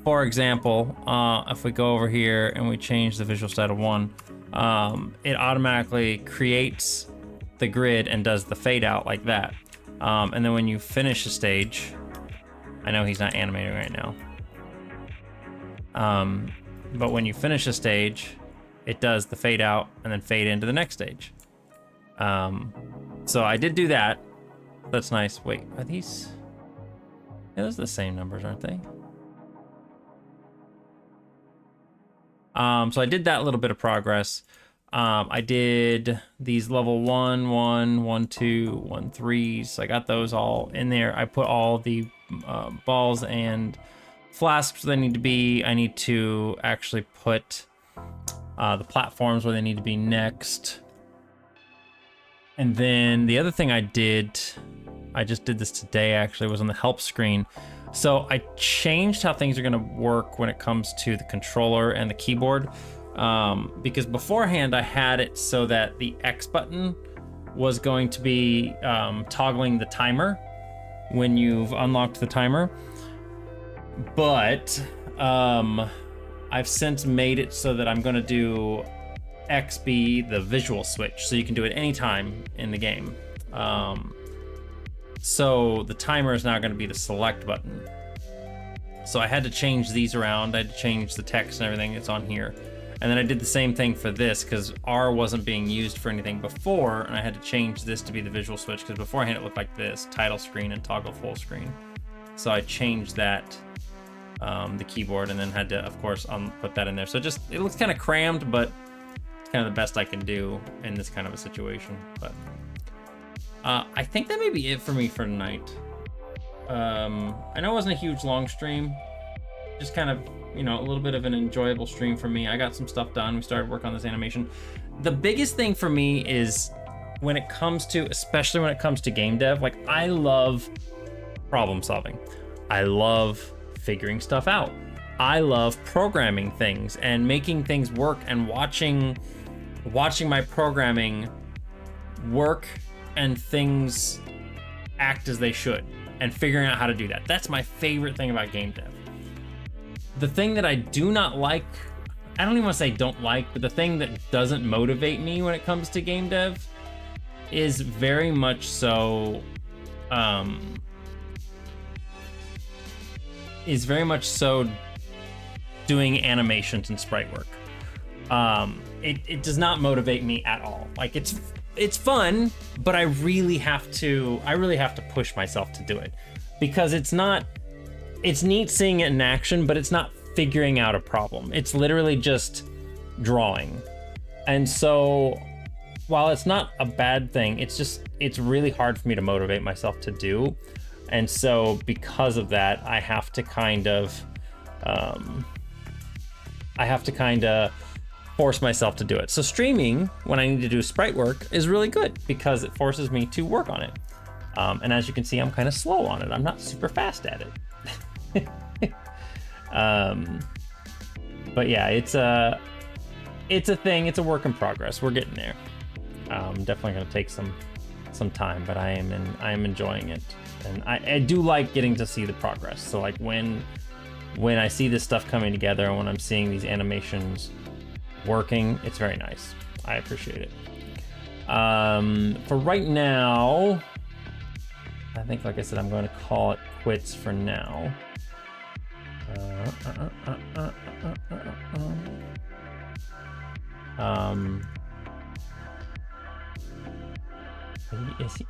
for example, if we go over here and we change the visual style to 1, it automatically creates the grid and does the fade out like that. And then when you finish a stage, I know he's not animating right now. But when you finish a stage, it does the fade out and then fade into the next stage. So I did do that. That's nice. Wait, are these? Yeah, those are the same numbers, aren't they? So I did that little bit of progress. I did these level 1, 1, 1, 2, 1, 3s. So I got those all in there. I put all the balls and flasks where they need to be. I need to actually put the platforms where they need to be next. And then the other thing I did, I just did this today actually, was on the help screen. So I changed how things are gonna work when it comes to the controller and the keyboard. Because beforehand I had it so that the X button was going to be toggling the timer when you've unlocked the timer. But I've since made it so that I'm gonna do X be the visual switch, so you can do it anytime in the game. So the timer is now going to be the select button. So I had to change these around. I had to change the text and everything that's on here. And then I did the same thing for this because R wasn't being used for anything before, and I had to change this to be the visual switch because beforehand it looked like this, title screen and toggle full screen. So I changed that, the keyboard, and then had to, of course, put that in there. So it looks kind of crammed, but kind of the best I can do in this kind of a situation. But I think that may be it for me for tonight. I know it wasn't a huge long stream, just kind of, you know, a little bit of an enjoyable stream for me. I got some stuff done. We started work on this animation. The biggest thing for me is when it comes to, especially when it comes to game dev, like I love problem solving. I love figuring stuff out. I love programming things and making things work and watching my programming work and things act as they should and figuring out how to do that. That's my favorite thing about game dev. The thing that I do not like, I don't even want to say don't like, but the thing that doesn't motivate me when it comes to game dev is very much so, doing animations and sprite work. It does not motivate me at all. Like it's fun, but I really have to push myself to do it because it's neat seeing it in action, but it's not figuring out a problem. It's literally just drawing. And so while it's not a bad thing, it's really hard for me to motivate myself to do. And so because of that, I have to kind of force myself to do it. So streaming, when I need to do sprite work, is really good because it forces me to work on it. And as you can see, I'm kind of slow on it. I'm not super fast at it. But yeah, it's a thing. It's a work in progress. We're getting there. Definitely gonna take some time, but I am enjoying it, and I do like getting to see the progress. So like when I see this stuff coming together and when I'm seeing these animations working, it's very nice. I appreciate it. For right now, I think, like I said, I'm going to call it quits for now.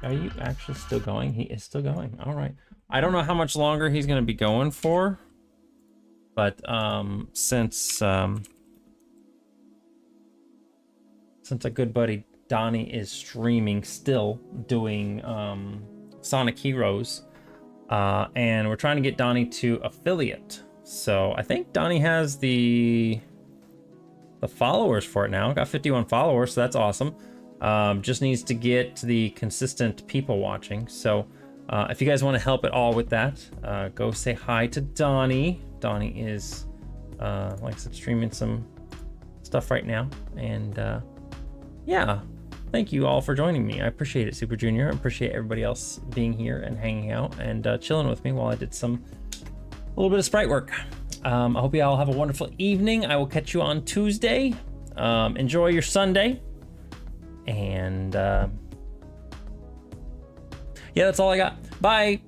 Are you actually still going? He is still going. All right. I don't know how much longer he's going to be going for, but since a good buddy Donnie is streaming still, doing Sonic Heroes, and we're trying to get Donnie to affiliate. So I think Donnie has the followers for it now. Got 51 followers, so that's awesome. Just needs to get the consistent people watching. So if you guys want to help at all with that, go say hi to Donnie. Donnie is, like I said, streaming some stuff right now. And yeah, thank you all for joining me. I appreciate it, Super Junior. I appreciate everybody else being here and hanging out and chilling with me while I did a little bit of sprite work. I hope you all have a wonderful evening. I will catch you on Tuesday. Enjoy your Sunday. And yeah, that's all I got. Bye.